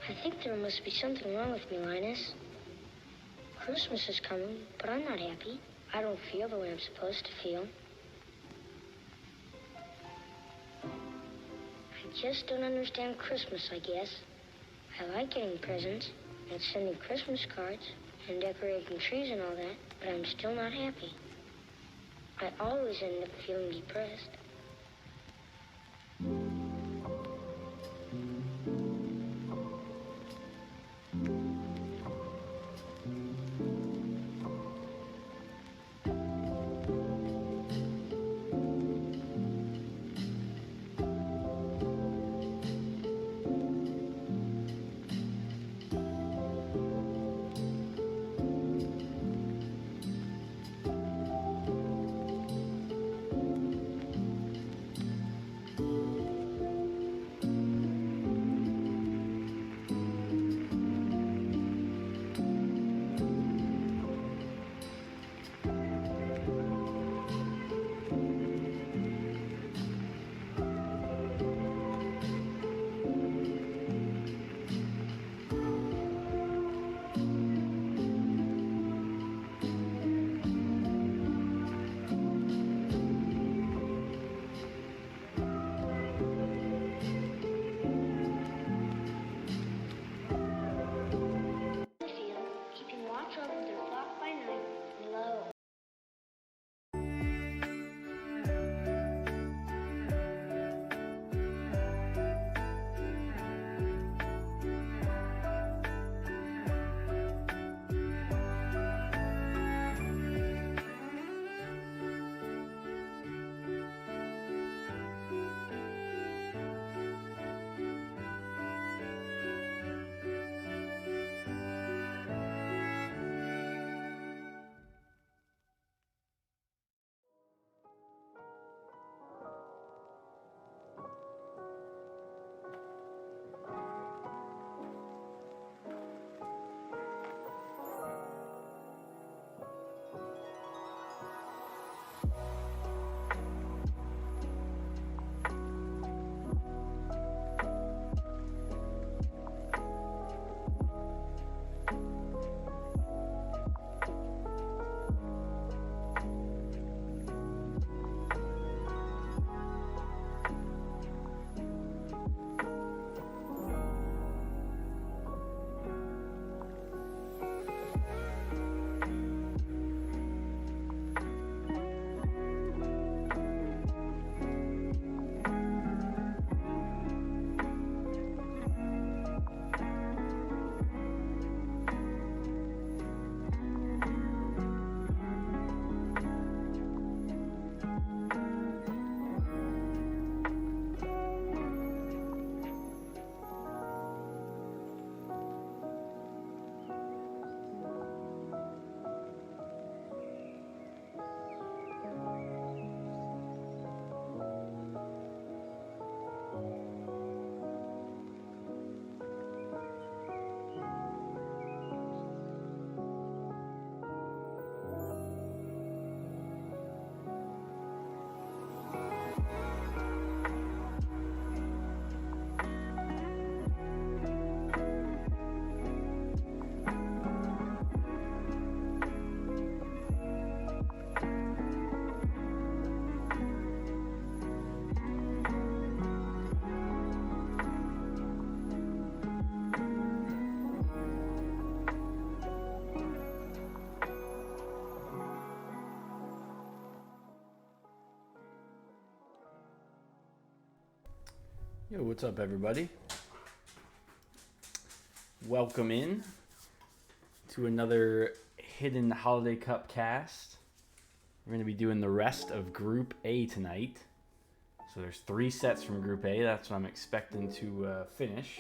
I think there must be something wrong with me, Linus. Christmas is coming, but I'm not happy. I don't feel the way I'm supposed to feel. I just don't understand Christmas, I guess. I like getting presents and sending Christmas cards and decorating trees and all that, but I'm still not happy. I always end up feeling depressed. Yo, what's up, everybody? Welcome in to another Hidden Holiday Cup cast. We're going to be doing the rest of Group A tonight. So there's 3 sets from Group A. That's what I'm expecting to finish.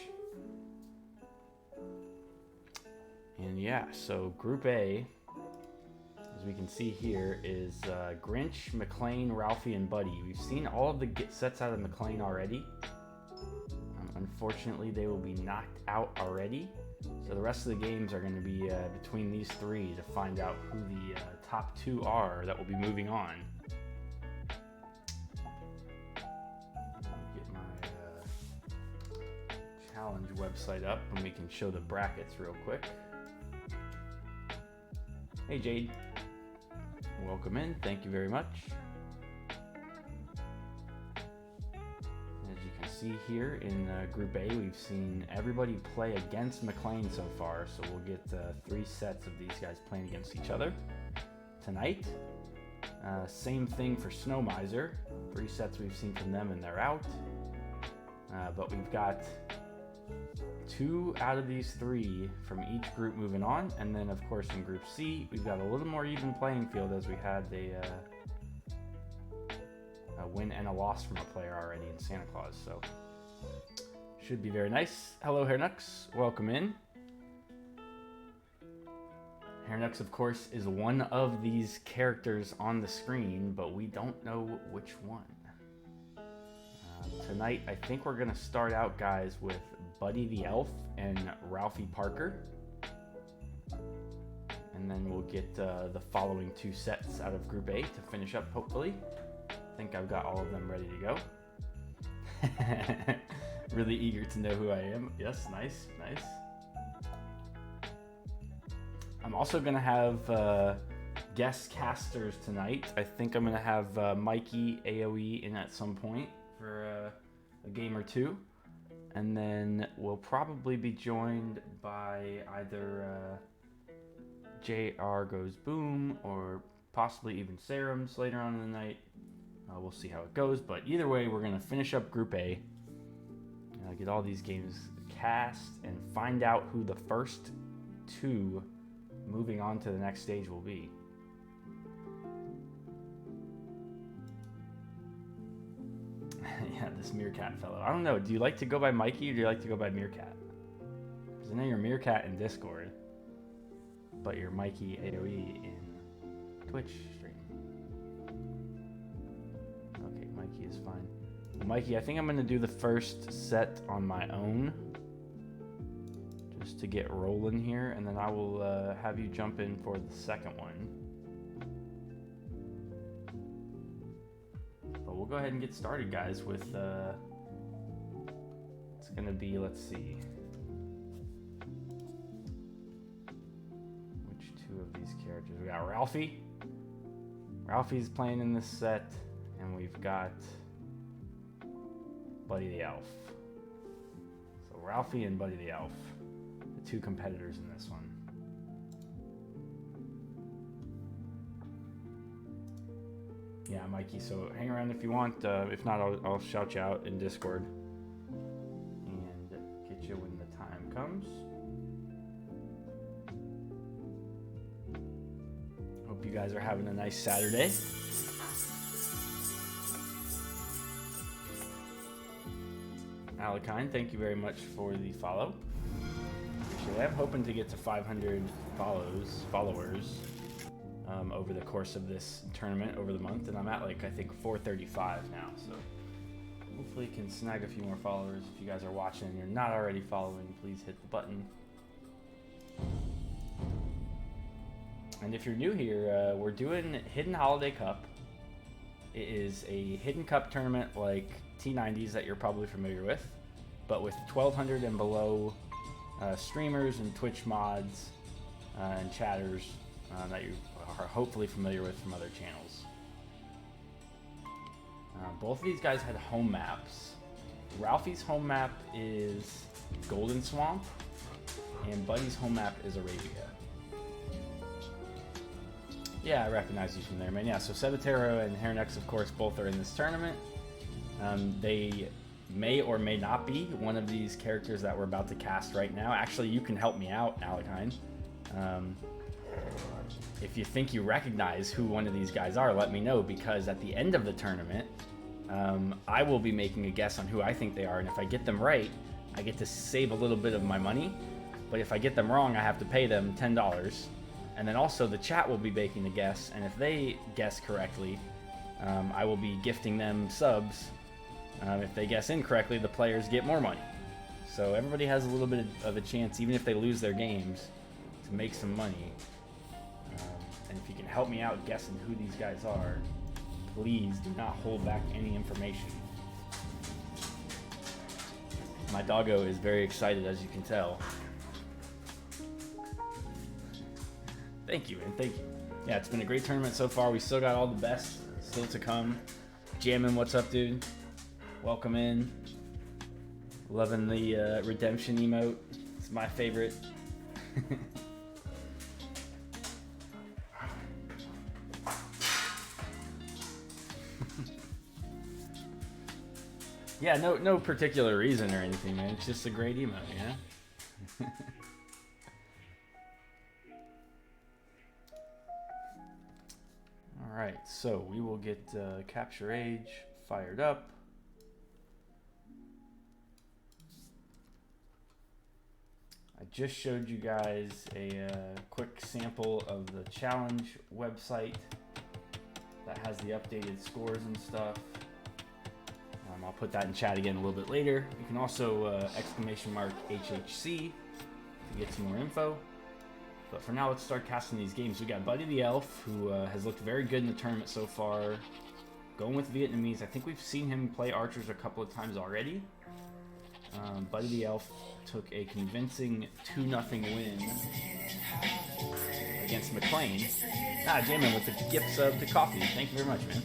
And yeah, so Group A, as we can see here, is Grinch, McLean, Ralphie, and Buddy. We've seen all of the sets out of McLean already. Unfortunately, they will be knocked out already. So the rest of the games are going to be between these 3 to find out who the top 2 are that will be moving on. Get my challenge website up and we can show the brackets real quick. Hey Jade, welcome in, thank you very much. As you can see here in Group A, we've seen everybody play against McLean so far, so we'll get 3 sets of these guys playing against each other tonight. Same thing for Snow Miser, 3 sets we've seen from them and they're out. But we've got 2 out of these 3 from each group moving on, and then of course in Group C we've got a little more even playing field as we had a win and a loss from a player already in Santa Claus, so should be very nice. Hello Hairnux, welcome in. Hairnux of course is one of these characters on the screen, but we don't know which one. Tonight, I think we're going to start out, guys, with Buddy the Elf and Ralphie Parker. And then we'll get the following 2 sets out of Group A to finish up, hopefully. I think I've got all of them ready to go. Really eager to know who I am. Yes, nice, nice. I'm also going to have guest casters tonight. I think I'm going to have Mikey AoE in at some point for a game or 2, and then we'll probably be joined by either JR Goes Boom or possibly even Serums later on in the night. We'll see how it goes, but either way, we're going to finish up Group A, get all these games cast, and find out who the first 2 moving on to the next stage will be. Yeah, this Meerkat fellow. I don't know. Do you like to go by Mikey or do you like to go by Meerkat? Because I know you're Meerkat in Discord, but you're Mikey AoE in Twitch stream. Okay, Mikey is fine. Well, Mikey, I think I'm going to do the first set on my own, just to get rolling here, and then I will have you jump in for the second one. But we'll go ahead and get started, guys, with it's gonna be, let's see, which 2 of these characters. We got Ralphie. Ralphie's playing in this set, and we've got Buddy the Elf. So Ralphie and Buddy the Elf, the 2 competitors in this one. Yeah, Mikey, so hang around if you want. If not, I'll shout you out in Discord and get you when the time comes. Hope you guys are having a nice Saturday. Alakine, thank you very much for the follow. Appreciate it. I'm hoping to get to 500 followers. Over the course of this tournament over the month, and I'm at like I think 435 now, so hopefully can snag a few more followers. If you guys are watching and you're not already following, please hit the button. And if you're new here, we're doing Hidden Holiday Cup. It is a hidden cup tournament like T90s that you're probably familiar with, but with 1200 and below streamers and Twitch mods and chatters that you are hopefully familiar with from other channels. Both of these guys had home maps. Ralphie's home map is Golden Swamp, and Buddy's home map is Arabia. Yeah, I recognize you from there, man. Yeah, so Sebatero and Hairnux, of course, both are in this tournament. They may or may not be one of these characters that we're about to cast right now. Actually, you can help me out, Alakine. If you think you recognize who one of these guys are, let me know, because at the end of the tournament, I will be making a guess on who I think they are, and if I get them right, I get to save a little bit of my money, but if I get them wrong, I have to pay them $10, and then also the chat will be making a guess, and if they guess correctly, I will be gifting them subs. If they guess incorrectly, the players get more money. So everybody has a little bit of a chance, even if they lose their games, to make some money. And if you can help me out guessing who these guys are, please do not hold back any information. My doggo is very excited, as you can tell. Thank you, man. Thank you. Yeah, it's been a great tournament so far. We still got all the best still to come. Jammin', what's up, dude? Welcome in. Loving the redemption emote. It's my favorite. Yeah, no particular reason or anything, man. It's just a great emote, yeah? Alright, so we will get Capture Age fired up. I just showed you guys a quick sample of the challenge website that has the updated scores and stuff. I'll put that in chat again a little bit later. You can also !HHC to get some more info. But for now, let's start casting these games. We got Buddy the Elf, who has looked very good in the tournament so far. Going with Vietnamese. I think we've seen him play archers a couple of times already. Buddy the Elf took a convincing 2-0 win against McLean. Jammin' with the gift sub to coffee. Thank you very much, man.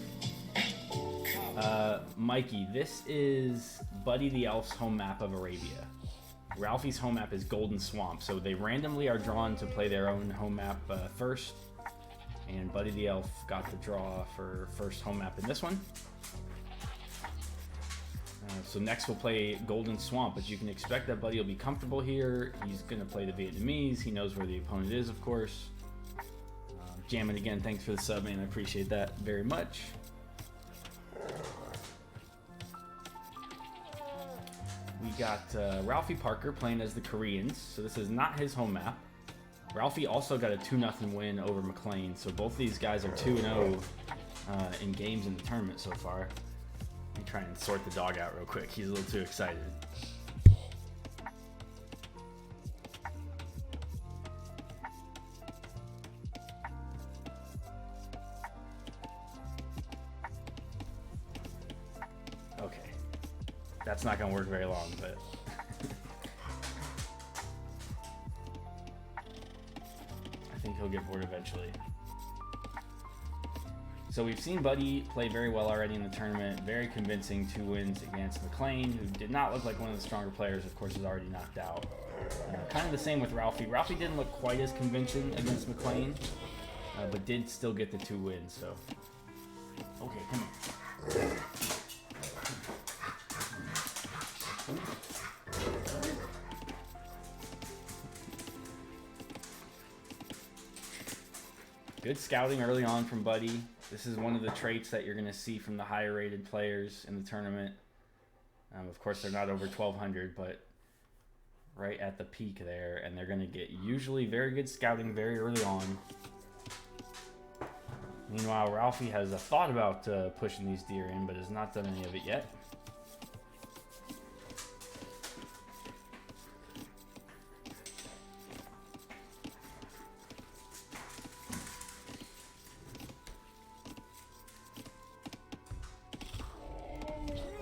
Mikey, this is Buddy the Elf's home map of Arabia. Ralphie's home map is Golden Swamp, so they randomly are drawn to play their own home map first, and Buddy the Elf got the draw for first home map in this one. So next we'll play Golden Swamp, but you can expect that Buddy will be comfortable here. He's going to play the Vietnamese. He knows where the opponent is, of course. Jammin' again, thanks for the sub, man. I appreciate that very much. We got Ralphie Parker playing as the Koreans, so this is not his home map. Ralphie also got a 2-0 win over McLean, so both these guys are 2-0 in games in the tournament so far. Let me try and sort the dog out real quick. He's a little too excited. Okay. That's not going to work very long, but... I think he'll get bored eventually. So we've seen Buddy play very well already in the tournament. Very convincing 2 wins against McLean, who did not look like one of the stronger players. Of course, is already knocked out. Kind of the same with Ralphie. Ralphie didn't look quite as convincing against McLean, but did still get the 2 wins. So, okay, come here. Good scouting early on from Buddy. This is one of the traits that you're going to see from the higher rated players in the tournament. Of course, they're not over 1,200, but right at the peak there, and they're going to get usually very good scouting very early on. Meanwhile, Ralphie has a thought about pushing these deer in, but has not done any of it yet.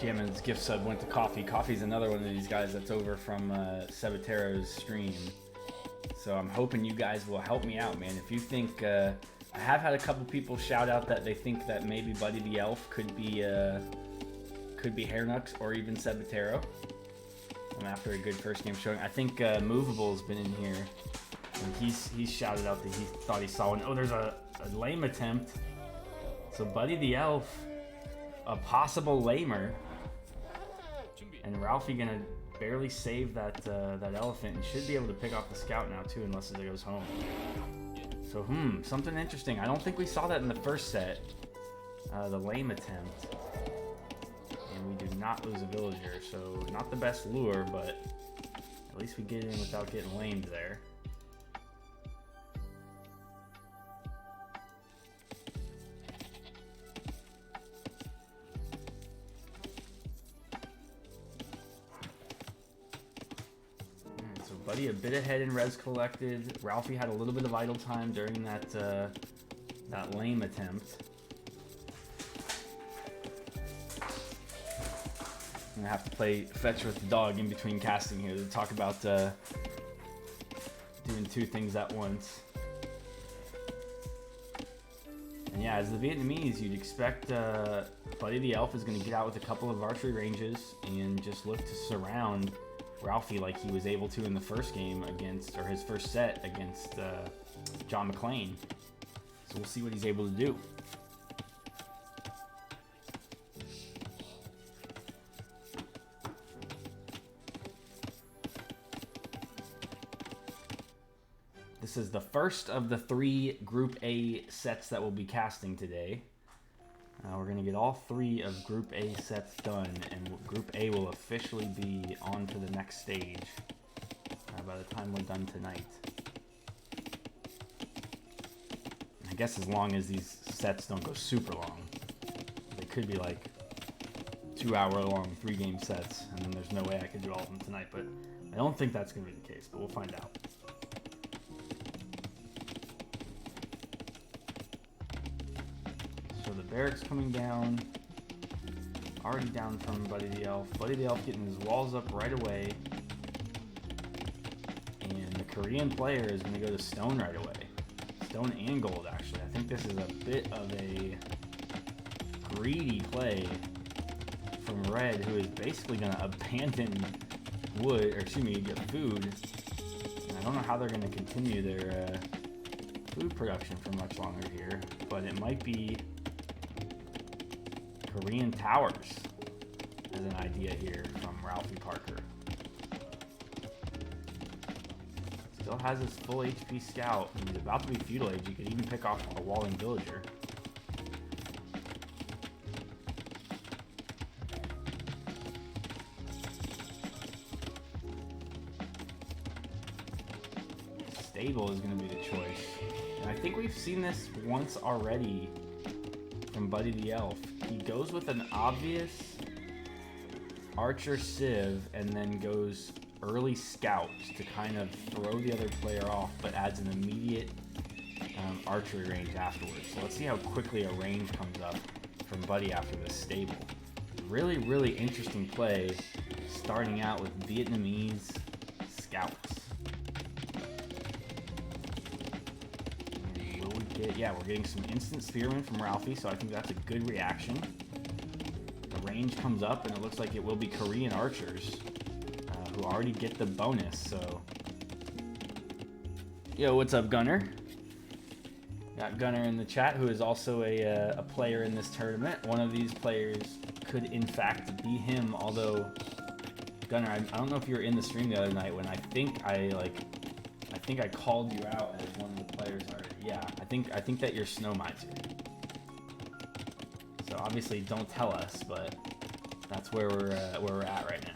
Jammin's gift sub went to Coffee. Coffee's another one of these guys that's over from Sebatero's stream. So I'm hoping you guys will help me out, man. If you think... I have had a couple people shout out that they think that maybe Buddy the Elf could be Hairnux or even Sebatero. After a good first game showing. I think Movable's been in here. And he's shouted out that he thought he saw one. Oh, there's a lame attempt. So Buddy the Elf, a possible lamer. And Ralphie gonna barely save that elephant and should be able to pick off the scout now too, unless it goes home. So something interesting. I don't think we saw that in the first set. The lame attempt. And we do not lose a villager, so not the best lure, but at least we get in without getting lamed there. Buddy a bit ahead in res collected. Ralphie had a little bit of idle time during that lame attempt. I'm gonna have to play fetch with the dog in between casting here to talk about doing 2 things at once. And yeah, as the Vietnamese, you'd expect Buddy the Elf is going to get out with a couple of archery ranges and just look to surround Ralphie like he was able to in the first game against, or his first set against John McClane. So we'll see what he's able to do. This is the first of the 3 Group A sets that we'll be casting today. We're going to get all 3 of Group A sets done, and Group A will officially be on to the next stage by the time we're done tonight. I guess as long as these sets don't go super long. They could be like 2-hour long 3-game sets, and then there's no way I could do all of them tonight, but I don't think that's going to be the case, but we'll find out. So the barracks coming down, already down from Buddy the Elf. Buddy the Elf getting his walls up right away. And the Korean player is going to go to stone right away. Stone and gold, actually. I think this is a bit of a greedy play from Red, who is basically going to abandon wood, or excuse me, get food. And I don't know how they're going to continue their food production for much longer here, but it might be Korean towers as an idea here from Ralphie Parker. Still has his full HP scout. He's about to be feudal age. You could even pick off a walling villager. Stable is going to be the choice. And I think we've seen this once already from Buddy the Elf. He goes with an obvious archer civ and then goes early scout to kind of throw the other player off, but adds an immediate archery range afterwards. So let's see how quickly a range comes up from Buddy after this stable. Really, really interesting play, starting out with Vietnamese scouts. And will we get, yeah, we're getting some instant spearmen from Ralphie, so I think that's a good reaction. The range comes up, and it looks like it will be Korean archers who already get the bonus, so... Yo, what's up, Gunner? Got Gunner in the chat, who is also a player in this tournament. One of these players could, in fact, be him, although... Gunner, I don't know if you were in the stream the other night when I think I called you out as one of the players already. Yeah, I think that you're Snow Miser. So obviously don't tell us, but that's where we're at right now.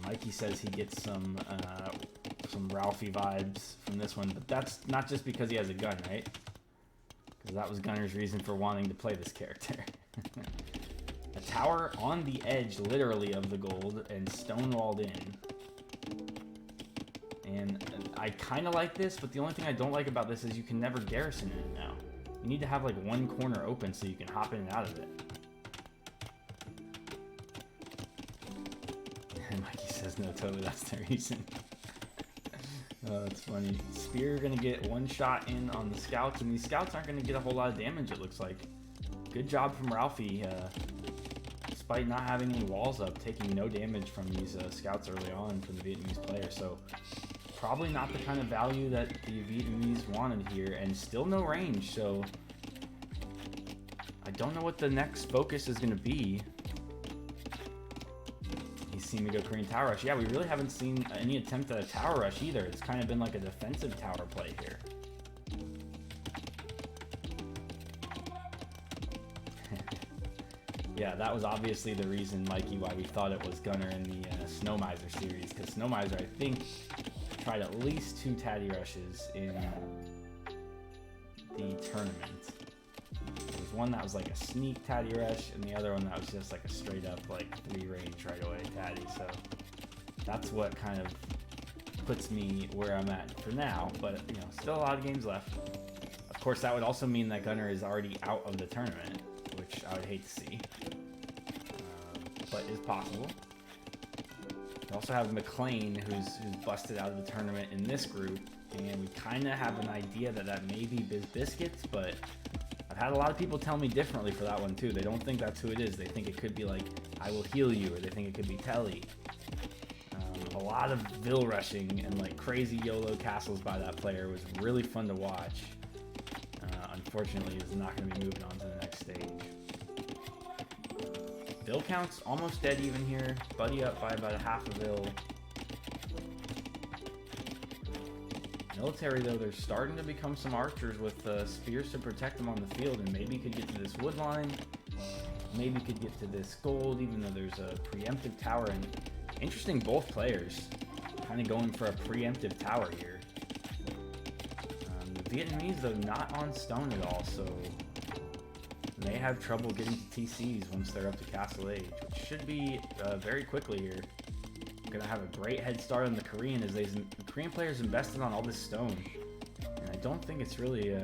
Mikey says he gets some Ralphie vibes from this one, but that's not just because he has a gun, right? Because that was Gunner's reason for wanting to play this character. A tower on the edge, literally, of the gold and stonewalled in. And I kind of like this, but the only thing I don't like about this is you can never garrison it now. You need to have like one corner open so you can hop in and out of it. And Mikey says no, totally, that's the reason. Oh, that's funny. Spear gonna get one shot in on the scouts, and these scouts aren't gonna get a whole lot of damage, it looks like. Good job from Ralphie, despite not having any walls up, taking no damage from these scouts early on from the Vietnamese player. So probably not the kind of value that the Vietnamese wanted here, and still no range, so I don't know what the next focus is going to be. He's seen me go Korean tower rush. Yeah, we really haven't seen any attempt at a tower rush either. It's kind of been like a defensive tower play here. Yeah, that was obviously the reason, Mikey, why we thought it was Gunner in the Snow Miser series, because Snow Miser, I think, tried at least 2 Taddy rushes in the tournament. There was one that was like a sneak Taddy rush, and the other one that was just like a straight up like 3 range right away Taddy. So that's what kind of puts me where I'm at for now. But you know, still a lot of games left. Of course, that would also mean that Gunner is already out of the tournament, which I would hate to see. but is possible. We also have McLean, who's busted out of the tournament in this group, and we kind of have an idea that may be Biz Biscuits, but I've had a lot of people tell me differently for that one too. They don't think that's who it is. They think it could be like I Will Heal You, or they think it could be Telly. A lot of Vil rushing and like crazy YOLO castles by that player was really fun to watch. Unfortunately, he's not going to be moving on to the next stage. Vil count's almost dead even here. Buddy up by about a half a Vil. Military, though, they're starting to become some archers with spears to protect them on the field, and maybe could get to this wood line. Maybe could get to this gold, even though there's a preemptive tower. And interesting, both players kind of going for a preemptive tower here. The Vietnamese, though, not on stone at all, so may have trouble getting to TCs once they're up to Castle Age, which should be very quickly here. Gonna have a great head start on the Korean, as the Korean players invested on all this stone, and I don't think it's really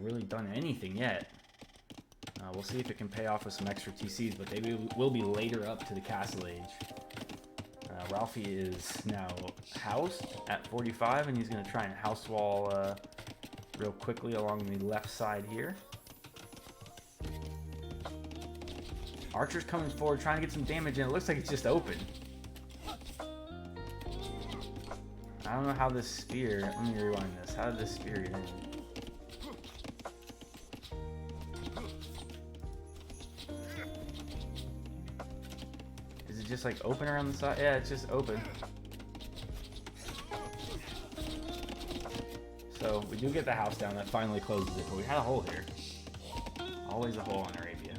really done anything yet. We'll see if it can pay off with some extra TCs, but they will be later up to the Castle Age. Ralphie is now housed at 45, and he's going to try and house wall real quickly along the left side here. Archer's coming forward, trying to get some damage, and it looks like it's just open. I don't know how this spear... Let me rewind this. How did this spear get in? Is it just like open around the side? Yeah, it's just open. So we do get the house down. That finally closes it, but we had a hole here. Always a hole on Arabia.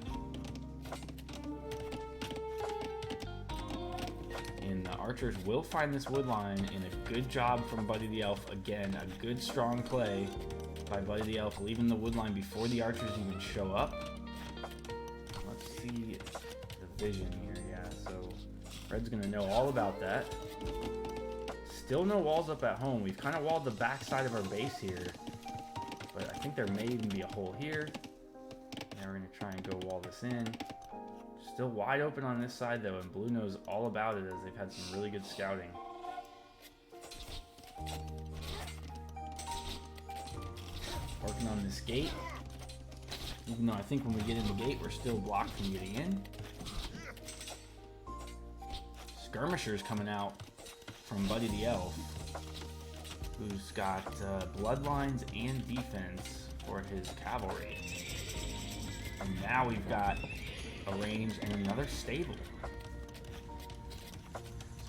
And the archers will find this wood line, and a good job from Buddy the Elf. Again, a good strong play by Buddy the Elf, leaving the wood line before the archers even show up. Let's see the vision here. Yeah, so Red's gonna know all about that. Still no walls up at home. We've kind of walled the back side of our base here, but I think there may even be a hole here. Now we're gonna try and go wall this in. Still wide open on this side though, and Blue knows all about it, as they've had some really good scouting. Working on this gate. Even though I think when we get in the gate, we're still blocked from getting in. Skirmishers coming out from Buddy the Elf, who's got bloodlines and defense for his cavalry. And now we've got a range and another stable.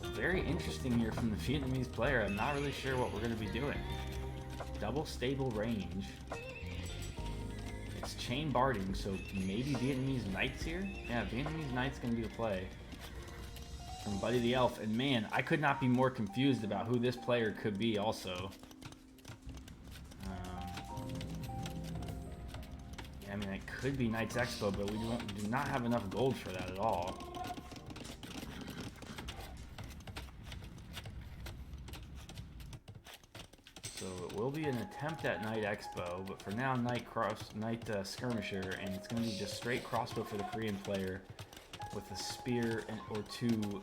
So very interesting here from the Vietnamese player. I'm not really sure what we're going to be doing. Double stable range. It's chain barding, so maybe Vietnamese knights here? Yeah, Vietnamese knights going to be the play from Buddy the Elf. And man, I could not be more confused about who this player could be also. I mean, it could be Knights Expo, but we do not have enough gold for that at all. So it will be an attempt at Knight Expo, but for now, Knight Skirmisher, and it's going to be just straight crossbow for the Korean player with a spear or two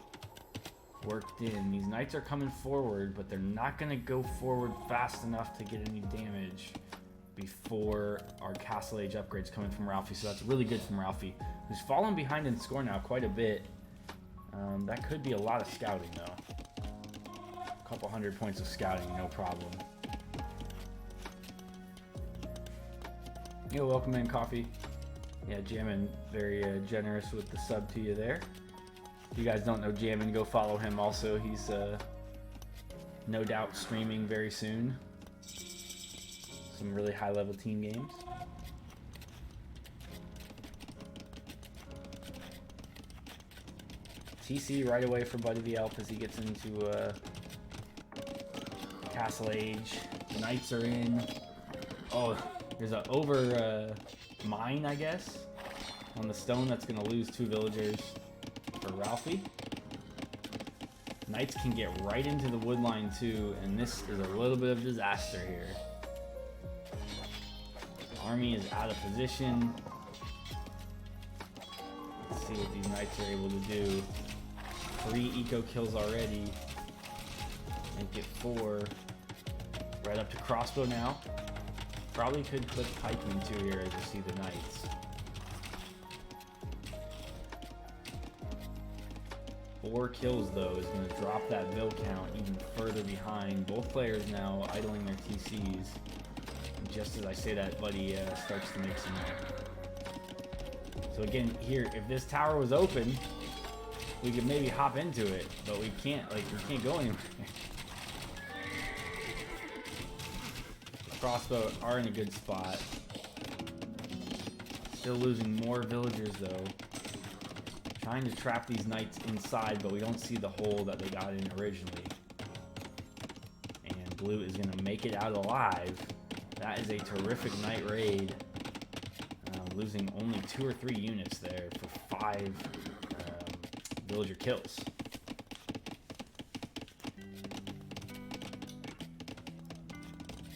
worked in. These Knights are coming forward, but they're not going to go forward fast enough to get any damage before our Castle Age upgrades coming from Ralphie, so that's really good from Ralphie, who's fallen behind in score now quite a bit. That could be a lot of scouting though. A couple hundred points of scouting, no problem. Yo, welcome in, Coffee. Yeah, Jammin, very generous with the sub to you there. If you guys don't know Jammin, go follow him also. He's no doubt streaming very soon. Some really high-level team games. TC right away for Buddy the Elf as he gets into Castle Age. The Knights are in. Oh, there's an over mine, I guess, on the stone that's going to lose 2 villagers for Ralphie. Knights can get right into the wood line too, and this is a little bit of disaster here. Army is out of position. Let's see what these knights are able to do. 3 eco kills already. Make it 4. Right up to crossbow now. Probably could clip pikemen too here as you see the knights. 4 kills though is going to drop that Vil count even further behind. Both players now idling their TCs. And just as I say that, Buddy starts to make some more. So again, here, if this tower was open, we could maybe hop into it, but we can't. Like, we can't go anywhere. Crossbow are in a good spot. Still losing more villagers though. Trying to trap these knights inside, but we don't see the hole that they got in originally. And blue is going to make it out alive. That is a terrific knight raid. Losing only 2 or 3 units there for 5 villager kills.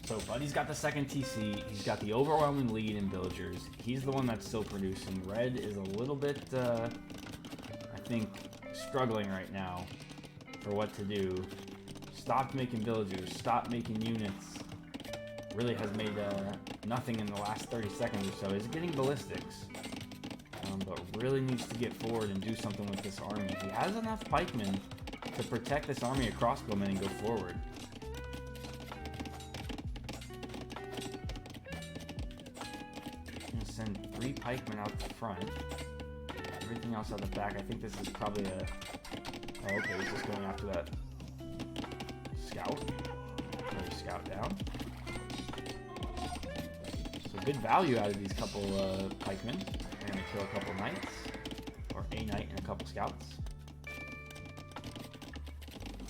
So Buddy's got the second TC. He's got the overwhelming lead in villagers. He's the one that's still producing. Red is a little bit, I think, struggling right now for what to do. Stopped making villagers. Stopped making units. Really has made nothing in the last 30 seconds or so. He's getting ballistics. But really needs to get forward and do something with this army. He has enough pikemen to protect this army of crossbowmen and go forward. Send 3 pikemen out the front. Everything else out the back. I think this is probably a... Oh, okay, he's just going after that scout. Another scout down. So good value out of these couple pikemen. They're going to kill a couple knights. Or a knight and a couple scouts.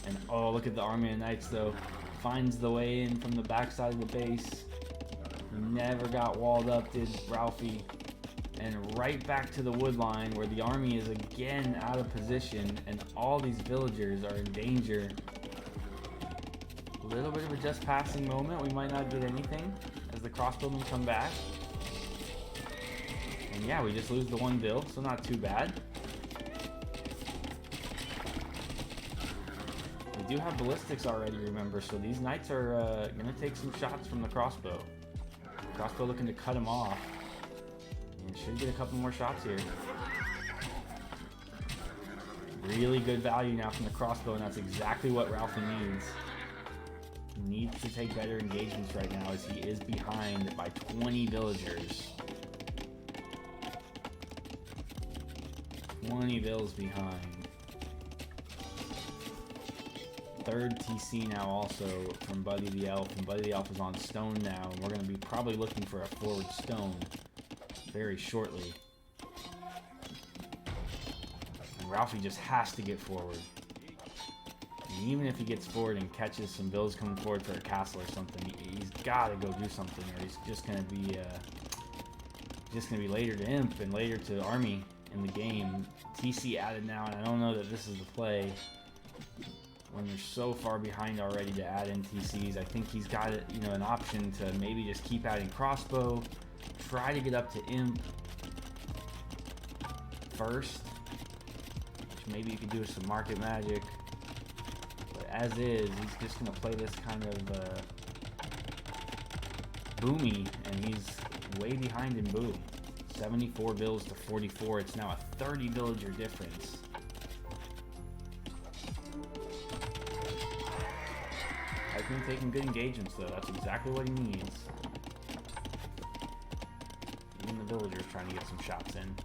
And oh, look at the army of knights though. Finds the way in from the backside of the base. Never got walled up, did Ralphie. And right back to the wood line where the army is again out of position and all these villagers are in danger. A little bit of a just passing moment. We might not get anything as the crossbowmen come back. And yeah, we just lose the 1 Vil, so not too bad. We do have ballistics already, remember, so these knights are going to take some shots from the crossbow. Crossbow looking to cut him off. And should get a couple more shots here. Really good value now from the crossbow, and that's exactly what Ralphie needs. He needs to take better engagements right now as he is behind by 20 villagers. 20 Vils behind. 3rd TC now also from Buddy the Elf, and Buddy the Elf is on stone now, and we're going to be probably looking for a forward stone very shortly. And Ralphie just has to get forward. And even if he gets forward and catches some Vils coming forward for a castle or something, he's got to go do something, or he's just going to be later to Imp and later to Army in the game. TC added now, and I don't know that this is the play. When you're so far behind already to add in TCs, I think he's got an option to maybe just keep adding crossbow, try to get up to Imp first, which maybe you could do with some market magic. But as is, he's just going to play this kind of boomy, and he's way behind in boom. 74 Vils to 44. It's now a 30 villager difference. Pikeman taking good engagements though. That's exactly what he needs. Even the villagers trying to get some shots in.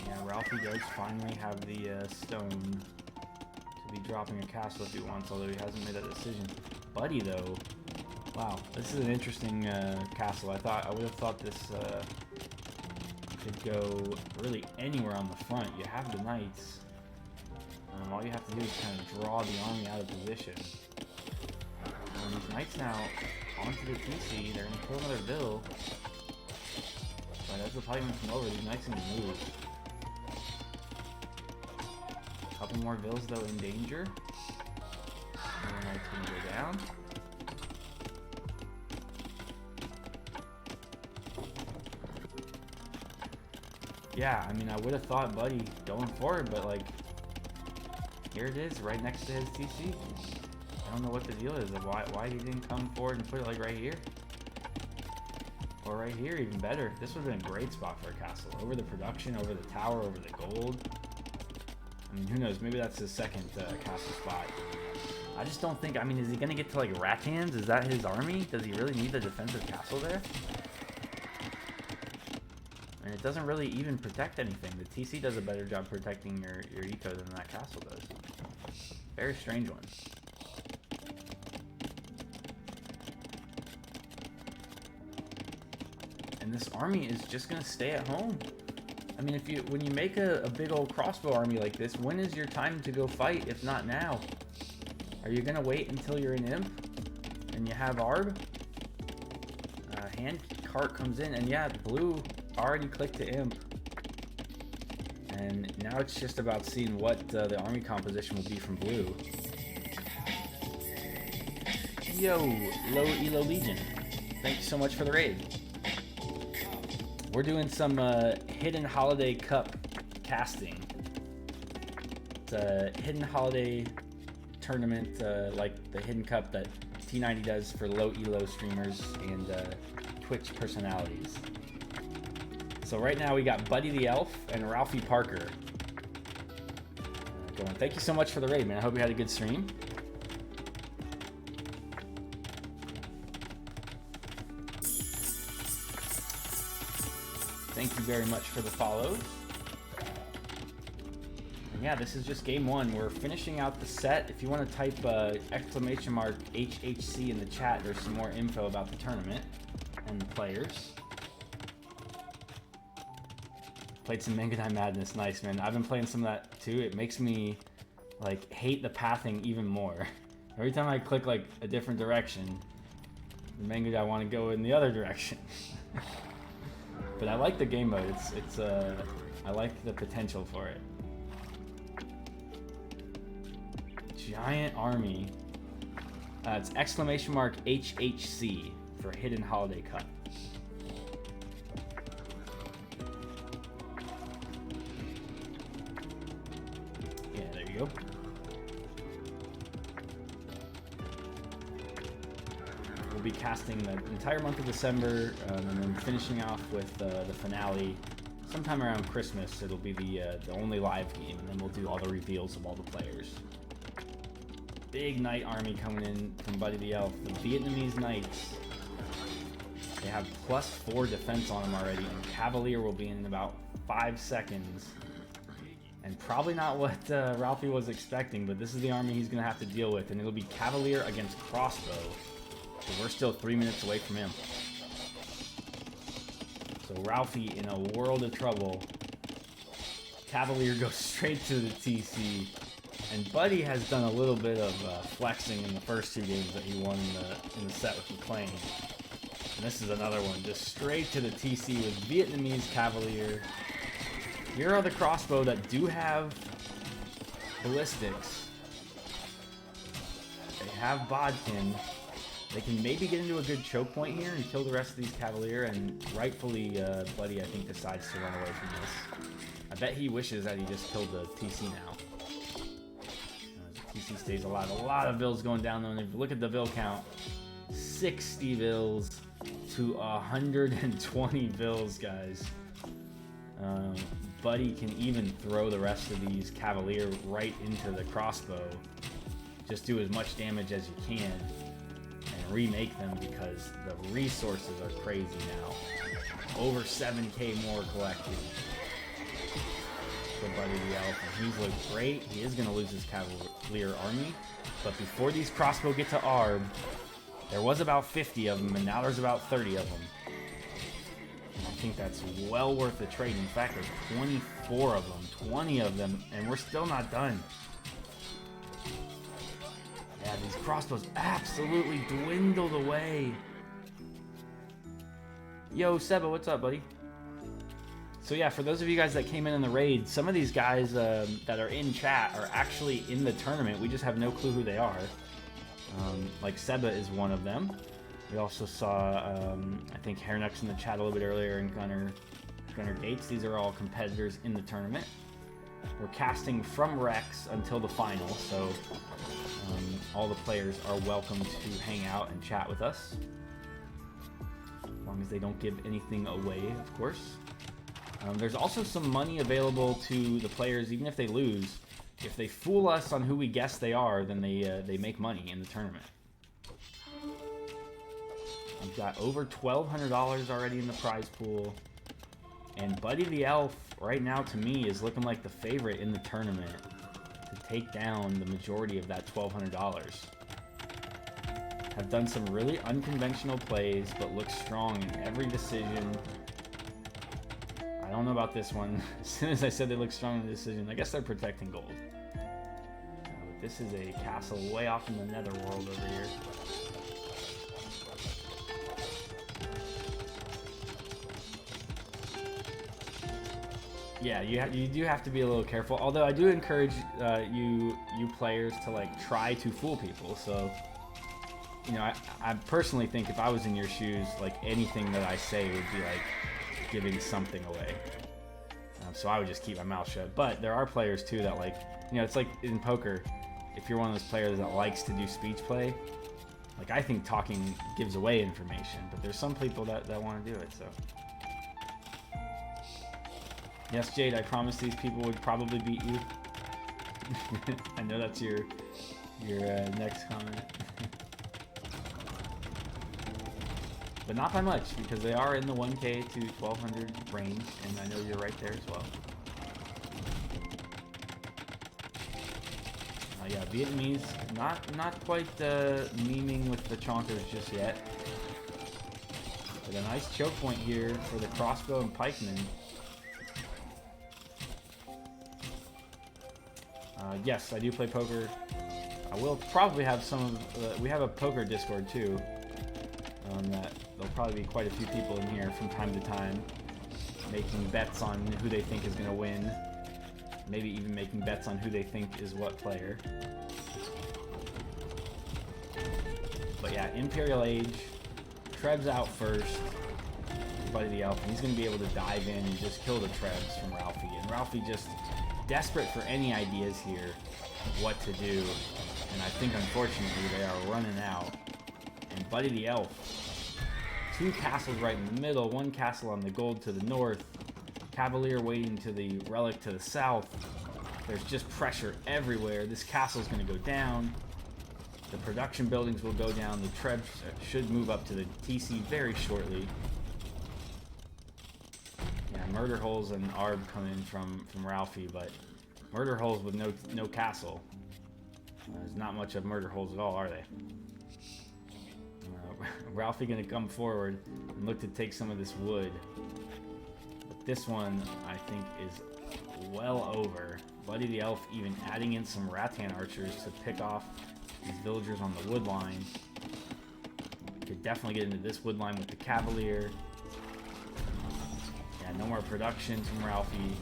Yeah, Ralphie does finally have the stone to be dropping a castle if he wants, although he hasn't made that decision. Buddy though, wow, this is an interesting castle. I would have thought this could go really anywhere on the front. You have the knights. All you have to do is kind of draw the army out of position. And these knights now onto the TC. They're going to kill another Vil. But as the pikemen come over, these knights can move. A couple more Vils though in danger. And Knight's gonna go down. Yeah, I mean, I would have thought Buddy going forward, but like, here it is, right next to his TC. I don't know what the deal is of why he didn't come forward and put it like right here. Or right here, even better. This would have been a great spot for a castle. Over the production, over the tower, over the gold. I mean, who knows? Maybe that's his second castle spot. I just don't think, I mean, is he going to get to like Rattans? Is that his army? Does he really need the defensive castle there? And it doesn't really even protect anything. The TC does a better job protecting your eco than that castle does. Very strange one. And this army is just gonna stay at home. I mean, when you make a big old crossbow army like this, when is your time to go fight if not now? Are you gonna wait until you're in Imp and you have Arb? Hand cart comes in, and yeah, blue already clicked to Imp. And now it's just about seeing what the army composition will be from blue. Yo, Low Elo Legion. Thank you so much for the raid. We're doing some Hidden Holiday Cup casting. It's a Hidden Holiday tournament like the Hidden Cup that T90 does for low elo streamers and Twitch personalities. So right now we got Buddy the Elf and Ralphie Parker going. Thank you so much for the raid, man. I hope you had a good stream. Thank you very much for the follows. And yeah, this is just game one. We're finishing out the set. If you want to type exclamation mark HHC in the chat, there's some more info about the tournament and the players. Played some Mangadai Madness. Nice, man. I've been playing some of that too. It makes me like hate the pathing even more. Every time I click like a different direction, the Mangadai want to go in the other direction. But I like the game mode. I like the potential for it. Giant army. It's exclamation mark HHC for Hidden Holiday Cup. Yeah, there you go. We'll be casting the entire month of December, and then finishing off with the finale sometime around Christmas. It'll be the only live game, and then we'll do all the reveals of all the players. Big knight army coming in from Buddy the Elf. The Vietnamese knights. They have +4 defense on them already, and Cavalier will be in about 5 seconds. And probably not what Ralphie was expecting, but this is the army he's going to have to deal with, and it'll be Cavalier against Crossbow. So we're still 3 minutes away from him. So Ralphie in a world of trouble. Cavalier goes straight to the TC. And Buddy has done a little bit of flexing in the first 2 games that he won in the set with McLean. And this is another one, just straight to the TC with Vietnamese Cavalier. Here are the crossbow that do have ballistics. They have Bodkin. They can maybe get into a good choke point here and kill the rest of these Cavalier, and rightfully Buddy, I think, decides to run away from this. I bet he wishes that he just killed the TC now. TC stays alive. A lot of vills going down though, and if you look at the vill count, 60 vills to 120 vills, guys. Buddy can even throw the rest of these Cavalier right into the crossbow. Just do as much damage as you can and remake them, because the resources are crazy now. Over 7k more collected for Buddy the Elf, and he's looked great. He is going to lose his Cavalier army, but before these crossbow get to Arb, there was about 50 of them, and now there's about 30 of them. And I think that's well worth the trade. In fact, there's 24 of them, 20 of them, and we're still not done. Yeah, these crossbows absolutely dwindled away. Yo, Seba, what's up, buddy? So yeah, for those of you guys that came in the raid, some of these guys that are in chat are actually in the tournament. We just have no clue who they are. Like Seba is one of them. We also saw, I think, Hairnux in the chat a little bit earlier, and Gunnar Gates. These are all competitors in the tournament. We're casting from Rex until the final, so all the players are welcome to hang out and chat with us. As long as they don't give anything away, of course. There's also some money available to the players, even if they lose. If they fool us on who we guess they are, then they make money in the tournament. I've got over $1,200 already in the prize pool. And Buddy the Elf, right now, to me, is looking like the favorite in the tournament to take down the majority of that $1,200. Have done some really unconventional plays, but look strong in every decision. I don't know about this one. As soon as I said they look strong in the decision, I guess they're protecting gold. But this is a castle way off in the netherworld over here. Yeah, you do have to be a little careful. Although I do encourage you players to like try to fool people. So, you know, I personally think if I was in your shoes, like anything that I say would be like giving something away. So I would just keep my mouth shut. But there are players too that like, you know, it's like in poker. If you're one of those players that likes to do speech play, like I think talking gives away information. But there's some people that want to do it. So. Yes, Jade, I promised these people would probably beat you. I know that's your next comment. But not by much, because they are in the 1K to 1200 range, and I know you're right there as well. Yeah, Vietnamese, not quite memeing with the chonkers just yet. But a nice choke point here for the crossbow and pikemen. Yes, I do play poker. I will probably have some of we have a poker Discord too. That there'll probably be quite a few people in here from time to time making bets on who they think is going to win. Maybe even making bets on who they think is what player. But yeah, Imperial Age. Treb's out first. Buddy the Elf. And he's going to be able to dive in and just kill the Trebs from Ralphie. And Ralphie just desperate for any ideas here what to do, and I think unfortunately they are running out. And Buddy the Elf, 2 castles right in the middle, 1 castle on the gold to the north, Cavalier waiting to the relic to the south. There's just pressure everywhere. This castle's going to go down. The production buildings will go down. The Trebs should move up to the TC very shortly. Murder Holes and Arb come in from Ralphie, but Murder Holes with no castle. There's not much of Murder Holes at all, are they? Ralphie gonna come forward and look to take some of this wood. But this one, I think, is well over. Buddy the Elf even adding in some Rattan archers to pick off these villagers on the wood line. Could definitely get into this wood line with the Cavalier. No more production from Ralphie.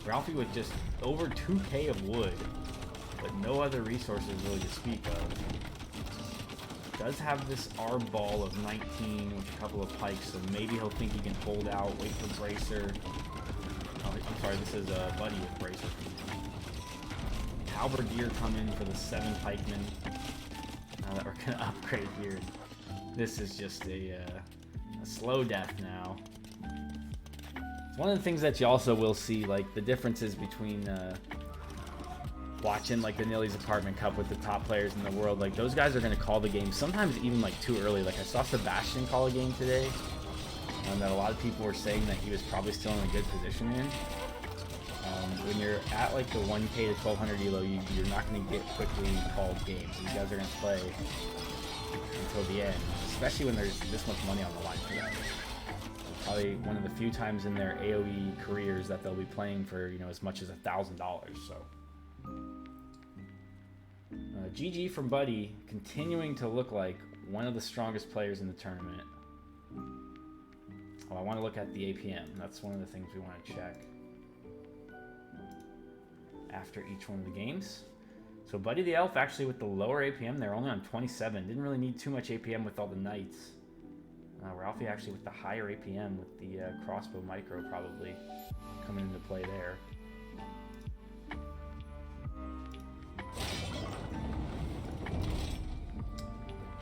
Ralphie with just over 2k of wood, but no other resources really to speak of. Does have this Arb ball of 19 with a couple of pikes, so maybe he'll think he can hold out, wait for Bracer. Oh, I'm sorry, this is Buddy with Bracer. Halberdier come in for the 7 pikemen. Now that we're going to upgrade here. This is just a slow death now. One of the things that you also will see, like the differences between watching like the Nilly's Apartment Cup with the top players in the world, like those guys are going to call the game sometimes even like too early. Like I saw Sebastian call a game today, and that a lot of people were saying that he was probably still in a good position in. When you're at like the 1K to 1200 elo, you're not going to get quickly called games. These guys are going to play until the end, especially when there's this much money on the line for them. Probably one of the few times in their AoE careers that they'll be playing for, you know, as much as $1,000. So, GG from Buddy, continuing to look like one of the strongest players in the tournament. Oh, I want to look at the APM. That's one of the things we want to check after each one of the games. So Buddy the Elf actually with the lower APM, they're only on 27. Didn't really need too much APM with all the knights. Ralphie actually with the higher APM with the crossbow micro probably coming into play there.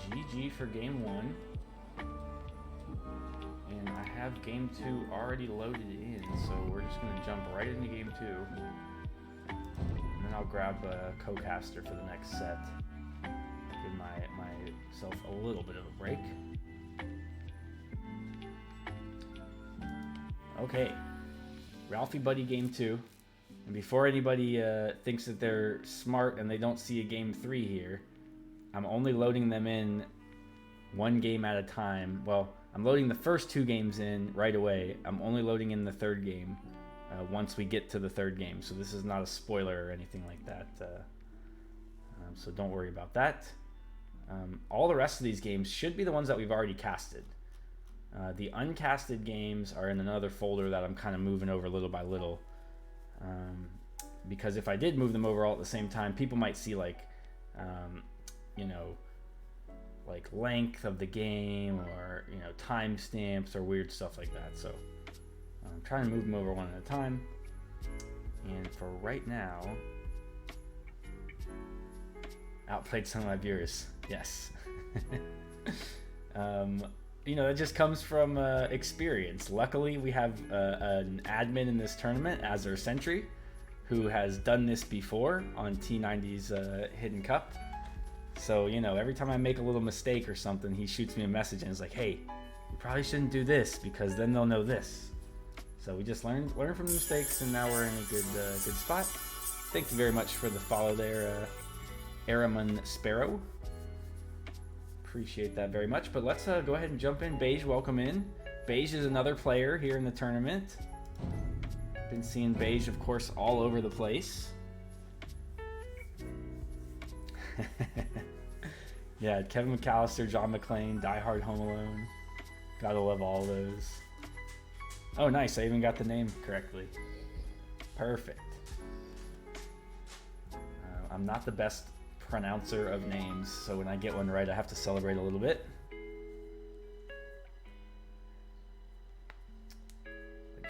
GG for game 1. And I have game 2 already loaded in, so we're just going to jump right into game 2. And then I'll grab a co-caster for the next set. Give myself a little bit of a break. Okay, Ralphie Buddy game 2. And before anybody thinks that they're smart and they don't see a game 3 here, I'm only loading them in one game at a time. Well, I'm loading the first 2 games in right away. I'm only loading in the third game once we get to the third game. So this is not a spoiler or anything like that. So don't worry about that. All the rest of these games should be the ones that we've already casted. The uncasted games are in another folder that I'm kind of moving over little by little. Because if I did move them over all at the same time, people might see like, you know, like length of the game or, you know, timestamps or weird stuff like that. So I'm trying to move them over one at a time. And for right now, outplayed some of my viewers. Yes. You know, it just comes from experience. Luckily, we have an admin in this tournament, Azure Sentry, who has done this before on T90's Hidden Cup. So, you know, every time I make a little mistake or something, he shoots me a message and is like, hey, you probably shouldn't do this because then they'll know this. So we just learn from the mistakes, and now we're in a good spot. Thank you very much for the follow there, Araman Sparrow. Appreciate that very much. But let's go ahead and jump in. Beige, welcome in. Beige is another player here in the tournament. Been seeing Beige, of course, all over the place. Yeah, Kevin McAllister, John McClane, Die Hard Home Alone. Gotta love all those. Oh, nice. I even got the name correctly. Perfect. I'm not the best pronouncer of names, so when I get one right, I have to celebrate a little bit.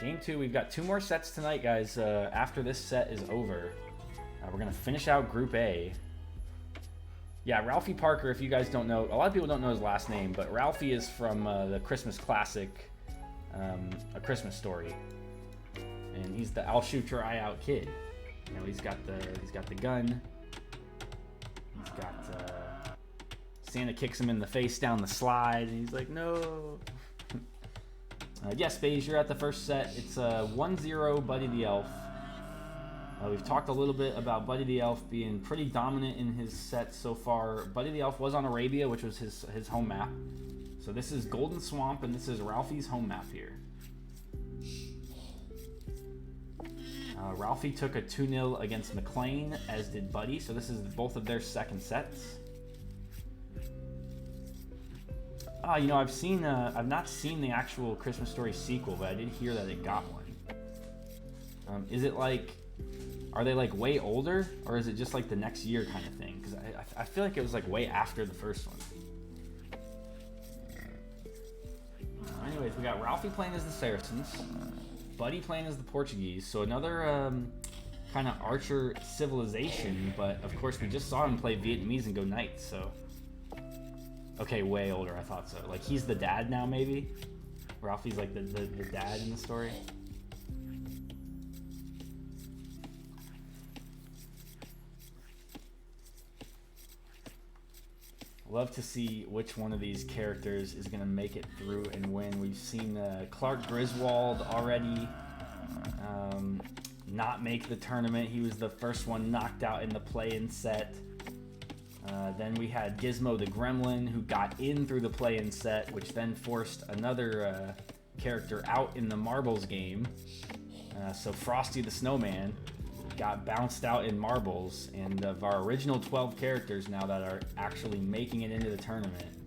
Game 2, we've got 2 more sets tonight, guys. After this set is over, we're going to finish out Group A. Yeah, Ralphie Parker, if you guys don't know, a lot of people don't know his last name, but Ralphie is from the Christmas classic, A Christmas Story. And he's the I'll shoot your eye out kid. You know, he's got the gun. He's got Santa kicks him in the face down the slide, and he's like, no. Yes, Beige, you're at the first set. It's 1-0 Buddy the Elf. We've talked a little bit about Buddy the Elf being pretty dominant in his sets so far. Buddy the Elf was on Arabia, which was his home map. So this is Golden Swamp, and this is Ralphie's home map here. Ralphie took a 2-0 against McClane, as did Buddy. So this is both of their second sets. You know, I've not seen the actual Christmas Story sequel, but I did hear that it got one. Is it like, are they like way older, or is it just like the next year kind of thing? Because I feel like it was like way after the first one. Anyways, we got Ralphie playing as the Saracens, Buddy playing as the Portuguese. So another kind of Archer civilization, but of course we just saw him play Vietnamese and go Knights, so. Okay, way older, I thought so. Like, he's the dad now, maybe? Ralphie's like the dad in the story. Love to see which one of these characters is going to make it through and win. We've seen Clark Griswold already not make the tournament. He was the first one knocked out in the play-in set. Then we had Gizmo the Gremlin, who got in through the play-in set, which then forced another character out in the Marbles game. So Frosty the Snowman got bounced out in Marbles, and of our original 12 characters now that are actually making it into the tournament,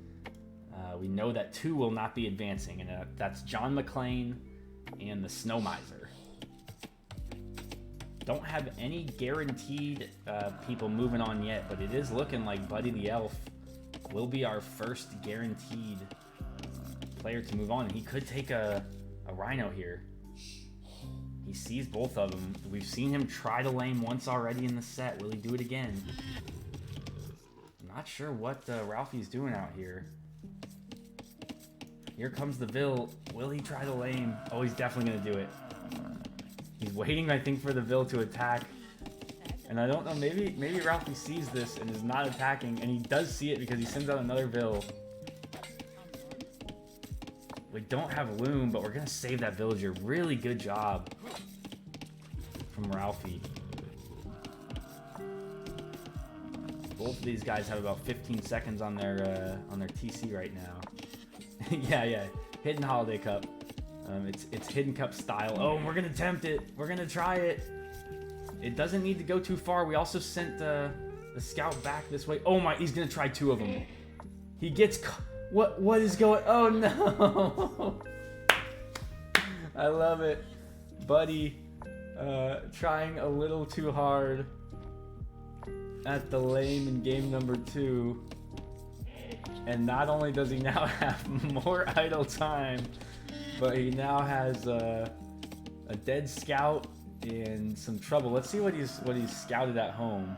we know that 2 will not be advancing, and that's John McClane and the Snow Miser. Don't have any guaranteed people moving on yet, but it is looking like Buddy the Elf will be our first guaranteed player to move on. He could take a Rhino here. He sees both of them. We've seen him try to lame once already in the set. Will he do it again? I'm not sure what Ralphie's doing out here. Here comes the Vil. Will he try to lame? Oh, he's definitely going to do it. He's waiting, I think, for the Vil to attack. And I don't know, maybe Ralphie sees this and is not attacking, and he does see it because he sends out another Vil. We don't have Loom, but we're going to save that villager. Really good job from Ralphie. Both of these guys have about 15 seconds on their TC right now. yeah. Hidden Holiday Cup. It's Hidden Cup style. Oh, we're going to attempt it. We're going to try it. It doesn't need to go too far. We also sent the scout back this way. Oh my, he's going to try 2 of them. He gets... What is going... Oh no! I love it. Buddy trying a little too hard at the lane in game number 2. And not only does he now have more idle time, but he now has a dead scout and some trouble. Let's see what he's scouted at home.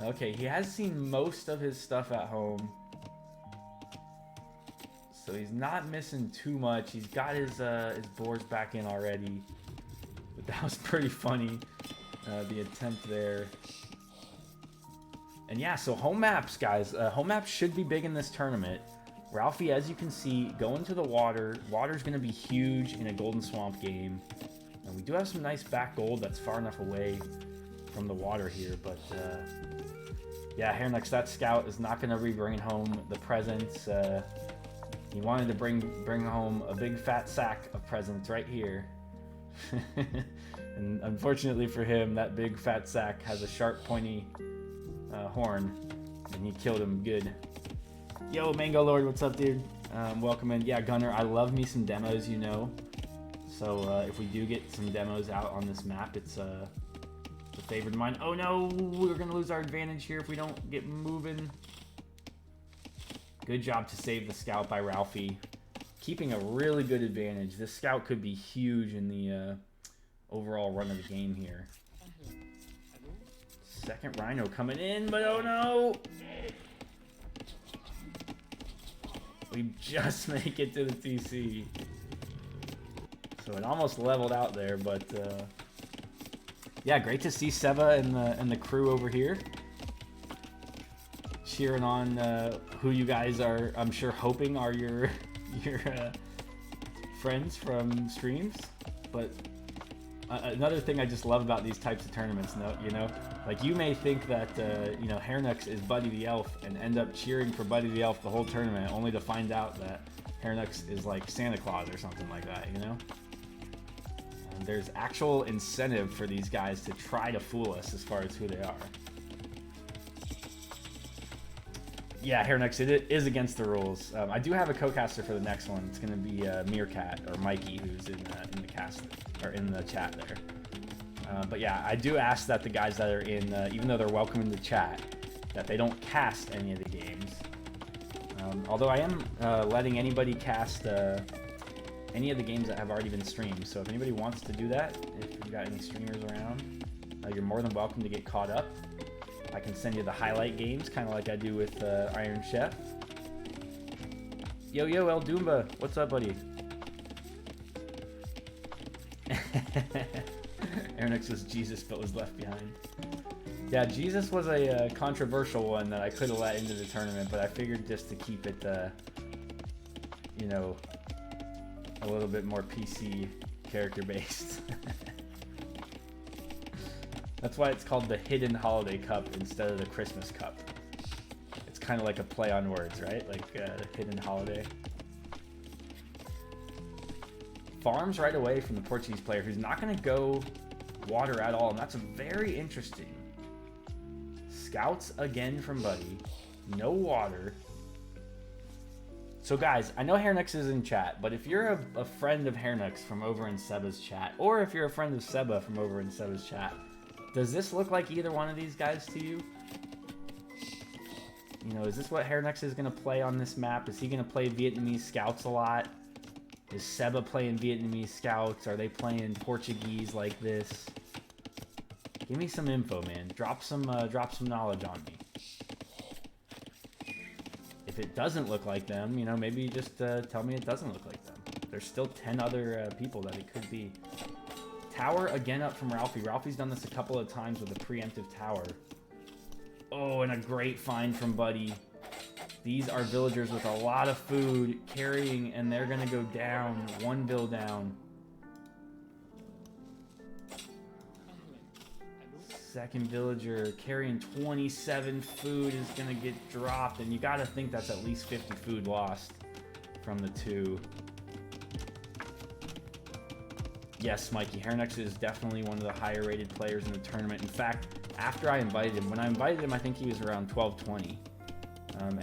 Okay, he has seen most of his stuff at home. So he's not missing too much. He's got his boards back in already. But that was pretty funny, the attempt there. And yeah, so home maps, guys. Home maps should be big in this tournament. Ralphie, as you can see, going to the water. Water's going to be huge in a Golden Swamp game. And we do have some nice back gold that's far enough away from the water here. But yeah, Hairnux, that scout is not going to be bringing home the presents. He wanted to bring home a big fat sack of presents right here. And unfortunately for him, that big fat sack has a sharp pointy horn, and he killed him good. Yo, Mango Lord, what's up, dude? Welcome in. Yeah, Gunner, I love me some demos, you know. So if we do get some demos out on this map, it's a favorite of mine. Oh no, we're gonna lose our advantage here if we don't get moving. Good job to save the scout by Ralphie. Keeping a really good advantage. This scout could be huge in the overall run of the game here. Second Rhino coming in, but oh no! We just make it to the TC. So it almost leveled out there, but yeah, great to see Seva and the crew over here. Cheering on who you guys are, I'm sure, hoping are your friends from streams. But another thing I just love about these types of tournaments, you know, like you may think that you know, Hairnux is Buddy the Elf and end up cheering for Buddy the Elf the whole tournament, only to find out that Hairnux is like Santa Claus or something like that, you know. And there's actual incentive for these guys to try to fool us as far as who they are. Yeah, Hairnux, it is against the rules. I do have a co-caster for the next one. It's going to be Meerkat, or Mikey, who's in the cast, or in the chat there. But yeah, I do ask that the guys that are in, even though they're welcome in the chat, that they don't cast any of the games. Although I am letting anybody cast any of the games that have already been streamed. So if anybody wants to do that, if you've got any streamers around, you're more than welcome to get caught up. I can send you the highlight games, kind of like I do with Iron Chef. Yo, El Doomba, what's up, buddy? Hairnux was Jesus, but was left behind. Yeah, Jesus was a controversial one that I could have let into the tournament, but I figured just to keep it, you know, a little bit more PC character-based. That's why it's called the Hidden Holiday Cup instead of the Christmas Cup. It's kind of like a play on words, right? Like Hidden Holiday. Farms right away from the Portuguese player who's not going to go water at all, and that's very interesting. Scouts again from Buddy. No water. So guys, I know Hairnux is in chat, but if you're a friend of Hairnux from over in Seba's chat, or if you're a friend of Seba from over in Seba's chat, does this look like either one of these guys to you? You know, is this what Hairnux is going to play on this map? Is he going to play Vietnamese scouts a lot? Is Seba playing Vietnamese scouts? Are they playing Portuguese like this? Give me some info, man. Drop some knowledge on me. If it doesn't look like them, you know, maybe just tell me it doesn't look like them. There's still 10 other people that it could be. Tower again up from Ralphie. Ralphie's done this a couple of times with a preemptive tower. Oh, and a great find from Buddy. These are villagers with a lot of food carrying, and they're going to go down. One bill down. Second villager carrying 27 food is going to get dropped, and you got to think that's at least 50 food lost from the two. Yes, Mikey, Hairnux is definitely one of the higher rated players in the tournament. In fact, after I invited him, when I invited him, I think he was around 1220,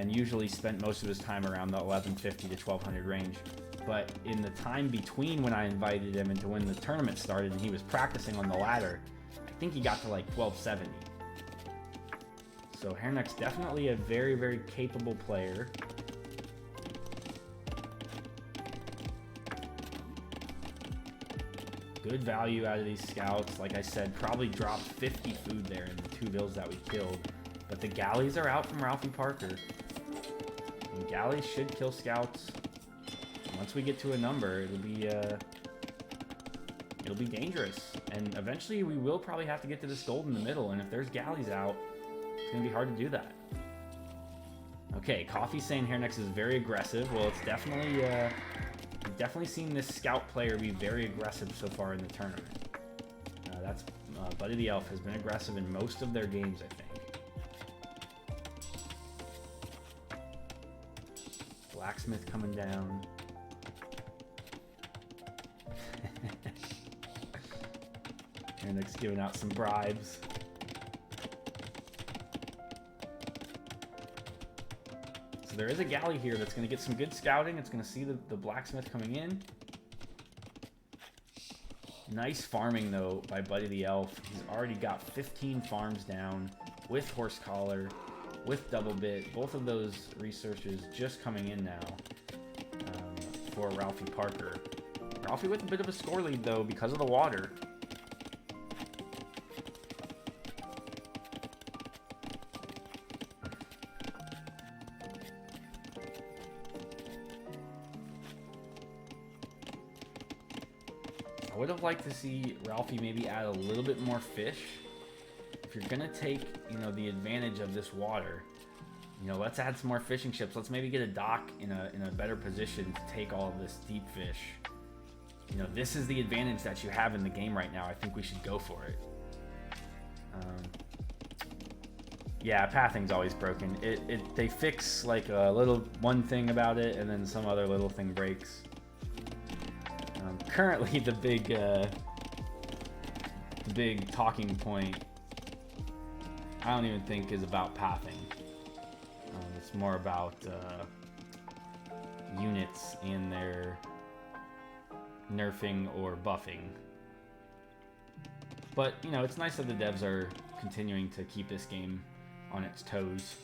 and usually spent most of his time around the 1150 to 1200 range. But in the time between when I invited him and to when the tournament started and he was practicing on the ladder, I think he got to like 1270. So Hairnux definitely a very, very capable player. Good value out of these scouts. Like I said, probably dropped 50 food there in the 2 bills that we killed. But the galleys are out from Ralphie Parker. And galleys should kill scouts. Once we get to a number, it'll be dangerous. And eventually we will probably have to get to this gold in the middle. And if there's galleys out, it's going to be hard to do that. Okay, Coffee saying Hairnux is very aggressive. Well, it's definitely... we've definitely seen this scout player be very aggressive so far in the tournament. Buddy the Elf has been aggressive in most of their games, I think. Blacksmith coming down. Hairnux giving out some bribes. So there is a galley here that's going to get some good scouting. It's going to see the blacksmith coming in. Nice farming, though, by Buddy the Elf. He's already got 15 farms down with horse collar, with double bit. Both of those researches just coming in now for Ralphie Parker. Ralphie with a bit of a score lead, though, because of the water. I would have liked to see Ralphie maybe add a little bit more fish. If you're gonna take, you know, the advantage of this water, you know, let's add some more fishing ships. Let's maybe get a dock in a better position to take all of this deep fish. You know, this is the advantage that you have in the game right now. I think we should go for it. Yeah, pathing's always broken. They fix like a little one thing about it, and then some other little thing breaks. Currently, the big talking point, I don't even think is about pathing. It's more about units and their nerfing or buffing. But, you know, it's nice that the devs are continuing to keep this game on its toes.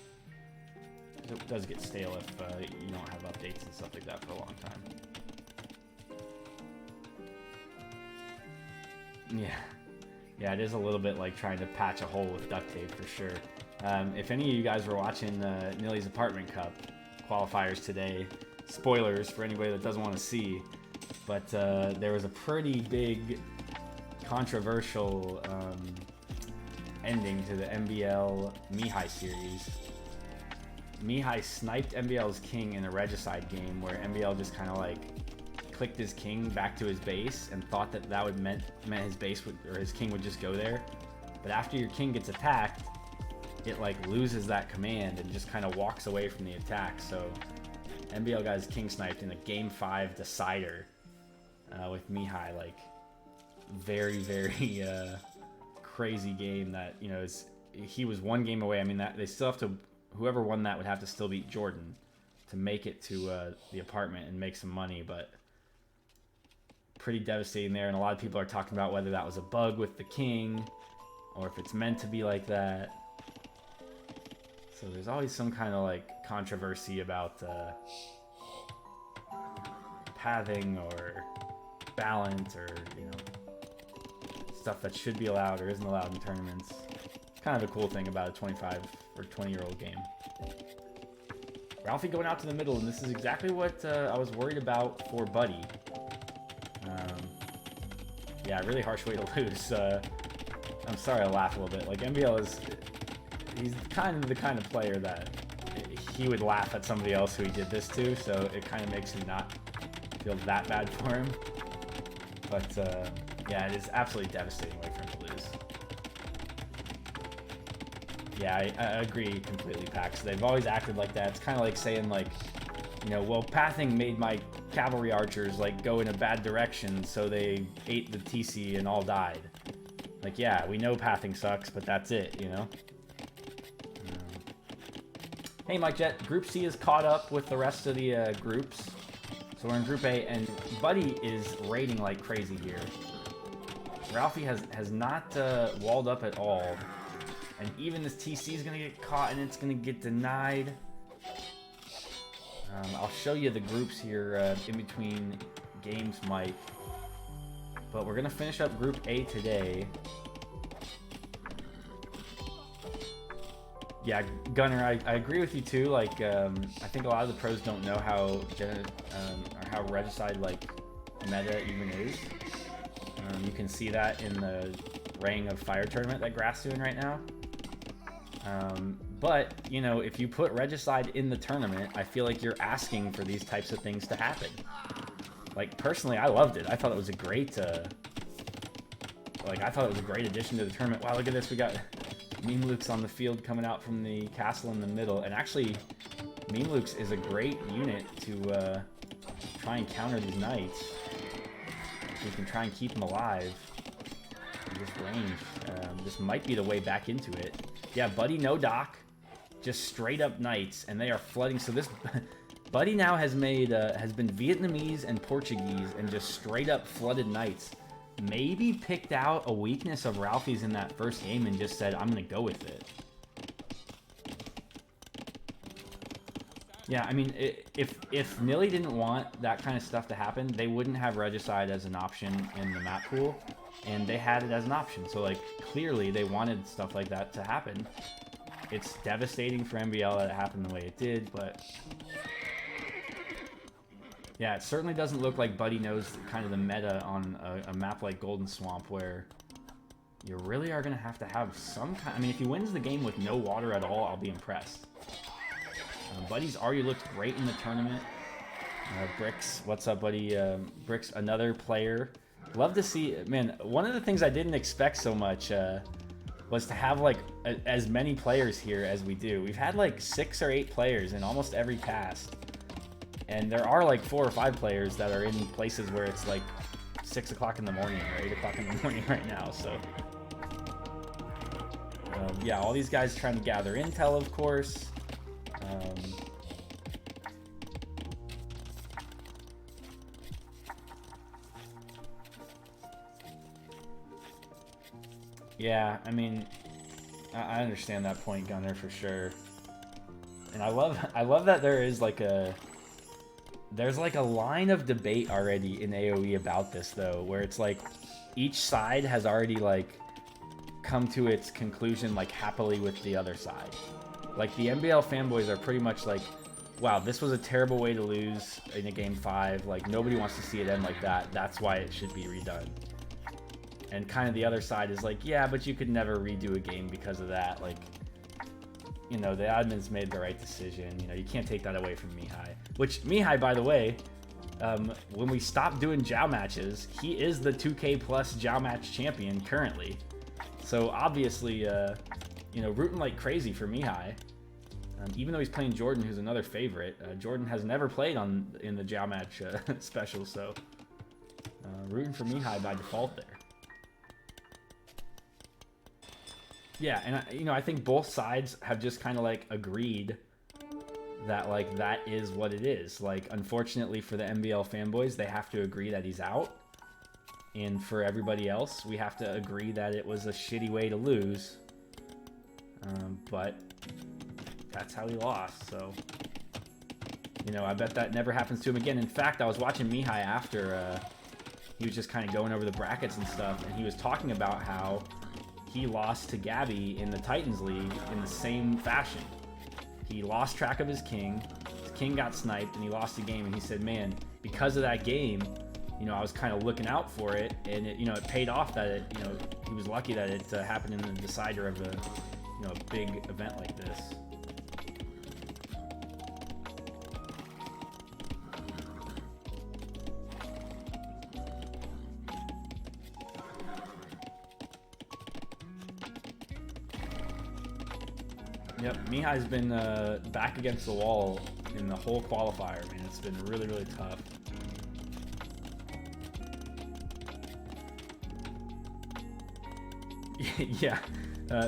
It does get stale if you don't have updates and stuff like that for a long time. Yeah, it is a little bit like trying to patch a hole with duct tape for sure. If any of you guys were watching Nilly's Apartment Cup qualifiers today, spoilers for anybody that doesn't want to see, but there was a pretty big controversial ending to the MBL Mihai series. Mihai sniped MBL's king in a regicide game where MBL just kind of like clicked his king back to his base and thought that would meant his base would, or his king would just go there. But after your king gets attacked, it like loses that command and just kind of walks away from the attack. So MBL got his king sniped in a game 5 decider with Mihai. Like very, very crazy game that, you know, he was one game away. I mean, that they still have to, whoever won that would have to still beat Jordan make it to the apartment and make some money, but pretty devastating there. And a lot of people are talking about whether that was a bug with the king or if it's meant to be like that. So there's always some kind of like controversy about pathing or balance, or stuff that should be allowed or isn't allowed in tournaments. Kind of a cool thing about a 25 or 20-year-old game. Ralphie going out to the middle, and this is exactly what I was worried about for Buddy. Yeah, really harsh way to lose. I'm sorry I laugh a little bit. Like, MBL he's kind of the kind of player that he would laugh at somebody else who he did this to, so it kind of makes me not feel that bad for him. But yeah, it is absolutely devastating way for him to lose. Yeah, I agree completely, Pax. They've always acted like that. It's kind of like saying, like, well, pathing made my cavalry archers like go in a bad direction, so they ate the TC and all died. Like, yeah, we know pathing sucks, but that's it, Hey, Mike Jet, Group C is caught up with the rest of the groups. So we're in Group A, and Buddy is raiding like crazy here. Ralphie has not walled up at all. And even this TC is going to get caught, and it's going to get denied. I'll show you the groups here in between games, Mike. But we're going to finish up Group A today. Yeah, Gunner, I agree with you too. Like, I think a lot of the pros don't know how Regicide like meta even is. You can see that in the Ring of Fire tournament that Grass doing right now. But if you put Regicide in the tournament, I feel like you're asking for these types of things to happen. Like, personally, I loved it. I thought it was a great, addition to the tournament. Wow, look at this. We got Meme Lukes on the field coming out from the castle in the middle. And actually, Meme Lukes is a great unit to try and counter these knights. So you can try and keep them alive in this range. This might be the way back into it. Yeah, Buddy, no doc. Just straight up knights, and they are flooding. So this Buddy now has been Vietnamese and Portuguese and just straight up flooded knights. Maybe picked out a weakness of Ralphie's in that first game and just said, I'm going to go with it. Yeah, I mean, if Nilly didn't want that kind of stuff to happen, they wouldn't have Regicide as an option in the map pool, and they had it as an option. So, like, clearly they wanted stuff like that to happen. It's devastating for MBL that it happened the way it did, but yeah, it certainly doesn't look like Buddy knows kind of the meta on a map like Golden Swamp, where you really are going to have some kind... I mean, if he wins the game with no water at all, I'll be impressed. Buddy's already looked great in the tournament. Bricks, what's up, buddy? Bricks, another player. Love to see... Man, one of the things I didn't expect so much was to have, like, as many players here as we do. We've had, like, 6 or 8 players in almost every cast. And there are, like, 4 or 5 players that are in places where it's, like, 6 o'clock in the morning or 8 o'clock in the morning right now, so... yeah, all these guys trying to gather intel, of course. Yeah, I mean, I understand that point, Gunner, for sure. And I love that there's like a line of debate already in AoE about this, though, where it's like each side has already like come to its conclusion like happily with the other side. Like, the MBL fanboys are pretty much like, wow, this was a terrible way to lose in a game 5. Like, nobody wants to see it end like that. That's why it should be redone. And kind of the other side is like, yeah, but you could never redo a game because of that. Like, the admins made the right decision. You can't take that away from Mihai. Which, Mihai, by the way, when we stop doing Jow matches, he is the 2K plus Jow match champion currently. So, obviously, rooting like crazy for Mihai. Even though he's playing Jordan, who's another favorite. Jordan has never played in the Jow match special, so rooting for Mihai by default there. Yeah, and I think both sides have just kind of like agreed that like that is what it is. Like, unfortunately for the MBL fanboys, they have to agree that he's out, and for everybody else, we have to agree that it was a shitty way to lose. But that's how he lost. So, you know, I bet that never happens to him again. In fact, I was watching Mihai after he was just kind of going over the brackets and stuff, and he was talking about how he lost to Gabby in the Titans League in the same fashion. He lost track of his king got sniped, and he lost the game, and he said, man, because of that game, you know, I was kind of looking out for it, and it, you know, it paid off that it, you know, he was lucky that it happened in the decider of a, you know, a big event like this. Yep, Mihai's been back against the wall in the whole qualifier, man. It's been really, really tough. Yeah,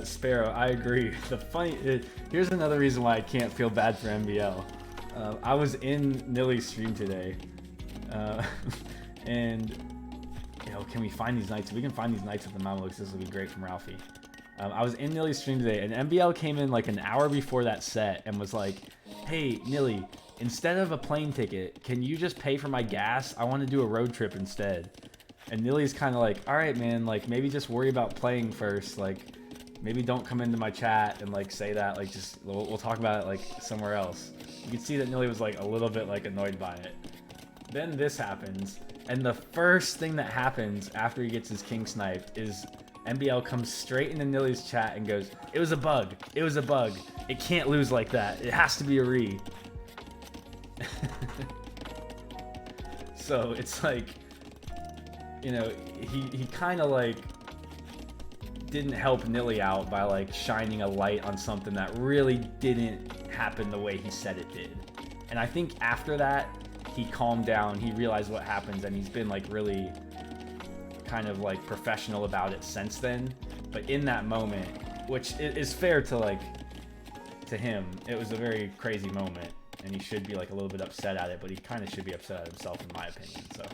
Sparrow, I agree. Here's another reason why I can't feel bad for MBL. I was in Nilly's stream today, and you know, can we find these knights? If we can find these knights with the Mamelukes, this will be great from Ralphie. I was in Nilly's stream today, and MBL came in like an hour before that set and was like, hey, Nilly, instead of a plane ticket, can you just pay for my gas? I want to do a road trip instead. And Nilly's kind of like, all right, man, like, maybe just worry about playing first. Like, maybe don't come into my chat and, like, say that. Like, just, we'll talk about it, like, somewhere else. You can see that Nilly was, like, a little bit, like, annoyed by it. Then this happens, and the first thing that happens after he gets his king sniped is MBL comes straight into Nilly's chat and goes, it was a bug. It was a bug. It can't lose like that. It has to be a re. So it's like, you know, he kind of like didn't help Nilly out by like shining a light on something that really didn't happen the way he said it did. And I think after that, he calmed down, he realized what happens, and he's been like really kind of like professional about it since then. But in that moment, which is fair to like to him, it was a very crazy moment, and he should be like a little bit upset at it, but he kind of should be upset at himself in my opinion. So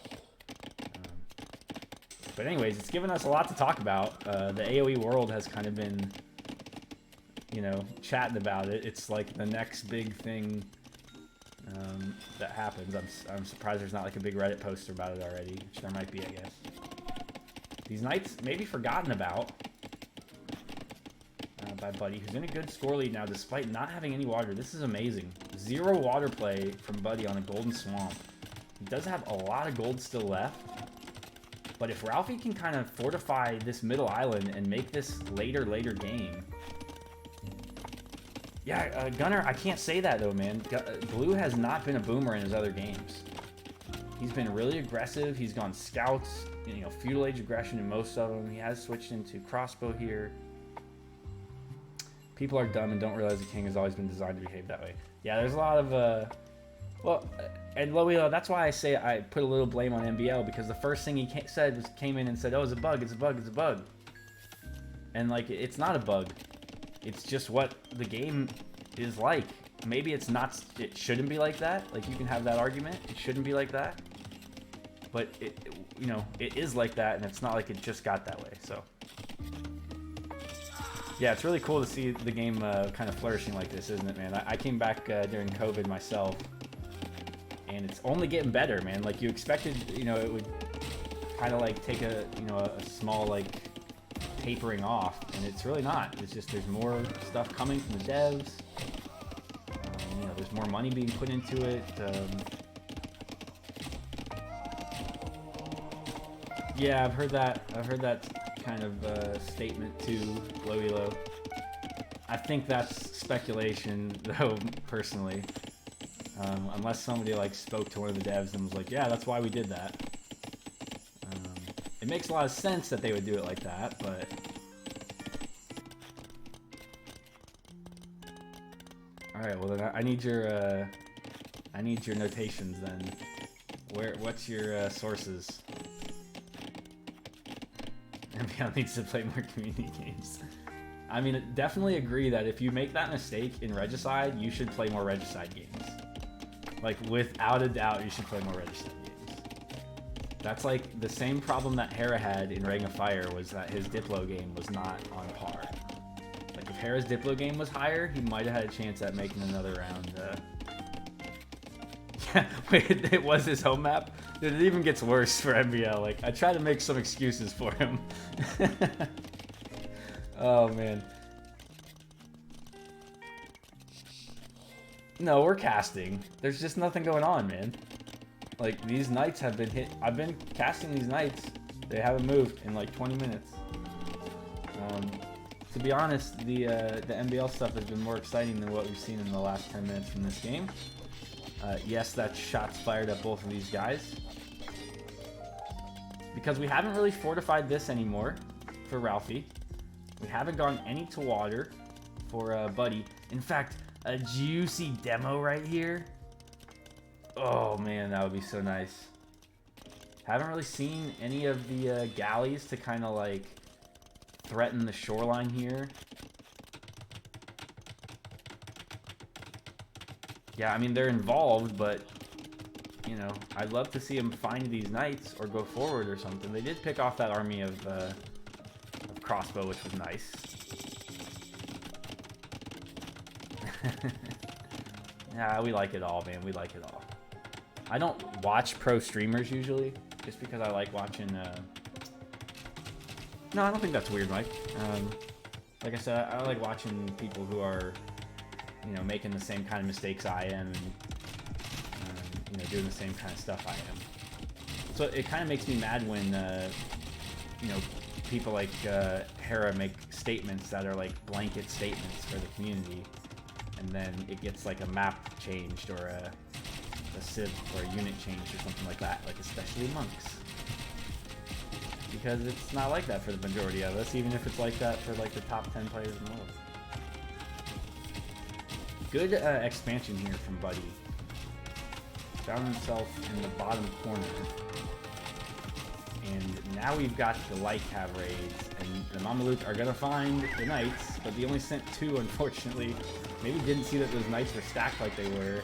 but anyways, it's given us a lot to talk about. The AoE world has kind of been, you know, chatting about it. It's like the next big thing that happens. I'm surprised there's not like a big Reddit poster about it already, which there might be, I guess. These knights may be forgotten about by Buddy, who's in a good score lead now despite not having any water. This is amazing. 0 water play from Buddy on a golden swamp. He does have a lot of gold still left, but if Ralphie can kind of fortify this middle island and make this later game. Yeah, Gunner, I can't say that though, man. Blue has not been a boomer in his other games. He's been really aggressive. He's gone scouts, you know, feudal age aggression in most of them. He has switched into crossbow here. People are dumb and don't realize the king has always been designed to behave that way. Yeah, there's a lot of, well, and Loey, that's why I say I put a little blame on MBL, because the first thing he came in and said, oh, it's a bug, it's a bug, it's a bug. And, like, it's not a bug. It's just what the game is like. Maybe it's not, it shouldn't be like that. Like, you can have that argument. It shouldn't be like that. But, you know, it is like that, and it's not like it just got that way, so. Yeah, it's really cool to see the game kind of flourishing like this, isn't it, man? I came back during COVID myself, and it's only getting better, man. Like, you expected, you know, it would kind of, like, take a, you know, a small, like, tapering off, and it's really not. It's just there's more stuff coming from the devs. You know, there's more money being put into it. Yeah, I've heard that kind of statement too, Loilo. I think that's speculation, though, personally. Unless somebody like spoke to one of the devs and was like, "Yeah, that's why we did that." It makes a lot of sense that they would do it like that, but all right. Well, then I need your notations then. What's your sources? MPL needs to play more community games. I mean, definitely agree that if you make that mistake in Regicide, you should play more Regicide games. Like, without a doubt, you should play more Regicide games. That's like the same problem that Hera had in Ring of Fire, was that his Diplo game was not on par. Like, if Hera's Diplo game was higher, he might have had a chance at making another round. Yeah, wait, it was his home map? Dude, it even gets worse for MBL. Like, I try to make some excuses for him. Oh, man. No, we're casting. There's just nothing going on, man. Like, these knights have been hit. I've been casting these knights. They haven't moved in like 20 minutes. To be honest, the MBL stuff has been more exciting than what we've seen in the last 10 minutes from this game. Yes, that shots fired at both of these guys. Because we haven't really fortified this anymore for Ralphie. We haven't gone any to water for Buddy. In fact, a juicy demo right here. Oh man, that would be so nice. Haven't really seen any of the galleys to kind of like threaten the shoreline here. Yeah, I mean, they're involved, but you know, I'd love to see them find these knights or go forward or something. They did pick off that army of crossbow, which was nice. Yeah, we like it all, man. We like it all. I don't watch pro streamers usually, just because I like watching... No, I don't think that's weird, Mike. Like I said, I like watching people who are, you know, making the same kind of mistakes I am, and you know, doing the same kind of stuff I am. So it kind of makes me mad when, you know, people like Hera make statements that are like blanket statements for the community, and then it gets like a map changed or a civ or a unit changed or something like that, like especially monks. Because it's not like that for the majority of us, even if it's like that for like the top 10 players in the world. Good expansion here from Buddy. Found himself in the bottom corner. And now we've got the light cav raids, and the Mameluke are gonna find the knights, but they only sent 2, unfortunately. Maybe didn't see that those knights were stacked like they were.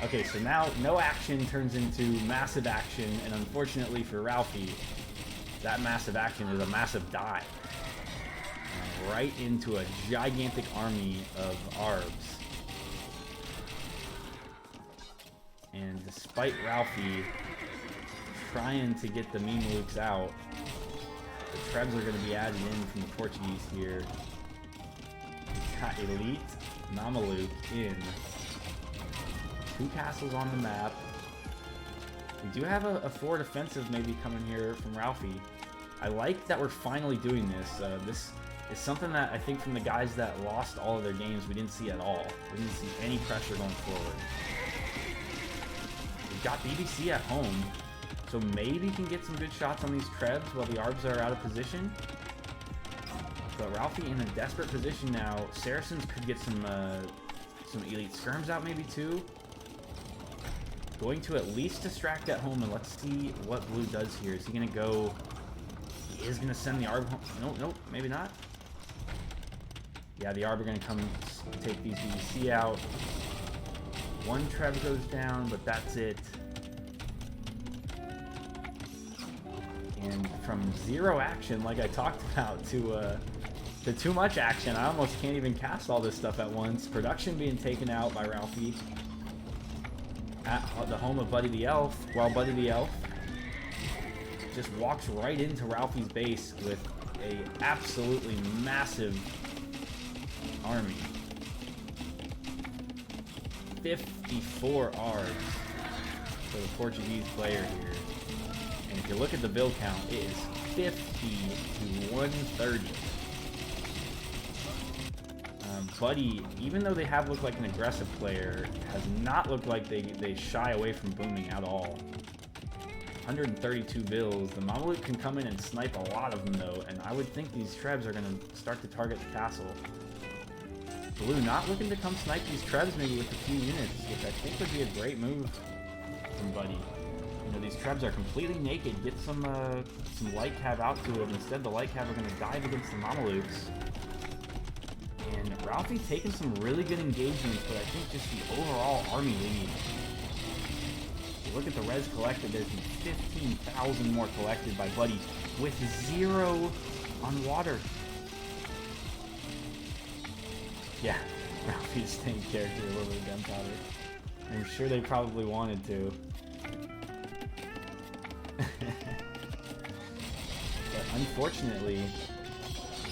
Okay, so now no action turns into massive action, and unfortunately for Ralphie, that massive action is a massive dive. Right into a gigantic army of Arbs. And despite Ralphie trying to get the Mamelukes out, the Trebs are going to be added in from the Portuguese here. We've got Elite Mameluke in. 2 castles on the map. We do have a forward offensive maybe coming here from Ralphie. I like that we're finally doing this. This is something that I think from the guys that lost all of their games we didn't see at all. We didn't see any pressure going forward. We've got BBC at home, so maybe can get some good shots on these Trebs while the Arbs are out of position. But Ralphie in a desperate position now. Saracens could get some elite skirms out maybe too. Going to at least distract at home, and let's see what Blue does here. Is he going to go... He is going to send the Arb home. Nope, maybe not. Yeah, the Arb are going to come take these BBC out. 1 Treb goes down, but that's it. And from 0 action, like I talked about, to too much action, I almost can't even cast all this stuff at once. Production being taken out by Ralphie at the home of Buddy the Elf, while Buddy the Elf just walks right into Ralphie's base with a absolutely massive army. 54 Arbs for the Portuguese player here. And if you look at the build count, it is 50 to 130. Buddy, even though they have looked like an aggressive player, has not looked like they shy away from booming at all. 132 bills. The Mameluke can come in and snipe a lot of them though, and I would think these Trebs are going to start to target the castle. Blue not looking to come snipe these Trebs maybe with a few units, which I think would be a great move from Buddy. You know, these Trebs are completely naked. Get some light cav out to them. Instead, the light cav are going to dive against the Mamelukes. Ralphie taking some really good engagements, but I think just the overall army lead. Look at the res collected. There's 15,000 more collected by Buddy with 0 on water. Yeah, Ralphie's staying character a little bit of gunpowder. I'm sure they probably wanted to. But unfortunately,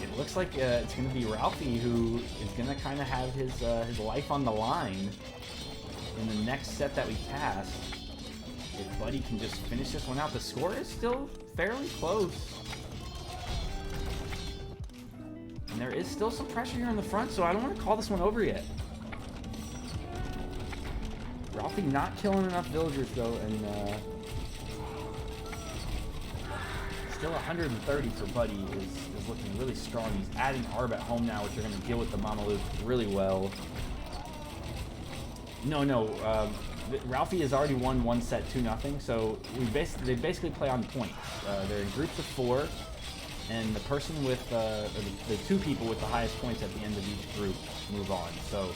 it looks like it's going to be Ralphie who is going to kind of have his life on the line in the next set that we cast. If Buddy can just finish this one out, the score is still fairly close. And there is still some pressure here in the front, so I don't want to call this one over yet. Ralphie not killing enough villagers though, and still 130 for Buddy is looking really strong. He's adding Arb at home now, which are going to deal with the Mameluke really well. Ralphie has already won one set 2-0, so they basically play on points. They're in groups of 4, and the person with the 2 people with the highest points at the end of each group move on. So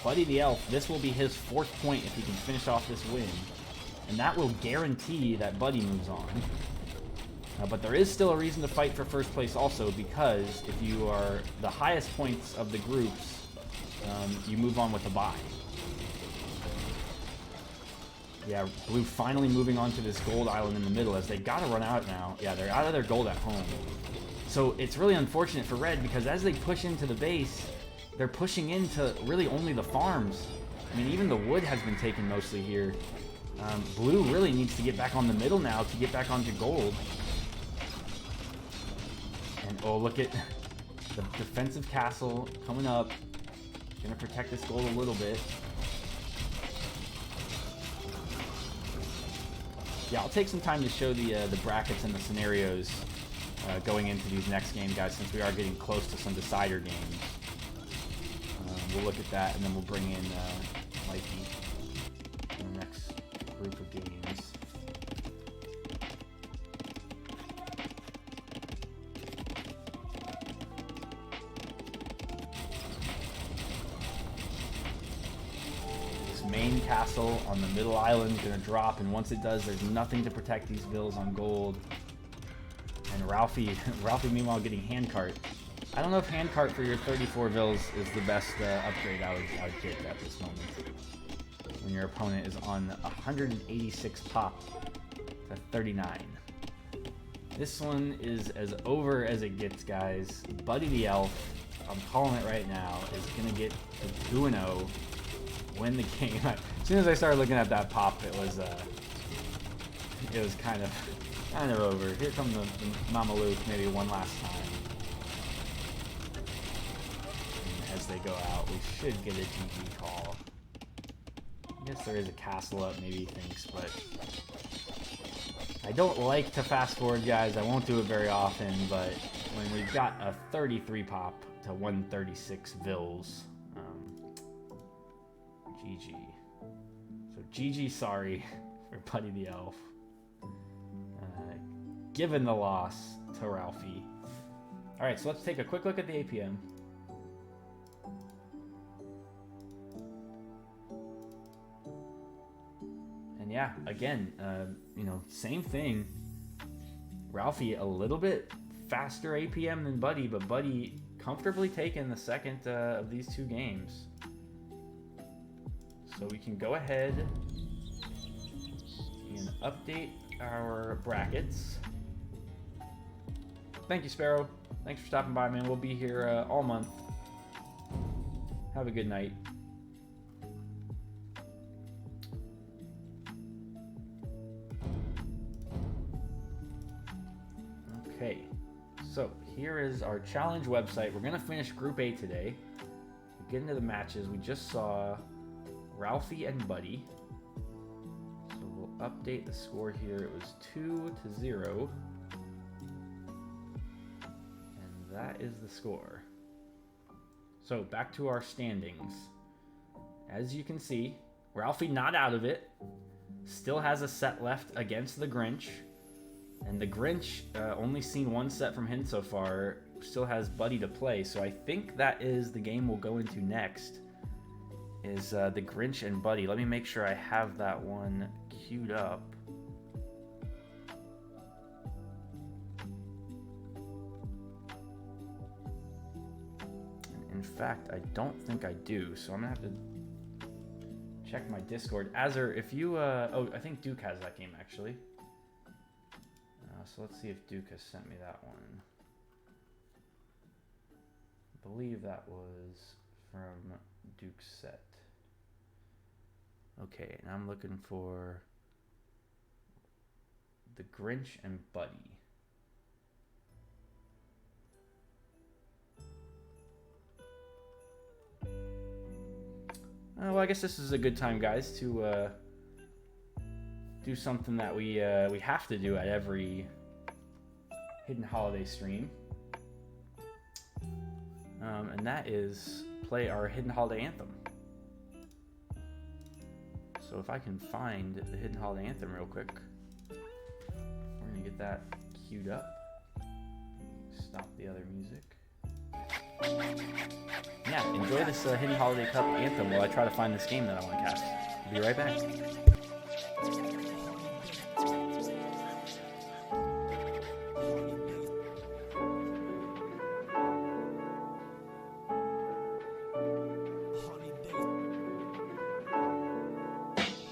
Buddy the Elf, this will be his 4th point if he can finish off this win, and that will guarantee that Buddy moves on. But there is still a reason to fight for first place also, because if you are the highest points of the groups, you move on with a bye. Yeah, Blue finally moving on to this gold island in the middle as they gotta run out now. Yeah, they're out of their gold at home. So it's really unfortunate for Red because as they push into the base, they're pushing into really only the farms. I mean, even the wood has been taken mostly here. Blue really needs to get back on the middle now to get back onto gold. And oh, look at the defensive castle coming up. Gonna protect this gold a little bit. Yeah, I'll take some time to show the brackets and the scenarios going into these next games, guys, since we are getting close to some decider games. We'll look at that, and then we'll bring in Mikey in the next group of games. Main castle on the middle island is going to drop, and once it does, there's nothing to protect these villas on gold. And Ralphie meanwhile getting handcart. I don't know if handcart for your 34 villas is the best upgrade I would get at this moment. When your opponent is on 186 pop to 39. This one is as over as it gets, guys. Buddy the Elf, I'm calling it right now, is going to get to 2-0. Win the game. As soon as I started looking at that pop, it was kind of over. Here comes the Mameluke, maybe one last time. And as they go out, we should get a GG call. I guess there is a castle up, maybe he thinks, but I don't like to fast forward, guys. I won't do it very often, but when we've got a 33 pop to 136 Vils, GG. So GG, sorry for Buddy the Elf. Given the loss to Ralphie. Alright, so let's take a quick look at the APM. And yeah, again, same thing. Ralphie a little bit faster APM than Buddy, but Buddy comfortably taking the second of these 2 games. So we can go ahead and update our brackets. Thank you, Sparrow. Thanks for stopping by, man. We'll be here all month. Have a good night. Okay, so here is our challenge website. We're going to finish Group A today. We'll get into the matches. We just saw Ralphie and Buddy. So we'll update the score here. It was 2-0. And that is the score. So back to our standings. As you can see, Ralphie not out of it. Still has a set left against the Grinch. And the Grinch only seen one set from him so far. still has Buddy to play, so I think that is the game we'll go into next. Is the Grinch and Buddy. Let me make sure I have that one queued up. In fact, I don't think I do, so I'm gonna have to check my Discord. Azzer, if you, oh, I think Duke has that game actually. So let's see if Duke has sent me that one. I believe that was from Duke's set. Okay, and I'm looking for the Grinch and Buddy. Well, I guess this is a good time, guys, to do something that we have to do at every Hidden Holiday stream, and that is play our Hidden Holiday Anthem. So if I can find the Hidden Holiday Anthem real quick, we're gonna get that queued up. Stop the other music. Yeah, enjoy this Hidden Holiday Cup anthem while I try to find this game that I want to cast. I'll be right back.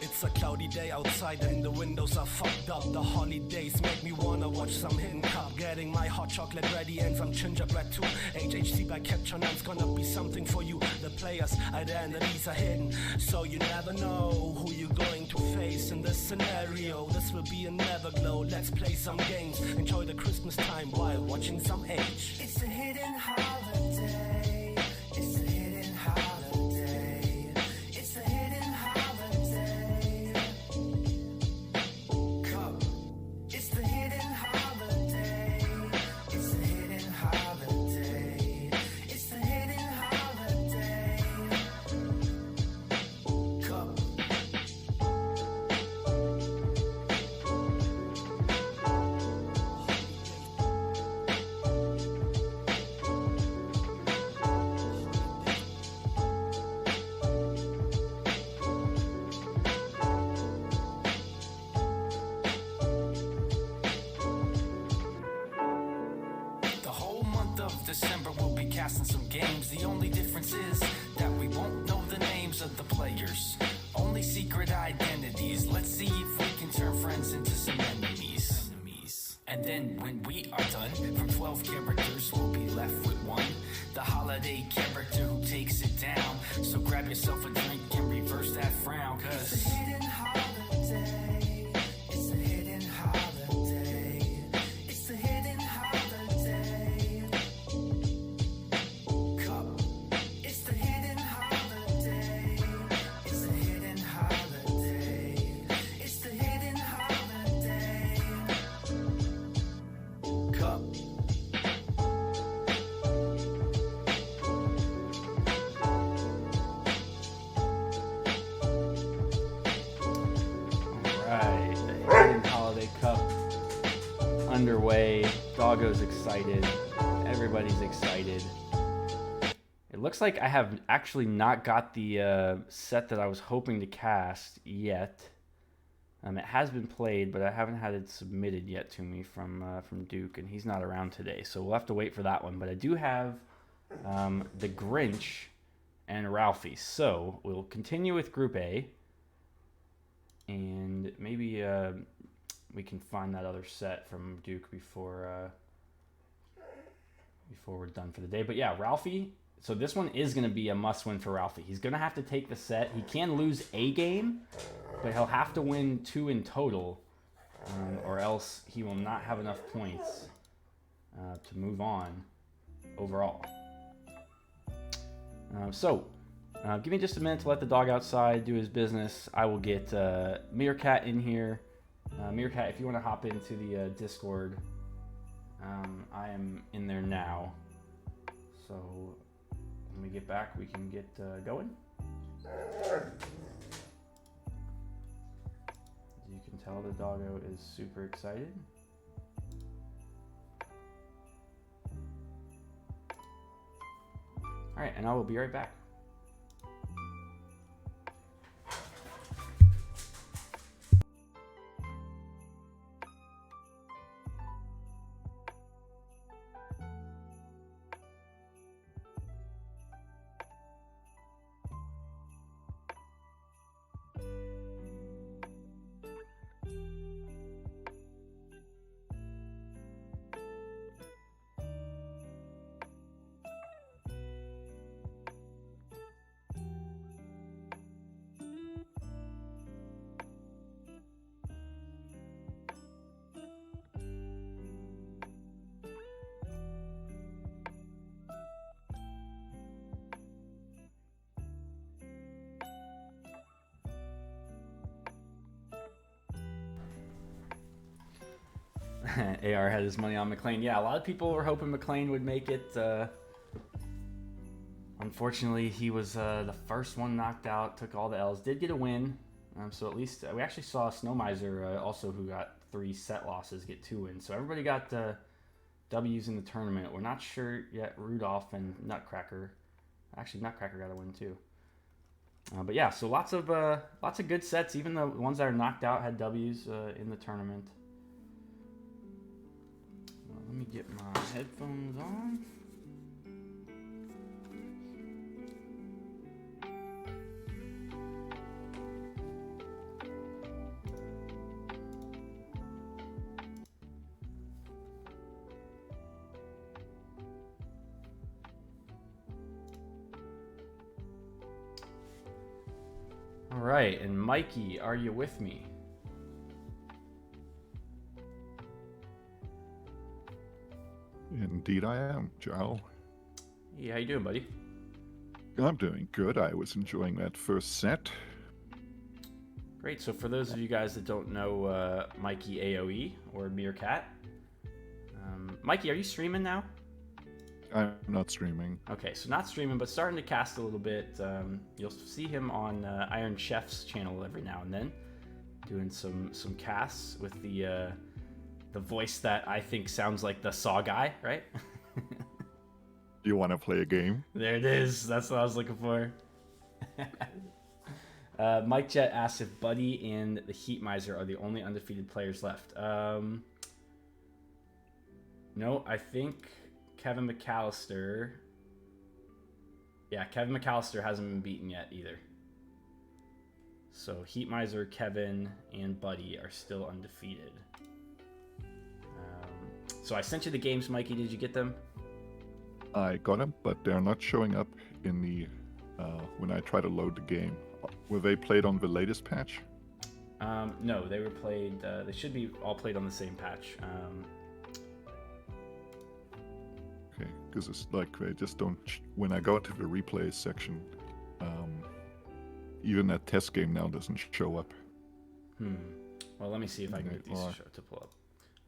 It's a cloudy day outside and the windows are fucked up. The holidays make me wanna watch some Hidden Cup. Getting my hot chocolate ready and some gingerbread too. HHC by Capture Nine's gonna be something for you. The players identities are hidden, so you never know who you're going to face in this scenario. This will be a never glow. Let's play some games, enjoy the Christmas time while watching some H. It's a hidden holiday. It's a hidden holiday. It's a hidden holiday. Cup. It's the hidden holiday. It's a hidden holiday. It's the hidden holiday. Cup. The whole month of December we'll be casting some games. The only difference is that we won't know the names of the players. Only secret identities. Let's see if we can turn friends into some enemies. And then when we are done, from 12 characters we'll be left with one. The holiday character who takes it down. So grab yourself a drink and reverse that frown, cause it's a hidden holiday. It's a hidden holiday. It's a hidden holiday. Cup. It's the hidden holiday. It's a hidden holiday. It's the hidden holiday. Cup. Alright, the Hidden Holiday Cup underway. Doggo's excited. Everybody's excited. It looks like I have actually not got the set that I was hoping to cast yet. It has been played, but I haven't had it submitted yet to me from Duke, and he's not around today, so we'll have to wait for that one. But I do have the Grinch and Ralphie, so we'll continue with Group A. And maybe we can find that other set from Duke before we're done for the day. But yeah, Ralphie. So this one is going to be a must-win for Ralphie. He's going to have to take the set. He can lose a game, but he'll have to win 2 in total, or else he will not have enough points to move on overall. Give me just a minute to let the dog outside do his business. I will get Meerkat in here. Meerkat, if you want to hop into the Discord, I am in there now. So when we get back, we can get going. You can tell the doggo is super excited. All right, and I will be right back. AR had his money on McLean. Yeah, a lot of people were hoping McLean would make it. Unfortunately, he was the first one knocked out, took all the L's, did get a win. So at least we actually saw Snow Miser also, who got 3 set losses, get 2 wins. So everybody got W's in the tournament. We're not sure yet. Rudolph and Nutcracker. Actually, Nutcracker got a win too. But yeah, so lots of good sets. Even the ones that are knocked out had W's in the tournament. Let me get my headphones on. All right, and Mikey, are you with me? Indeed I am, Joe. Hey, how you doing, buddy? I'm doing good. I was enjoying that first set. Great. So for those of you guys that don't know Mikey AOE or Meerkat, Mikey, are you streaming now? I'm not streaming. Okay, so not streaming, but starting to cast a little bit. You'll see him on Iron Chef's channel every now and then, doing some casts with the voice that I think sounds like the Saw guy, right? You want to play a game? There it is. That's what I was looking for. Mike Jet asks if Buddy and the Heat Miser are the only undefeated players left. No, I think Kevin McAllister. Yeah, Kevin McAllister hasn't been beaten yet either. So Heat Miser, Kevin, and Buddy are still undefeated. So I sent you the games, Mikey. Did you get them? I got them, but they're not showing up in the when I try to load the game. Were they played on the latest patch? No, they were played. They should be all played on the same patch. Okay, because it's like they just don't. When I go into the replay section, even that test game now doesn't show up. Well, let me see if I can get these to pull up.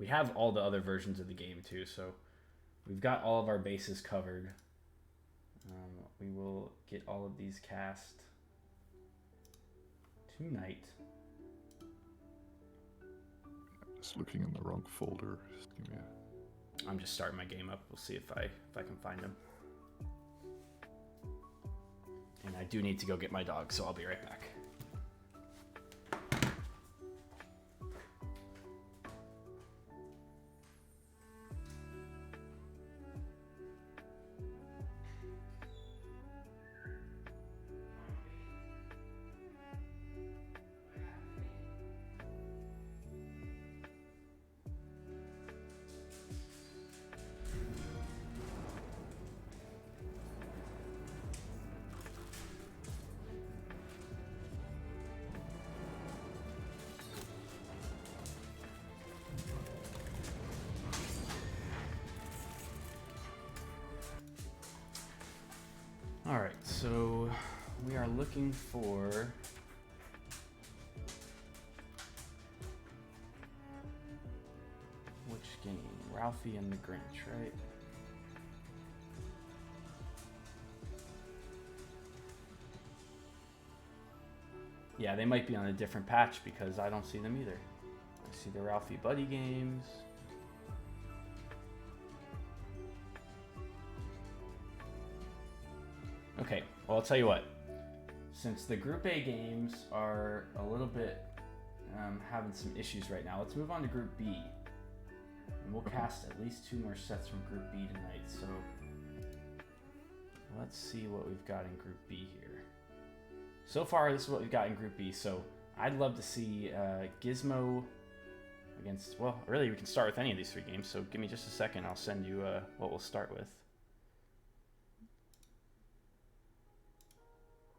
We have all the other versions of the game too, so we've got all of our bases covered. We will get all of these cast tonight. Just looking in the wrong folder. Just give me I'm just starting my game up. We'll see if I can find them. And I do need to go get my dog, so I'll be right back. All right, so we are looking for which game? Ralphie and the Grinch, right? Yeah, they might be on a different patch because I don't see them either. I see the Ralphie Buddy games. Okay, well, I'll tell you what. Since the Group A games are a little bit having some issues right now, let's move on to Group B. And we'll cast at least 2 more sets from Group B tonight. So let's see what we've got in Group B here. So far, this is what we've got in Group B. So I'd love to see Gizmo against, well, really, we can start with any of these 3 games. So give me just a second. I'll send you what we'll start with.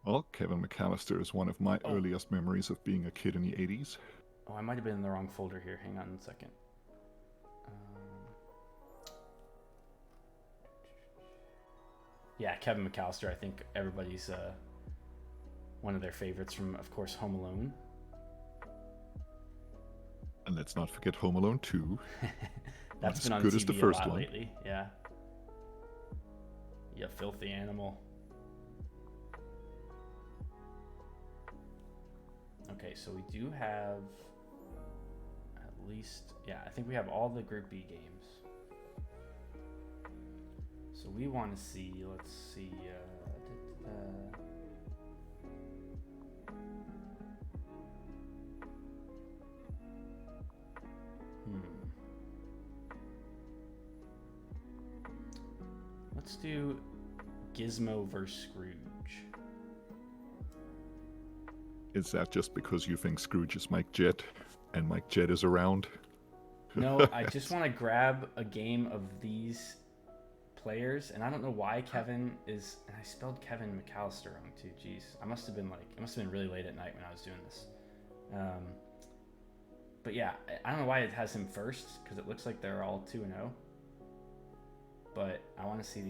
Well, Kevin McAllister is one of my earliest memories of being a kid in the 80s. Oh, I might have been in the wrong folder here. Hang on a second. Yeah, Kevin McAllister, I think everybody's one of their favorites from, of course, Home Alone. And let's not forget Home Alone 2. That's been on good TV as the first a lot one. lately. Yeah. You filthy animal. Okay, so we do have at least, yeah, I think we have all the Group B games. So we want to see, let's see, Let's do Gizmo vs. Scrooge. Is that just because you think Scrooge is Mike Jett and Mike Jett is around? No, I just want to grab a game of these players, and I don't know why Kevin is, and I spelled Kevin McAllister wrong too. Jeez, it must have been really late at night when I was doing this. But yeah, I don't know why it has him first, because it looks like they're all 2-0. But I want to see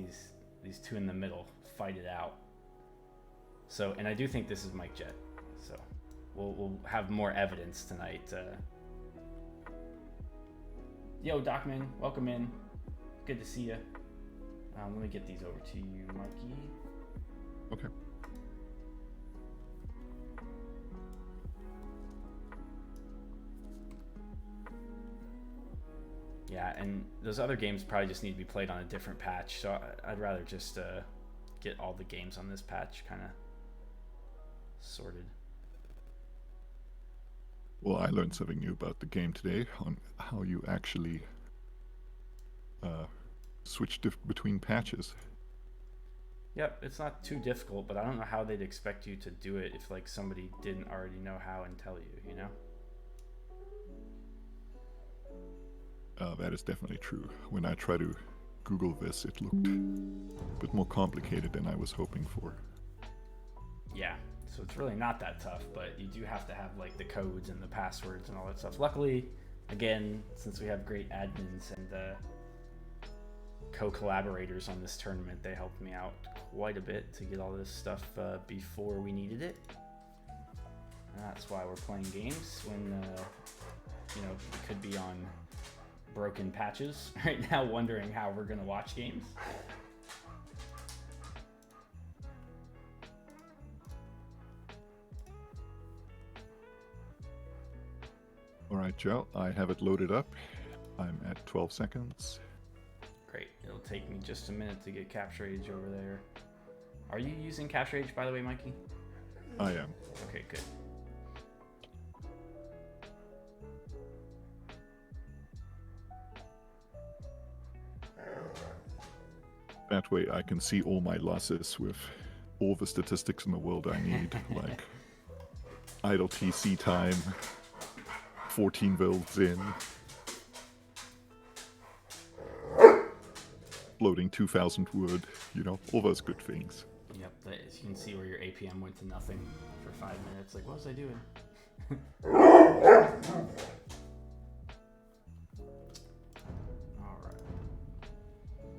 these 2 in the middle fight it out. So, and I do think this is Mike Jett. So we'll have more evidence tonight. Yo, Docman, welcome in. Good to see you. Let me get these over to you, Mikey. Okay. Yeah, and those other games probably just need to be played on a different patch. So I'd rather just get all the games on this patch kind of sorted. Well, I learned something new about the game today on how you actually switch between patches. Yep, it's not too difficult, but I don't know how they'd expect you to do it if like somebody didn't already know how and tell you, you know? That is definitely true. When I try to Google this, it looked a bit more complicated than I was hoping for. Yeah, so it's really not that tough, but you do have to have like the codes and the passwords and all that stuff. Luckily, again, since we have great admins and co-collaborators on this tournament, they helped me out quite a bit to get all this stuff before we needed it. And that's why we're playing games when we could be on broken patches right now, wondering how we're gonna watch games. All right, Joe, I have it loaded up. I'm at 12 seconds. Great. It'll take me just a minute to get Capture Age over there. Are you using Capture Age, by the way, Mikey? I am. Okay, good. That way I can see all my losses with all the statistics in the world I need, like idle TC time, 14 builds in, loading 2,000 wood, all those good things. Yep, as you can see where your APM went to nothing for 5 minutes. Like, what was I doing? Alright.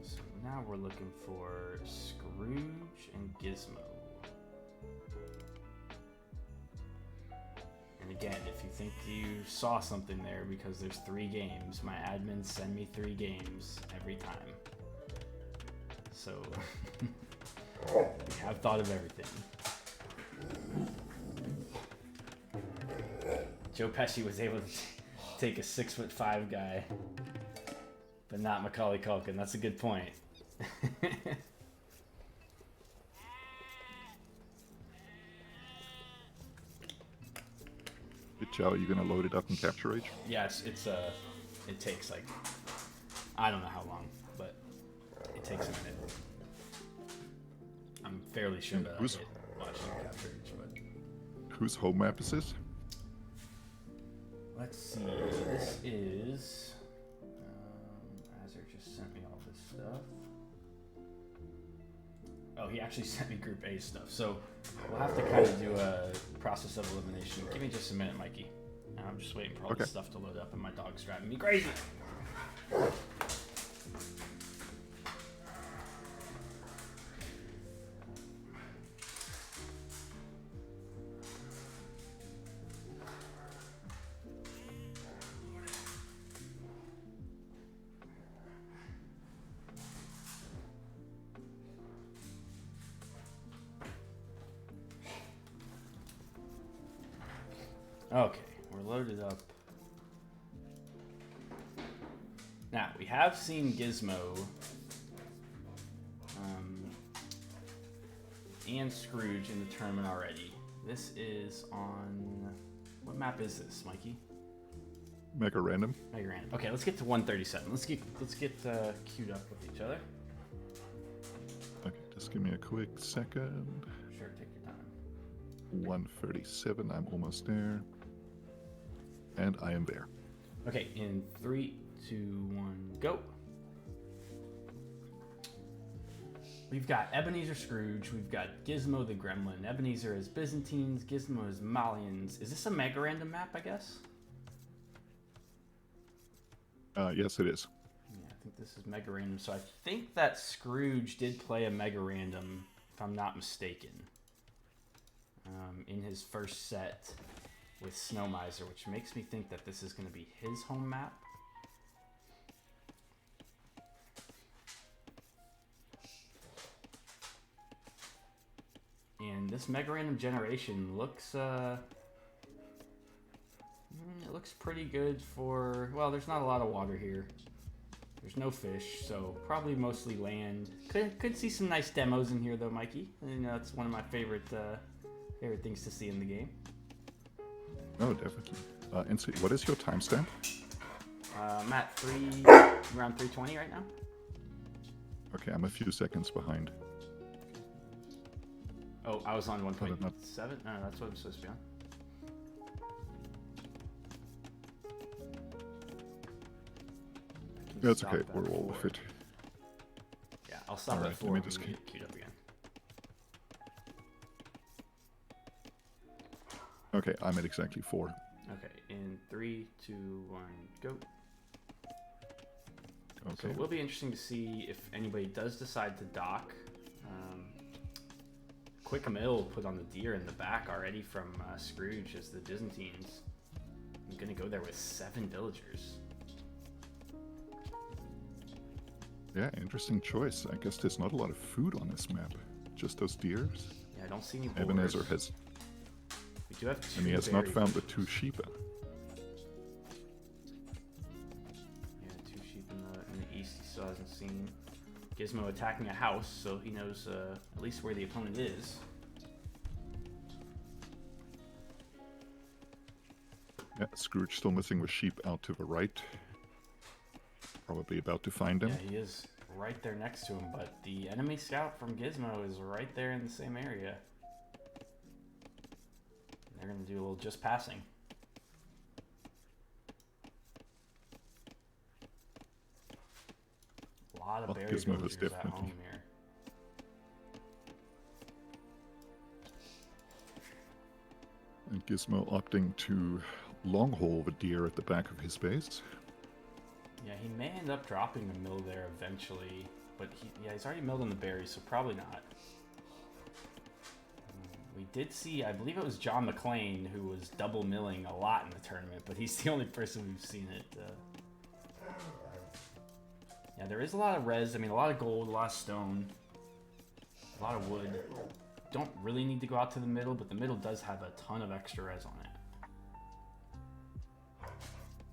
So now we're looking for Scrooge and Gizmo. And again, if you think you saw something there, because there's 3 games, my admins send me 3 games every time. So, we have thought of everything. Joe Pesci was able to take a 6'5" guy, but not Macaulay Culkin. That's a good point. Joe, are you gonna load it up in Capture Age? Yeah, it takes like, I don't know how long, but it takes a minute. I'm fairly sure that I hit watching Capture Age, but Whose home map is this? let's see. This is Azure just sent me all this stuff. Oh, he actually sent me Group A stuff. So we'll have to kind of do a process of elimination. Give me just a minute, Mikey. I'm just waiting for all this stuff to load up, and my dog's driving me crazy. Okay, we're loaded up. Now, we have seen Gizmo and Scrooge in the tournament already. This is on... What map is this, Mikey? Mega Random. Mega Random. Okay, let's get to 137. Let's get queued up with each other. Okay, just give me a quick second. Sure, take your time. 137, I'm almost there. And I am there. Okay, in 3, 2, 1, go. We've got Ebenezer Scrooge, we've got Gizmo the Gremlin. Ebenezer is Byzantines, Gizmo is Malians. Is this a Mega Random map, I guess? Yes, it is. Yeah, I think this is Mega Random. So I think that Scrooge did play a Mega Random, if I'm not mistaken, in his first set with Snow Miser, which makes me think that this is going to be his home map. And this Mega Random generation looks, it looks pretty good for, well, there's not a lot of water here. There's no fish, so probably mostly land. Could see some nice demos in here though, Mikey. You know, that's one of my favorite things to see in the game. Oh, definitely. And see, what is your timestamp? I'm at around 320 right now. Okay, I'm a few seconds behind. Oh, I was on 1.7? No, not- that's what I'm supposed to be on. That's okay, we're all with it. Yeah, I'll stop All at right, 4 let me and just get queued up again. Okay, I'm at exactly 4. Okay, in 3, 2, 1, go. So Okay. it will be interesting to see if anybody does decide to dock. Quick Mill put on the deer in the back already from Scrooge as the Byzantines. I'm gonna go there with 7 villagers. Yeah, interesting choice. I guess there's not a lot of food on this map. Just those deers. Yeah, I don't see any boars. Ebenezer has, We do have 2 and he has not berry found the fish. 2 sheep. Yeah, 2 sheep in the east he still hasn't seen. Gizmo attacking a house, so he knows at least where the opponent is. Yeah, Scrooge still missing with sheep out to the right. Probably about to find him. Yeah, he is right there next to him, but the enemy scout from Gizmo is right there in the same area. They're going to do a little just passing. A lot of Well, berry Gizmo is villagers at definitely- home here. And Gizmo opting to long haul the deer at the back of his base. Yeah, he may end up dropping the mill there eventually, but he's already milled on the berries, so probably not. We did see, I believe it was John McClane who was double milling a lot in the tournament, but he's the only person who's seen it. Yeah, there is a lot of res, I mean a lot of gold, a lot of stone, a lot of wood. Don't really need to go out to the middle, but the middle does have a ton of extra res on it.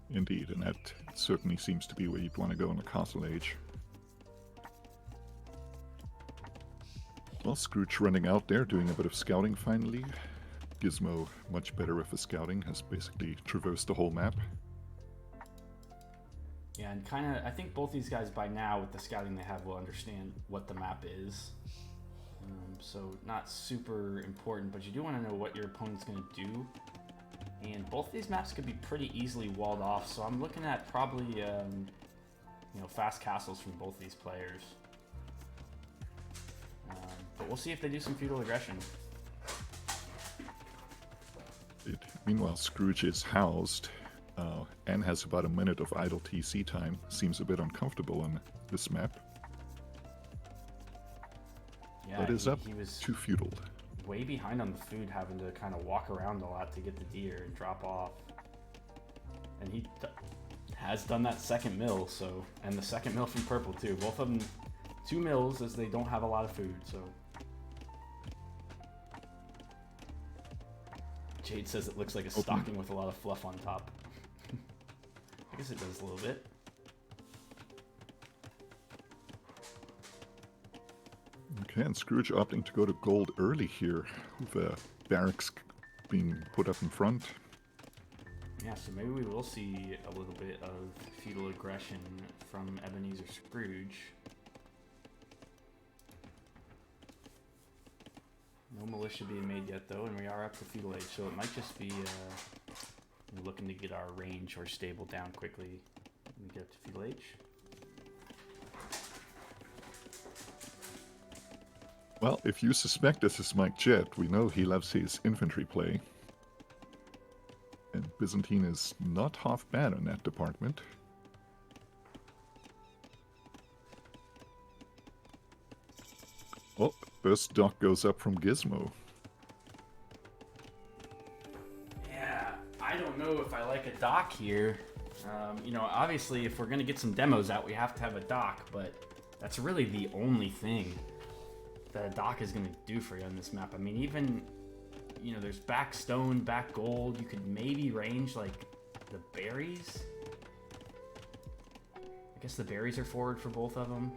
Indeed, and that certainly seems to be where you'd want to go in the Castle Age. Well, Scrooge running out there, doing a bit of scouting finally. Gizmo, much better with the scouting, has basically traversed the whole map. Yeah, and kind of, I think both these guys by now, with the scouting they have, will understand what the map is. So not super important, but you do want to know what your opponent's going to do. And both these maps could be pretty easily walled off, so I'm looking at probably, you know, fast castles from both these players. But we'll see if they do some feudal aggression. Meanwhile, Scrooge is housed and has about a minute of idle TC time. Seems a bit uncomfortable on this map. Yeah, but is up he was to feudal. way behind on the food, having to kind of walk around a lot to get the deer and drop off. And he has done that second mill, so, and the second mill from purple too. Both of them 2 mills, as they don't have a lot of food, so. Jade says it looks like a stocking with a lot of fluff on top. I guess it does a little bit. Okay, and Scrooge opting to go to gold early here, with barracks being put up in front. Yeah, so maybe we will see a little bit of feudal aggression from Ebenezer Scrooge. No militia being made yet, though, and we are up to feudal age, so it might just be looking to get our range or stable down quickly when we get up to feudal age. Well, if you suspect this is Mike Jett, we know he loves his infantry play. And Byzantine is not half bad in that department. Oh, first dock goes up from Gizmo. Yeah, I don't know if I like a dock here. You know, obviously, if we're going to get some demos out, we have to have a dock, but that's really the only thing that a dock is going to do for you on this map. I mean, even, you know, there's back stone, back gold. You could maybe range, like, the berries. I guess the berries are forward for both of them.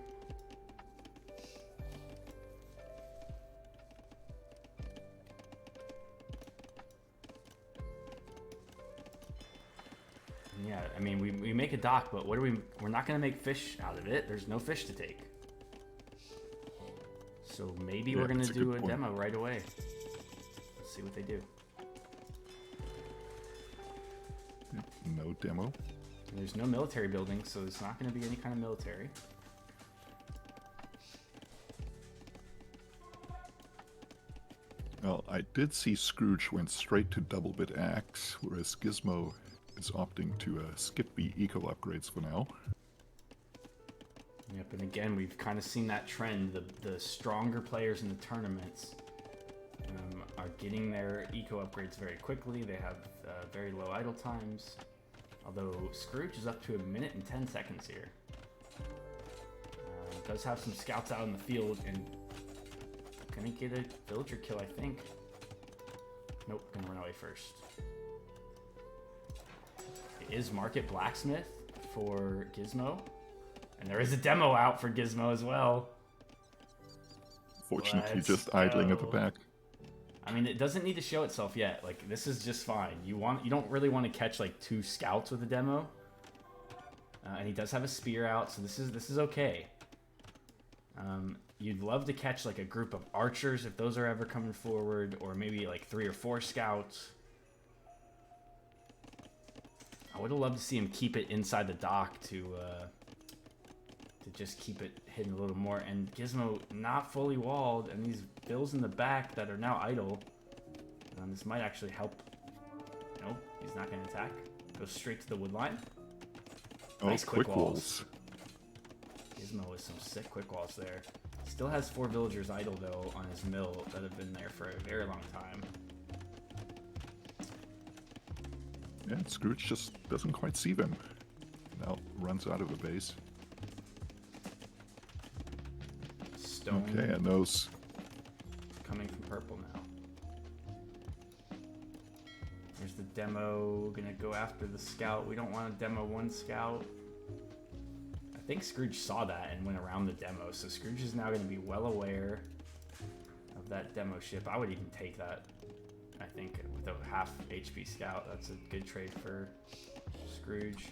Yeah, I mean, we make a dock, but what are we're not going to make fish out of it. There's no fish to take. So maybe we're going to do a demo right away. Let's see what they do. No demo. And there's no military building, so it's not going to be any kind of military. Well, I did see Scrooge went straight to double bit axe, whereas Gizmo is opting to skip the eco upgrades for now. Yep, and again, we've kind of seen that trend. The stronger players in the tournaments are getting their eco upgrades very quickly. They have very low idle times. Although Scrooge is up to 1 minute and 10 seconds here. Does have some scouts out in the field and gonna get a villager kill, I think. Nope, gonna run away first. It is Market Blacksmith for Gizmo. And there is a demo out for Gizmo as well. Fortunately, Let's just idling at the go. back. I mean, it doesn't need to show itself yet. Like, this is just fine. You don't really want to catch like 2 scouts with a demo. And he does have a spear out, so this is okay. You'd love to catch like a group of archers if those are ever coming forward, or maybe like 3 or 4 scouts. I would have loved to see him keep it inside the dock to just keep it hidden a little more. And Gizmo not fully walled, and these bills in the back that are now idle. This might actually help. Nope, he's not going to attack. Goes straight to the wood line. Oh, Nice quick walls. Gizmo with some sick quick walls there. Still has 4 villagers idle though on his mill that have been there for a very long time. Yeah, Scrooge just doesn't quite see them. Now runs out of the base. Stone Okay, and those. coming from purple now. There's the demo. Gonna go after the scout. We don't want to demo 1 scout. I think Scrooge saw that and went around the demo, so Scrooge is now going to be well aware of that demo ship. I would even take that. I think with a half HP scout, that's a good trade for Scrooge.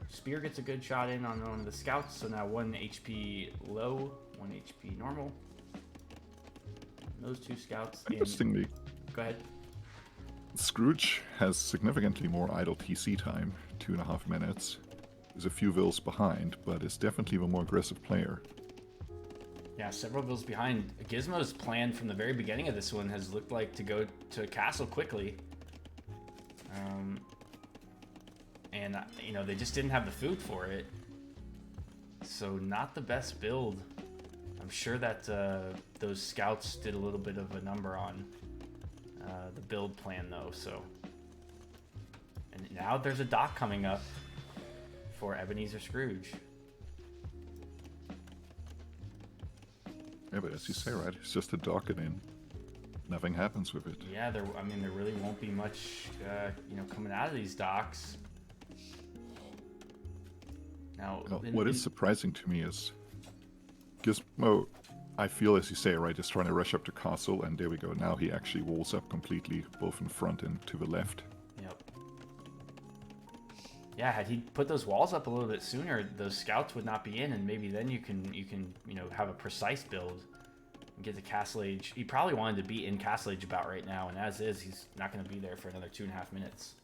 Spear gets a good shot in on one of the scouts, so now 1 HP low, 1 HP normal. Those 2 scouts. Interestingly, Go ahead. Scrooge has significantly more idle TC time, 2.5 minutes. Is a few vills behind, but is definitely the more aggressive player. Yeah, several vills behind. Gizmo's plan from the very beginning of this one has looked like to go to a castle quickly. And, you know, they just didn't have the food for it. So not the best build. I'm sure that those scouts did a little bit of a number on the build plan, though. So, and now there's a dock coming up for Ebenezer Scrooge. Yeah, but as you say, right, it's just a dock and in. Nothing happens with it. Yeah, there really won't be much, you know, coming out of these docks. Now, What is surprising to me is Gizmo, I feel, as you say, right, is trying to rush up to castle, and there we go. Now he actually walls up completely, both in front and to the left. Yep. Yeah, had he put those walls up a little bit sooner, those scouts would not be in, and maybe then you can you know, have a precise build and get the Castle Age. He probably wanted to be in Castle Age about right now, and as is, he's not going to be there for another 2.5 minutes.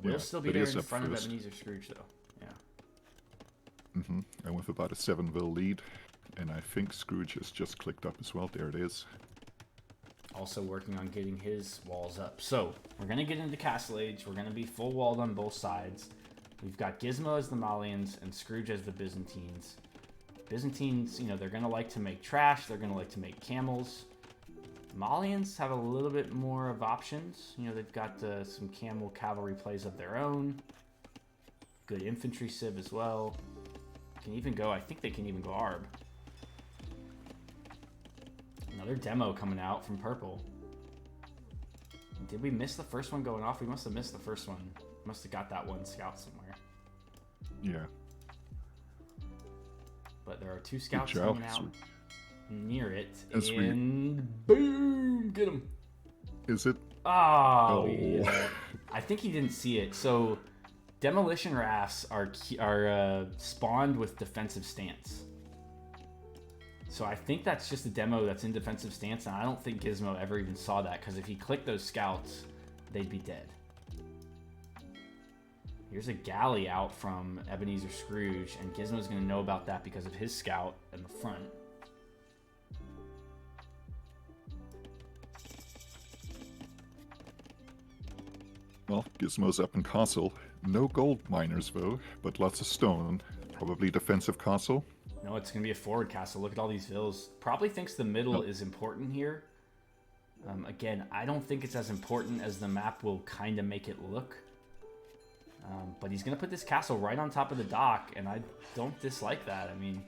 We'll still be there in front of Ebenezer Scrooge, though. Yeah. And with about a 7 vil lead, and I think Scrooge has just clicked up as well. There it is. Also working on getting his walls up. So, we're going to get into Castle Age. We're going to be full walled on both sides. We've got Gizmo as the Malians and Scrooge as the Byzantines. Byzantines, you know, they're going to like to make trash. They're going to like to make camels. Malians have a little bit more of options. You know, they've got some camel cavalry plays of their own. Good infantry civ as well. Can even go, I think they can even go Arb. Another demo coming out from Purple. Did we miss the first one going off? We must have missed the first one. Must have got that one scout somewhere. Yeah. But there are 2 scouts coming out near it. As and boom! Get him! Is it? Oh, yeah. I think he didn't see it. So, demolition rafts are spawned with defensive stance. So I think that's just a demo that's in defensive stance, and I don't think Gizmo ever even saw that, because if he clicked those scouts, they'd be dead. Here's a galley out from Ebenezer Scrooge, and Gizmo's going to know about that because of his scout in the front. Well, Gizmo's up in castle. No gold miners, though, but lots of stone. Probably defensive castle. No, it's going to be a forward castle. Look at all these villas. Probably thinks the middle is important here. Again, I don't think it's as important as the map will kind of make it look. But he's going to put this castle right on top of the dock, and I don't dislike that. I mean,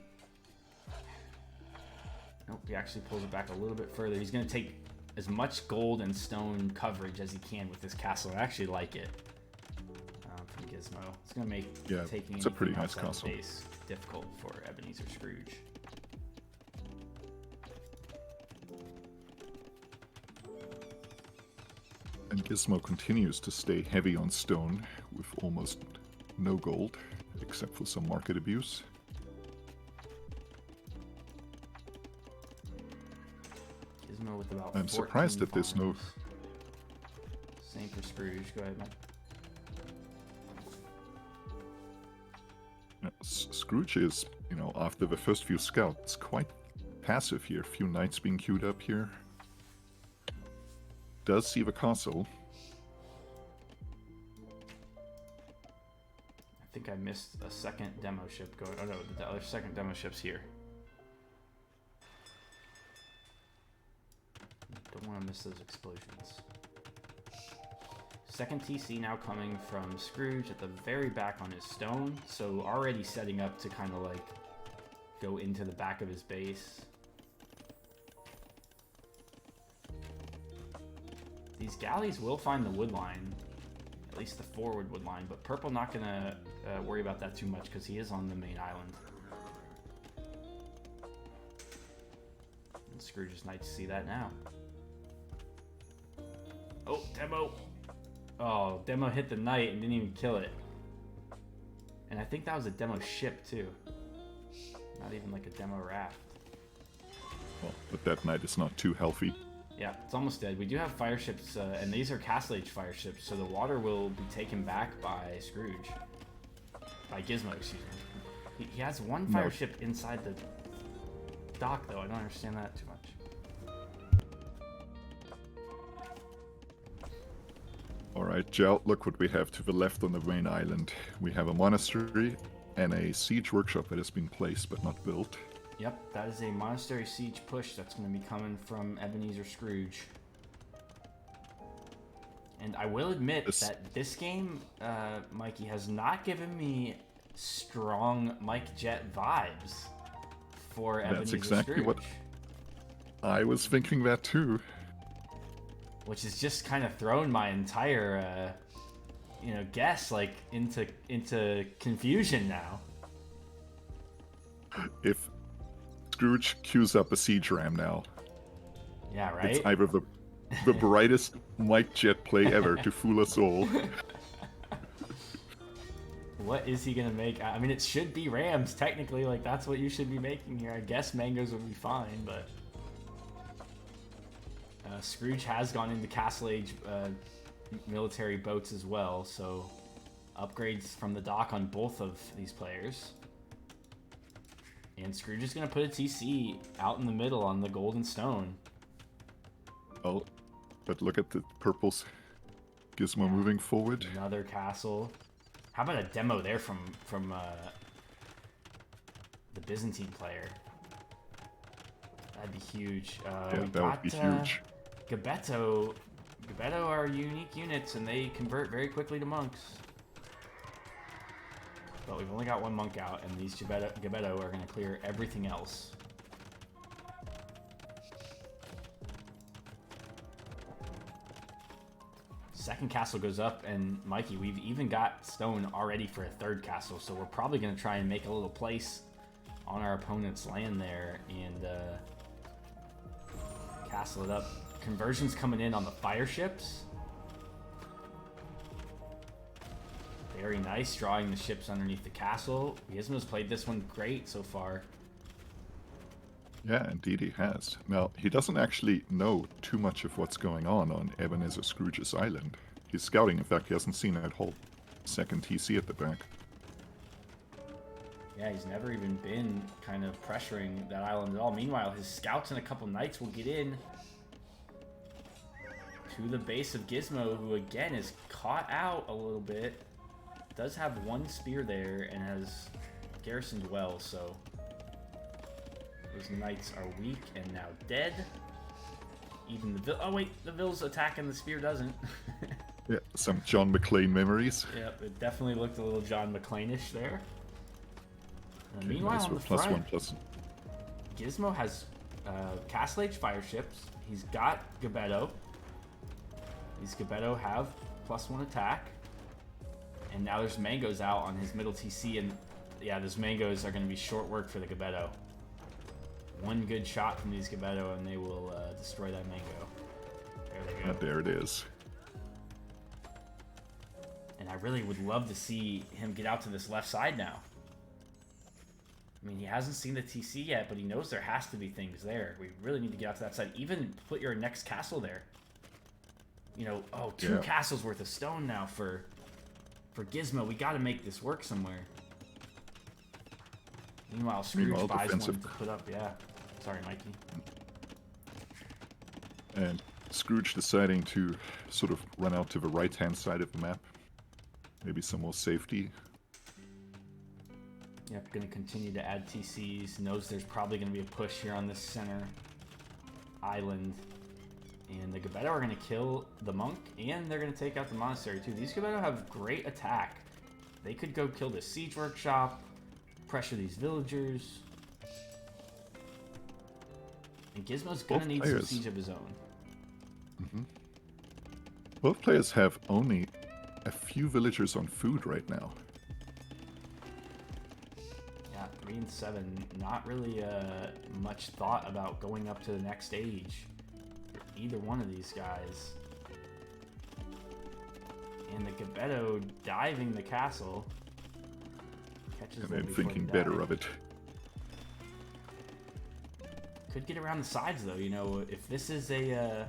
nope, he actually pulls it back a little bit further. He's going to take as much gold and stone coverage as he can with this castle. I actually like it from Gizmo. It's going to make taking it's a pretty nice outside castle. Base difficult for Ebenezer Scrooge. And Gizmo continues to stay heavy on stone with almost no gold, except for some market abuse. Gizmo with about I'm surprised that 14 there's no... farms. Same for Scrooge. Go ahead, man. Scrooge is, you know, after the first few scouts, quite passive here. A few knights being queued up here. Does see the castle. I think I missed a second demo ship going. Oh no, the other second demo ship's here. Don't want to miss those explosions. Second TC now coming from Scrooge at the very back on his stone, so already setting up to kind of like go into the back of his base. These galleys will find the wood line, at least the forward wood line, but Purple not gonna worry about that too much because he is on the main island. And Scrooge's Knights see that now. Oh, Demo. Oh, Demo hit the knight and didn't even kill it. And I think that was a Demo ship too. Not even like a Demo raft. Well, but that knight is not too healthy. Yeah, it's almost dead. We do have fire ships, and these are Castle Age fire ships, so the water will be taken back by Scrooge. By Gizmo, excuse me. He has one fire ship inside the dock, though. I don't understand that too much. Alright, Jel, look what we have to the left on the main island. We have a monastery and a siege workshop that has been placed but not built. Yep, that is a monastery siege push that's going to be coming from Ebenezer Scrooge. And I will admit that this game, Mikey, has not given me strong Mike Jet vibes for Ebenezer That's exactly Scrooge. what I was thinking that too. Which has just kind of thrown my entire, guess like into confusion now. If Scrooge queues up a siege ram now, Yeah, right. it's either the brightest Mike Jet play ever to fool us all. What is he gonna make? I mean, it should be rams technically. Like that's what you should be making here. I guess mangoes would be fine, but Scrooge has gone into Castle Age military boats as well, so upgrades from the dock on both of these players. And Scrooge is going to put a TC out in the middle on the golden stone. Oh, but look at the purples. Gizmo moving forward. Another castle. How about a demo there from the Byzantine player? That'd be huge. Yeah, that would be huge. Gabetto are unique units, and they convert very quickly to monks. But we've only got one monk out, and these Gabetto are going to clear everything else. Second castle goes up, and Mikey, we've even got stone already for a third castle, so we're probably going to try and make a little place on our opponent's land there and castle it up. Conversions coming in on the fire ships. Very nice, drawing the ships underneath the castle. Gizmo's played this one great so far. Yeah, indeed he has. Now, he doesn't actually know too much of what's going on Ebenezer Scrooge's island. He's scouting, in fact, he hasn't seen that whole second TC at the back. Yeah, he's never even been kind of pressuring that island at all. Meanwhile, his scouts and a couple knights will get in to the base of Gizmo, who again is caught out a little bit. Does have one spear there and has garrisoned well, so those knights are weak and now dead. Even the oh wait, the Ville's attacking, the spear doesn't. Yeah, some John McClane memories. Yep, it definitely looked a little John McClane-ish there. Okay, Meanwhile, nice on the plus front, one plus. Gizmo has Castle Age fire ships. He's got Gabetto. These Gabetto have +1 attack. And now there's mangoes out on his middle TC, and yeah, those mangoes are going to be short work for the Gabetto. One good shot from these Gabetto, and they will destroy that mango. There they go. There it is. And I really would love to see him get out to this left side now. I mean, he hasn't seen the TC yet, but he knows there has to be things there. We really need to get out to that side. Even put your next castle there. You know, oh, two castles worth of stone now for Gizmo. We got to make this work somewhere. Meanwhile, Scrooge buys one to put up. Yeah. Sorry, Mikey. And Scrooge deciding to sort of run out to the right-hand side of the map. Maybe some more safety. Yep, going to continue to add TCs. Knows there's probably going to be a push here on this center island. And the Gabetto are going to kill the monk, and they're going to take out the monastery too. These Gabetto have great attack. They could go kill the siege workshop, pressure these villagers. And Gizmo's going to need some siege of his own. Mm-hmm. Both players have only a few villagers on food right now. Yeah, 3 and 7. Not really much thought about going up to the next stage. Either one of these guys. And the Geppetto diving the castle. Catches And them then before thinking they better die. of it. Could get around the sides though, you know, if this is a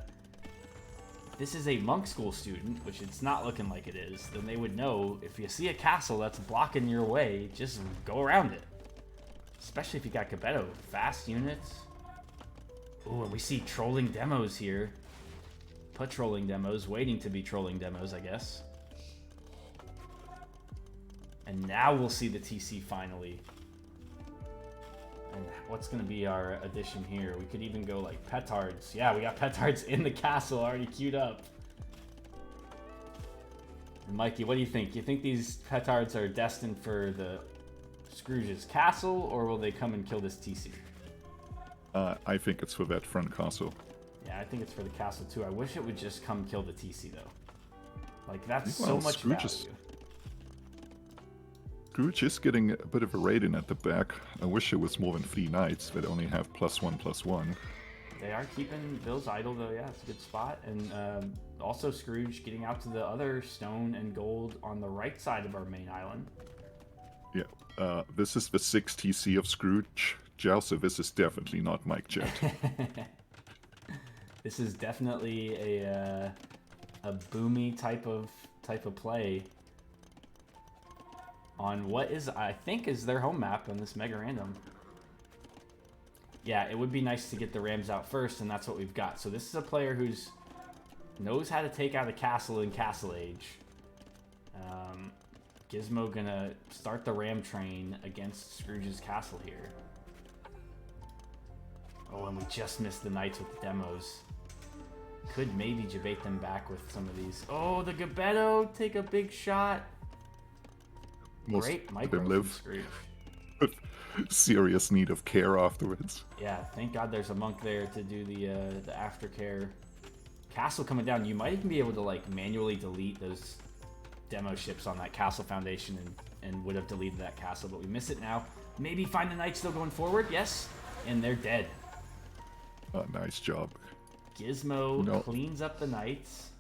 monk school student, which it's not looking like it is, then they would know if you see a castle that's blocking your way, just go around it. Especially if you got Geppetto. Fast units. Ooh, and we see trolling demos here. Patrolling demos, waiting to be trolling demos, I guess. And now we'll see the TC finally. And what's going to be our addition here? We could even go like petards. Yeah, we got petards in the castle already queued up. And Mikey, what do you think? You think these petards are destined for the Scrooge's castle, or will they come and kill this TC? I think it's for that front castle. Yeah, I think it's for the castle too. I wish it would just come kill the TC though. Like, that's so Well, much Scrooge value. is- Scrooge is getting a bit of a rating at the back. I wish it was more than 3 knights that only have +1/+1. They are keeping Bills idle though, yeah, it's a good spot. And also Scrooge getting out to the other stone and gold on the right side of our main island. Yeah, this is the 6th TC of Scrooge. Jowser, this is definitely not Mike Jet. This is definitely a boomy type of play on what is, I think, is their home map on this Mega Random. Yeah, it would be nice to get the Rams out first, and that's what we've got. So this is a player who's knows how to take out a castle in Castle Age. Gizmo gonna start the Ram train against Scrooge's castle here. Oh, and we just missed the Knights with the demos. Could maybe debate them back with some of these. Oh, the Geppetto, take a big shot. Most Great of micro them from live Scrooge. with serious need of care afterwards. Yeah, thank God there's a monk there to do the aftercare. Castle coming down. You might even be able to like manually delete those demo ships on that castle foundation and would have deleted that castle, but we miss it now. Maybe find the Knights still going forward. Yes, and they're dead. Nice job. Gizmo No. cleans up the Knights.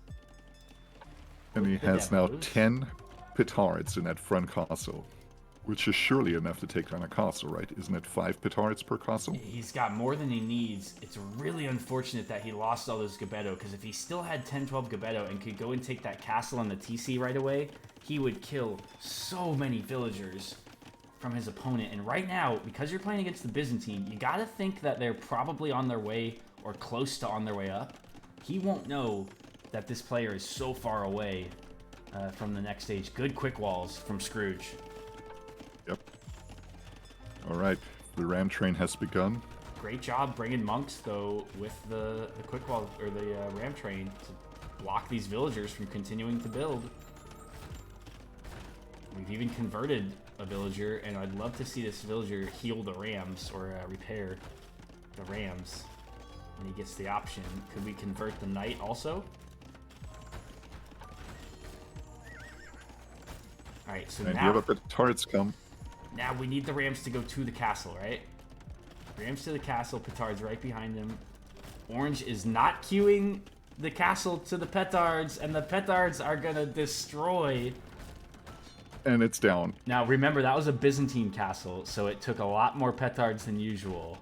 And he The has now demos. 10 petards in that front castle. Which is surely enough to take down a castle, right? Isn't it 5 petards per castle? He's got more than he needs. It's really unfortunate that he lost all those Geppetto, because if he still had 10-12 Geppetto and could go and take that castle on the TC right away, he would kill so many villagers from his opponent. And right now, because you're playing against the Byzantine, you gotta think that they're probably on their way or close to on their way up. He won't know that this player is so far away from the next stage. Good quick walls from Scrooge. Yep. Alright, the ram train has begun. Great job bringing monks, though, with the quick wall, or the ram train, to block these villagers from continuing to build. We've even converted a villager, and I'd love to see this villager heal the rams, or repair the rams when he gets the option. Could we convert the knight also? Alright, so And now... the other petards come. Now we need the Rams to go to the castle, right? Rams to the castle, petards right behind him. Orange is not queuing the castle to the petards, and the petards are gonna destroy. And it's down. Now remember, that was a Byzantine castle, so it took a lot more petards than usual.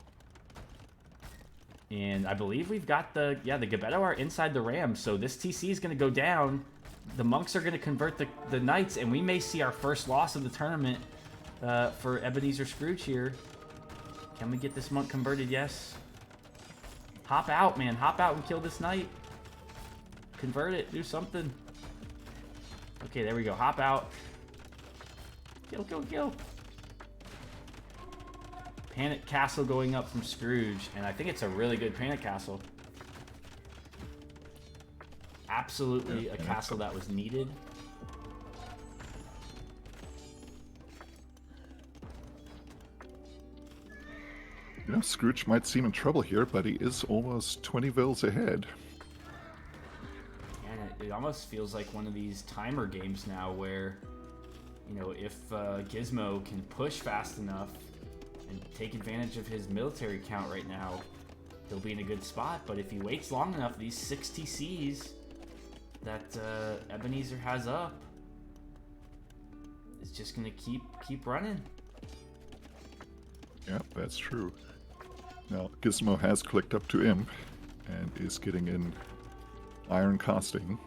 And I believe we've got the Geppetto are inside the Rams, so this TC is gonna go down. The monks are gonna convert the knights, and we may see our first loss of the tournament. For Ebenezer Scrooge here. Can we get this monk converted? Yes. Hop out, man. Hop out and kill this knight. Convert it. Do something. Okay, there we go. Hop out. Kill, kill, kill. Panic Castle going up from Scrooge. And I think it's a really good Panic Castle. Absolutely Yeah, a castle that was needed. You know, Scrooge might seem in trouble here, but he is almost 20 vills ahead. And it almost feels like one of these timer games now where, you know, if Gizmo can push fast enough and take advantage of his military count right now, he'll be in a good spot. But if he waits long enough, these 6 TCs that Ebenezer has up is just gonna keep running. Yeah, that's true. Now, Gizmo has clicked up to Imp and is getting in iron casting.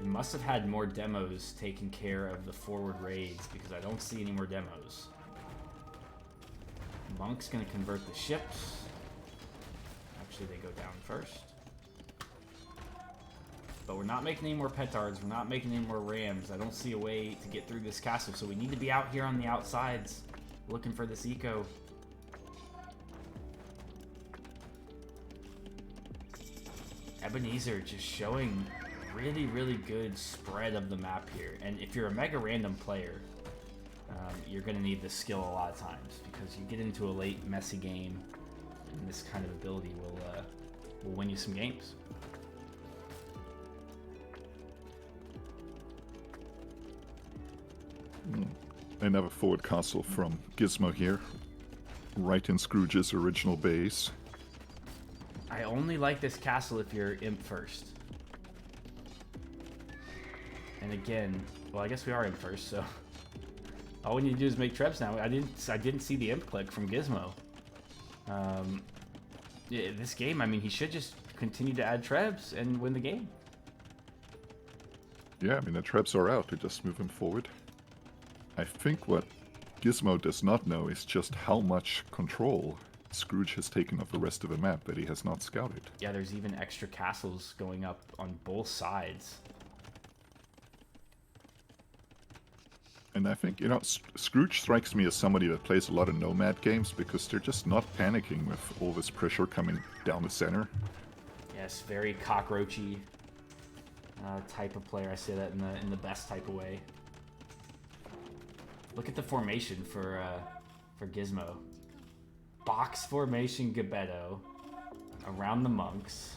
We must have had more demos taking care of the forward raids because I don't see any more demos. Monk's gonna convert the ships. Actually, they go down first. But we're not making any more petards. We're not making any more rams. I don't see a way to get through this castle, so we need to be out here on the outsides looking for this eco. Ebenezer just showing really, really good spread of the map here. And if you're a mega random player, you're going to need this skill a lot of times because you get into a late, messy game, and this kind of ability will win you some games. Another forward castle from Gizmo here, right in Scrooge's original base. I only like this castle if you're Imp first. And again, well, I guess we are Imp first, so all we need to do is make trebs now. I didn't see the Imp click from Gizmo. Yeah, this game, I mean, he should just continue to add trebs and win the game. Yeah, I mean, the trebs are out. They're just moving forward. I think what Gizmo does not know is just how much control Scrooge has taken of the rest of the map that he has not scouted. Yeah, there's even extra castles going up on both sides. And I think, you know, Scrooge strikes me as somebody that plays a lot of Nomad games because they're just not panicking with all this pressure coming down the center. Yes, very cockroachy type of player. I say that in the best type of way. Look at the formation for Gizmo. Box formation Gebetto around the monks.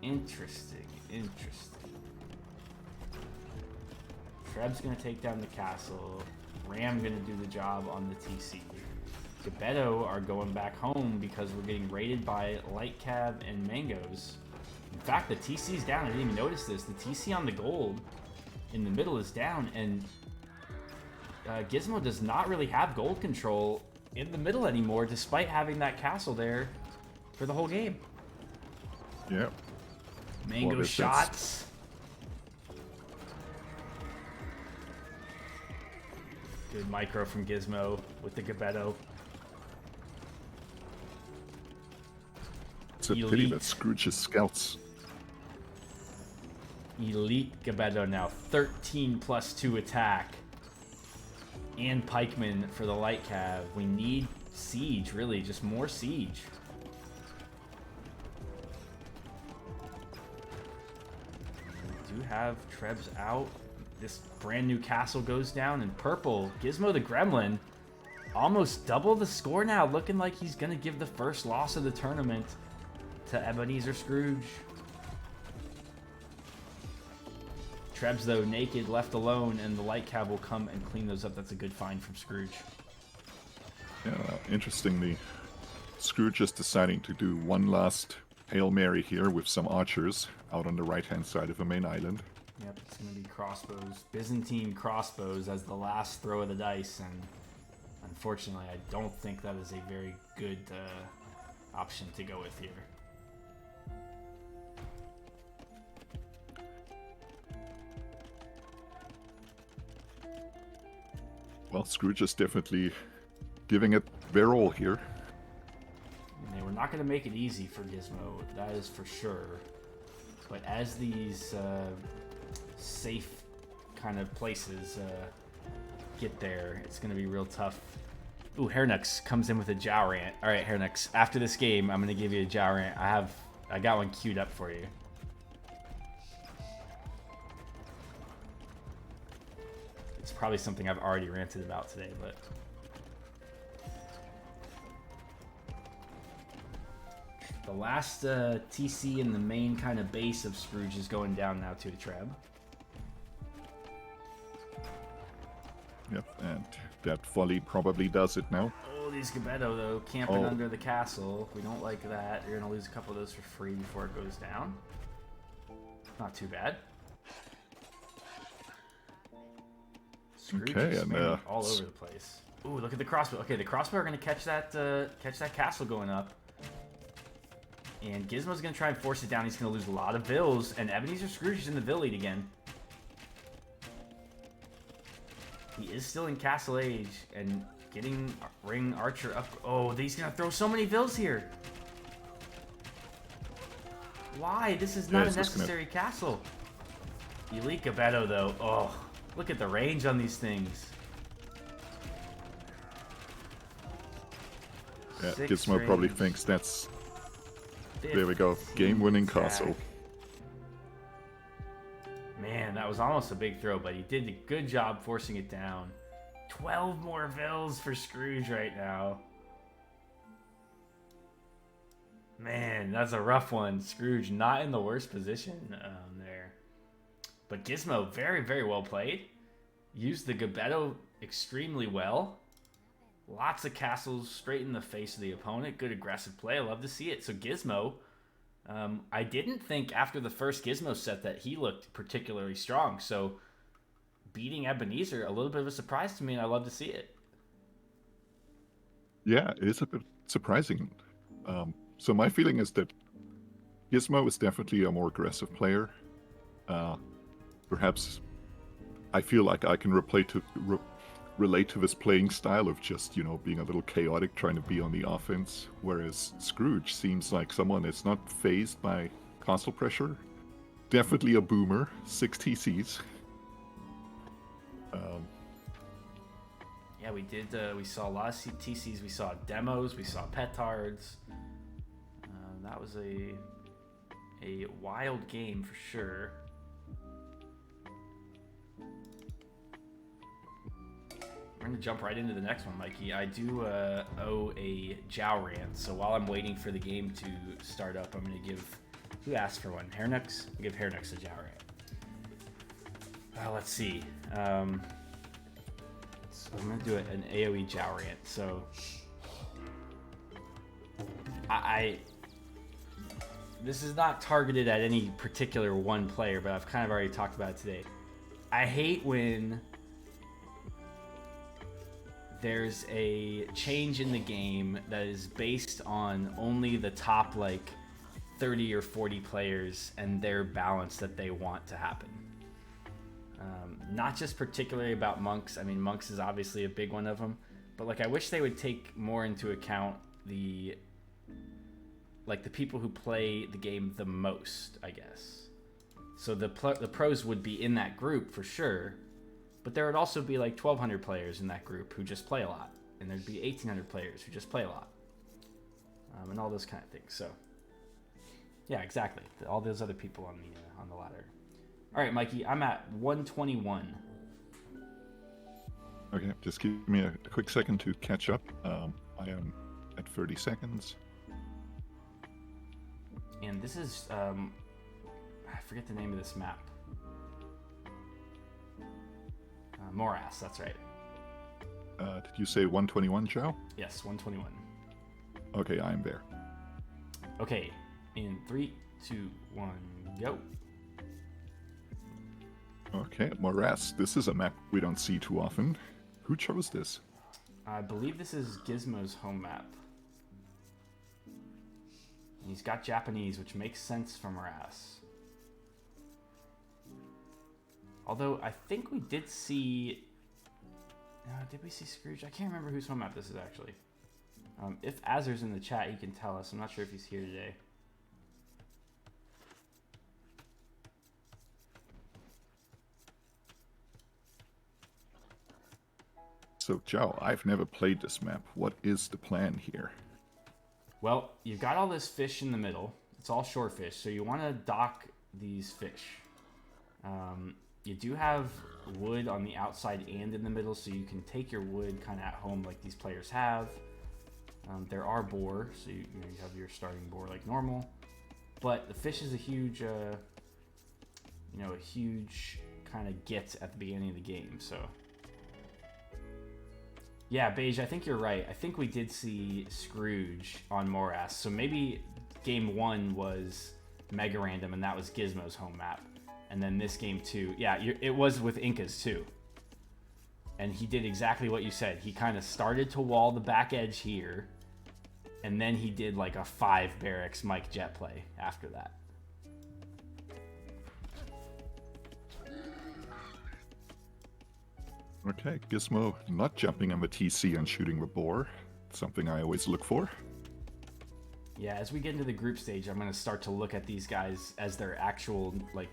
Interesting. Treb's gonna take down the castle. Ram gonna do the job on the TC. Gebetto are going back home because we're getting raided by Light Cab and Mangoes. In fact, the TC's down. I didn't even notice this. The TC on the gold in the middle is down, and Gizmo does not really have gold control in the middle anymore, despite having that castle there for the whole game. Yeah. Mango shots. Good micro from Gizmo with the Gebetto. It's a pity that Scrooge's scouts. Elite Gebetto now. 13+2 attack. And pikemen for the light cav. We need siege, really. Just more siege. We do have trebs out. This brand new castle goes down in purple. Gizmo the Gremlin almost double the score now. Looking like he's going to give the first loss of the tournament to Ebenezer Scrooge. Trebs, though, naked, left alone, and the light cab will come and clean those up. That's a good find from Scrooge. Yeah, interestingly, Scrooge is deciding to do one last Hail Mary here with some archers out on the right-hand side of the main island. Yep, it's going to be crossbows. Byzantine crossbows as the last throw of the dice, and unfortunately, I don't think that is a very good option to go with here. Well, Scrooge is definitely giving it their all here. And they were not going to make it easy for Gizmo, that is for sure. But as these safe kind of places get there, it's going to be real tough. Ooh, Hairnux comes in with a Jow rant. All right, Hairnux, after this game, I'm going to give you a Jow rant. I got one queued up for you. It's probably something I've already ranted about today, but the last TC in the main kind of base of Scrooge is going down now to a Treb. Yep, and That volley probably does it now. Oh, these Gebetto, though, camping Oh. under the castle. We don't like that. You're going to lose a couple of those for free before it goes down. Not too bad. Scrooge Okay, is and, spamming all over the place. Ooh, look at the crossbow. Okay, the crossbow are going to catch that castle going up. And Gizmo's going to try and force it down. He's going to lose a lot of vills. And Ebenezer Scrooge is in the vill lead again. He is still in Castle Age and getting Ring Archer up. Oh, he's going to throw so many vills here. Why? This is not a necessary castle. Elite Gebetto, though. Oh, look at the range on these things. Yeah, Six Gizmo probably range. thinks that's... There we go. Game-winning castle. Man, that was almost a big throw, but he did a good job forcing it down. 12 more vills for Scrooge right now. Man, that's a rough one. Scrooge not in the worst position there. But Gizmo, very, very well played. Used the Gebetto extremely well. Lots of castles straight in the face of the opponent. Good aggressive play. I love to see it. So Gizmo, I didn't think after the first Gizmo set that he looked particularly strong. So beating Ebenezer, a little bit of a surprise to me, and I love to see it. Yeah, it is a bit surprising. So my feeling is that Gizmo is definitely a more aggressive player. Perhaps I feel like I can relate to his playing style of just, being a little chaotic, trying to be on the offense. Whereas Scrooge seems like someone that's not fazed by castle pressure. Definitely a boomer, 6 TCs. Yeah, we did. We saw a lot of TCs. We saw demos. We saw petards. That was a wild game for sure. We're going to jump right into the next one, Mikey. I do owe a Jow rant, so while I'm waiting for the game to start up, I'm going to give... Who asked for one? Hairnux? I'll give Hairnux a Jow rant. Let's see. So I'm going to do an AoE Jow rant. So... This is not targeted at any particular one player, but I've kind of already talked about it today. I hate when there's a change in the game that is based on only the top 30 or 40 players and their balance that they want to happen. Not just particularly about monks. I mean, monks is obviously a big one of them, but I wish they would take more into account the people who play the game the most, I guess. So the pros would be in that group for sure. But there would also be 1,200 players in that group who just play a lot. And there'd be 1,800 players who just play a lot. And all those kind of things. So, yeah, exactly. All those other people on the ladder. All right, Mikey, I'm at 121. Okay, just give me a quick second to catch up. I am at 30 seconds. And this is, I forget the name of this map. Morass, that's right. Did you say 121, Joe? Yes, 121. Okay, I am there. Okay, in 3, 2, 1, go. Okay, Morass. This is a map we don't see too often. Who chose this? I believe this is Gizmo's home map. He's got Japanese, which makes sense for Morass. Although, I think we did see... did we see Scrooge? I can't remember whose home map this is, actually. If Azer's in the chat, he can tell us. I'm not sure if he's here today. So, Joe, I've never played this map. What is the plan here? Well, you've got all this fish in the middle. It's all shore fish, so you want to dock these fish. You do have wood on the outside and in the middle, so you can take your wood kind of at home like these players have. There are boar, so you have your starting boar like normal. But the fish is a huge, a huge kind of get at the beginning of the game, so... Yeah, Beige, I think you're right. I think we did see Scrooge on Morass. So maybe game 1 was Mega Random, and that was Gizmo's home map. And then this game 2, yeah, it was with Incas too. And he did exactly what you said. He kind of started to wall the back edge here, and then he did like a 5 barracks Mike Jet play after that. Okay, Gizmo not jumping on the TC and shooting the boar. Something I always look for. Yeah, as we get into the group stage, I'm going to start to look at these guys as their actual, like,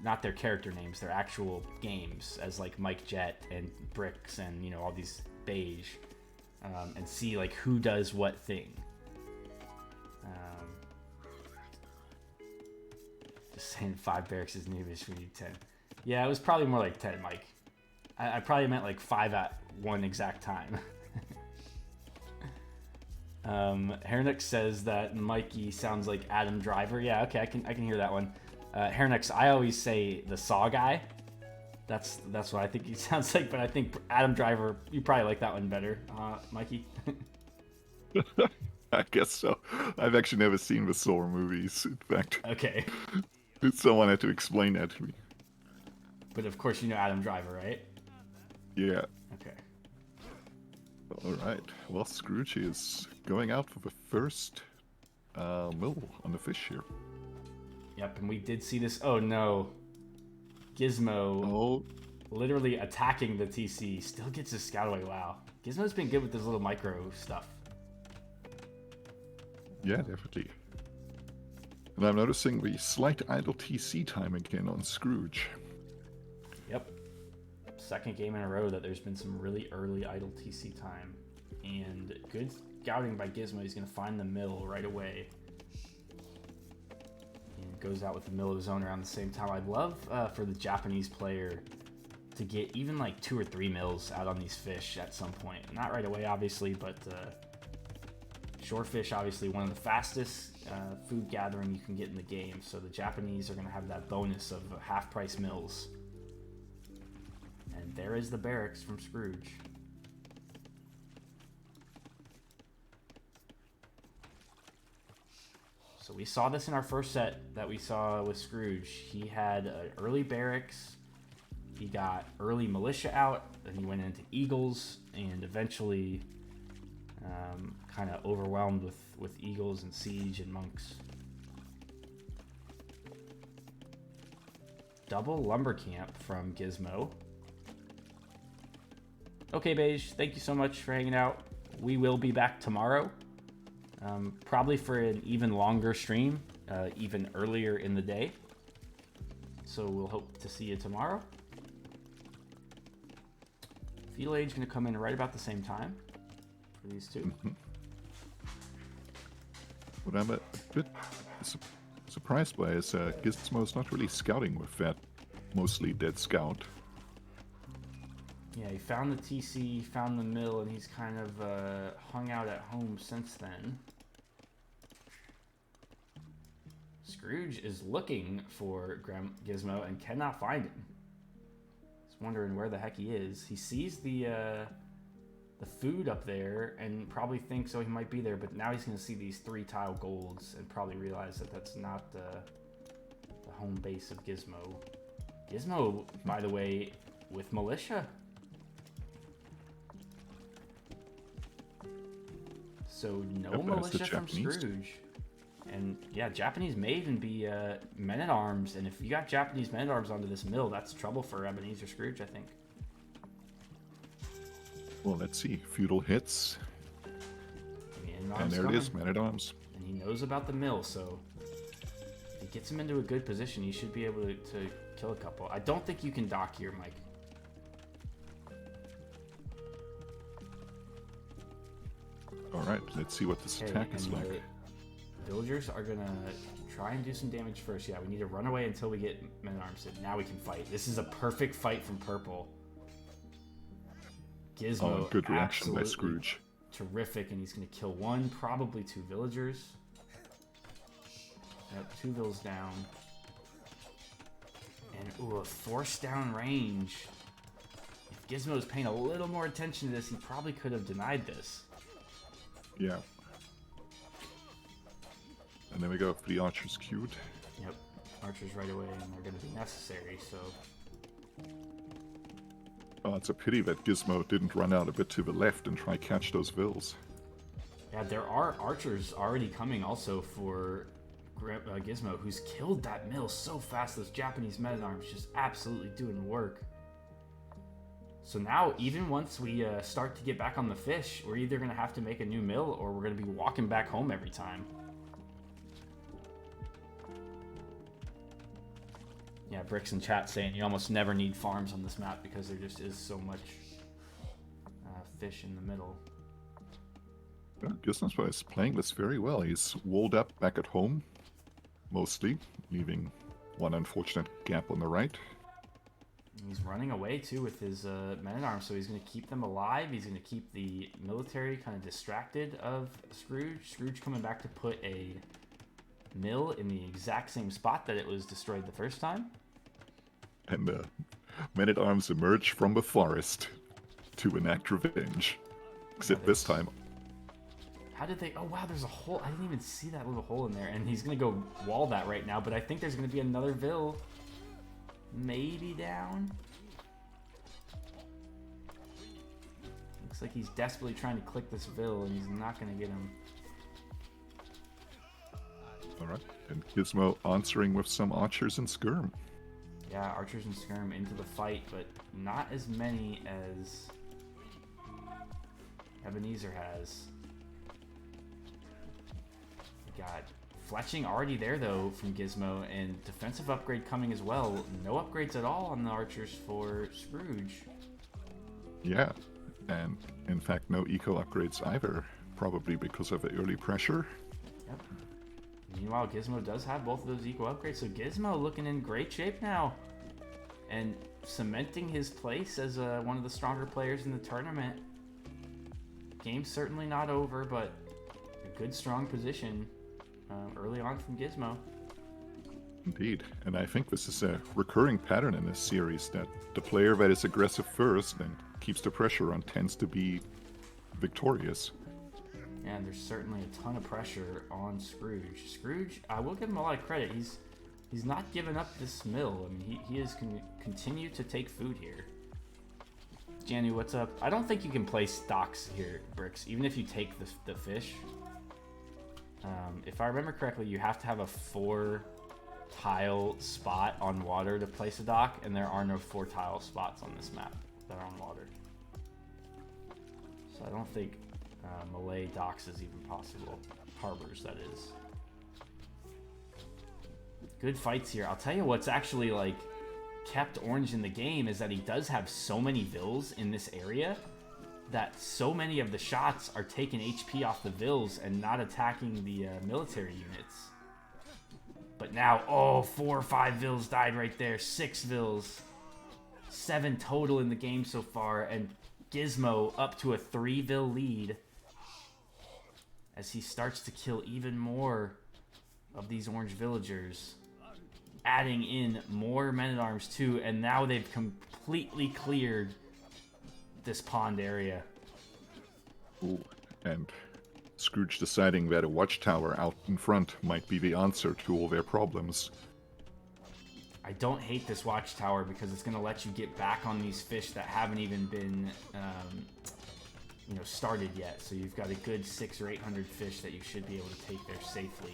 not their character names, their actual games, as like Mike Jet and Bricks and, you know, all these Beige, and see like who does what thing. Just saying 5 barracks is noobish, we need 10. Yeah, it was probably more like 10, Mike. I probably meant like 5 at one exact time. Hairnux says that Mikey sounds like Adam Driver. Yeah, okay, I can hear that one. Hairnux, I always say the Saw guy. That's what I think he sounds like, but I think Adam Driver, you probably like that one better, Mikey. I guess so. I've actually never seen the Saw movies. In fact, Okay. someone had to explain that to me. But of course you know Adam Driver, right? Yeah. Okay. All right. Well, Scrooge is going out for the first mill on the fish here. Yep, and we did see this. Oh no. Gizmo Oh, literally attacking the TC. Still gets his scout away. Wow. Gizmo's been good with this little micro stuff. yeah, definitely. And I'm noticing the slight idle TC time again on Scrooge. Yep. Second game in a row that there's been some really early idle TC time. And good scouting by Gizmo. He's going to find the mill right away. And goes out with the mill of his own around the same time. I'd love for the Japanese player to get even like 2 or 3 mills out on these fish at some point. Not right away, obviously, but shorefish, obviously, one of the fastest food gathering you can get in the game. So the Japanese are going to have that bonus of half-price mills. And there is the barracks from Scrooge. So we saw this in our first set that we saw with Scrooge. He had early barracks, he got early militia out, then he went into Eagles, and eventually kind of overwhelmed with Eagles and Siege and Monks. Double lumber camp from Gizmo. Okay, Beige, thank you so much for hanging out. We will be back tomorrow. Probably for an even longer stream, even earlier in the day. So we'll hope to see you tomorrow. Fetal Age going to come in right about the same time for these two. Mm-hmm. What I'm a bit surprised by is Gizmo's not really scouting with that mostly dead scout. Yeah, he found the TC, found the mill, and he's kind of hung out at home since then. Scrooge is looking for Gizmo and cannot find him. He's wondering where the heck he is. He sees the food up there and probably thinks, oh, he might be there, but now he's going to see these 3 tile golds and probably realize that that's not the home base of Gizmo. Gizmo, by the way, with militia. So no Yep, militia from Scrooge. And yeah, Japanese may even be men-at-arms. And if you got Japanese men-at-arms onto this mill, that's trouble for Ebenezer Scrooge, I think. Well, let's see. Feudal hits. And there it is, man-at-arms. And he knows about the mill, so if he gets him into a good position, he should be able to kill a couple. I don't think you can dock here, Mike. Alright, let's see what this attack is like. The villagers are gonna try and do some damage first. Yeah, we need to run away until we get men-at-arms in. Now we can fight. This is a perfect fight from Purple. Gizmo, Oh, good reaction by Scrooge. Terrific, and he's gonna kill 1, probably 2 villagers. Yep, 2 vills down. And ooh, a force down range. If if Gizmo was paying a little more attention to this, he probably could have denied this. Yeah. And then we go for the archer's cute. Yep. Archers right away, and they're going to be necessary, so... Oh, it's a pity that Gizmo didn't run out a bit to the left and try catch those vills. Yeah, there are archers already coming also for Gizmo, who's killed that mill so fast. Those Japanese men-at-arms just absolutely doing work. So now, even once we start to get back on the fish, we're either going to have to make a new mill or we're going to be walking back home every time. Yeah, Bricks in chat saying you almost never need farms on this map because there just is so much fish in the middle. Yeah, Gizmo is playing this very well. He's walled up back at home, mostly, leaving one unfortunate gap on the right. He's running away too with his men-at-arms, so he's going to keep them alive. He's going to keep the military kind of distracted of Scrooge. Scrooge coming back to put a mill in the exact same spot that it was destroyed the first time. And men-at-arms emerge from the forest to enact revenge. Except this time. How did they... Oh, wow, there's a hole. I didn't even see that little hole in there. And he's going to go wall that right now, but I think there's going to be another Vil. Maybe down. Looks like he's desperately trying to click this Vil, and he's not going to get him. Alright, and Gizmo answering with some archers and skirm. Yeah, archers and skirm into the fight, but not as many as Ebenezer has. We got fletching already there, though, from Gizmo, and defensive upgrade coming as well. No upgrades at all on the archers for Scrooge. Yeah, and in fact, no eco upgrades either, probably because of the early pressure. Yep. Meanwhile, Gizmo does have both of those eco upgrades, so Gizmo looking in great shape now. And cementing his place as one of the stronger players in the tournament. Game's certainly not over, but a good, strong position early on from Gizmo. Indeed, and I think this is a recurring pattern in this series, that the player that is aggressive first and keeps the pressure on tends to be victorious. And there's certainly a ton of pressure on Scrooge. Scrooge, I will give him a lot of credit. He's not given up this mill. I mean, he is continue to take food here. Janu, what's up? I don't think you can place docks here, Bricks, even if you take the fish. If I remember correctly, you have to have a 4-tile spot on water to place a dock, and there are no 4-tile spots on this map that are on water. So I don't think Malay docks is even possible. Harbors, that is. Good fights here. I'll tell you what's actually like kept Orange in the game is that he does have so many Vils in this area that so many of the shots are taking HP off the Vils and not attacking the military units. But now, oh, 4 or 5 Vils died right there. 6 Vils. 7 total in the game so far, and Gizmo up to a 3 Vil lead as he starts to kill even more of these orange villagers, adding in more men-at-arms too, and now they've completely cleared this pond area. Ooh, and Scrooge deciding that a watchtower out in front might be the answer to all their problems. I don't hate this watchtower because it's going to let you get back on these fish that haven't even been started yet. So you've got a good 600 or 800 fish that you should be able to take there safely.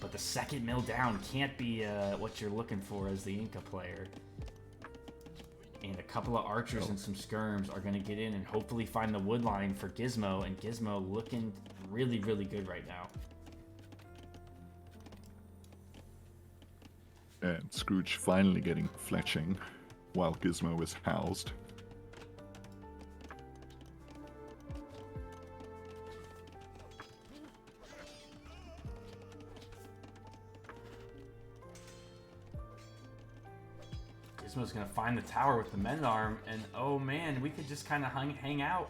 But the second mill down can't be what you're looking for as the Inca player. And a couple of archers and some skirms are going to get in and hopefully find the wood line for Gizmo. And Gizmo looking really, really good right now. And Scrooge finally getting fletching while Gizmo is housed. Gizmo's gonna find the tower with the men-at-arm, and oh man, we could just kind of hang out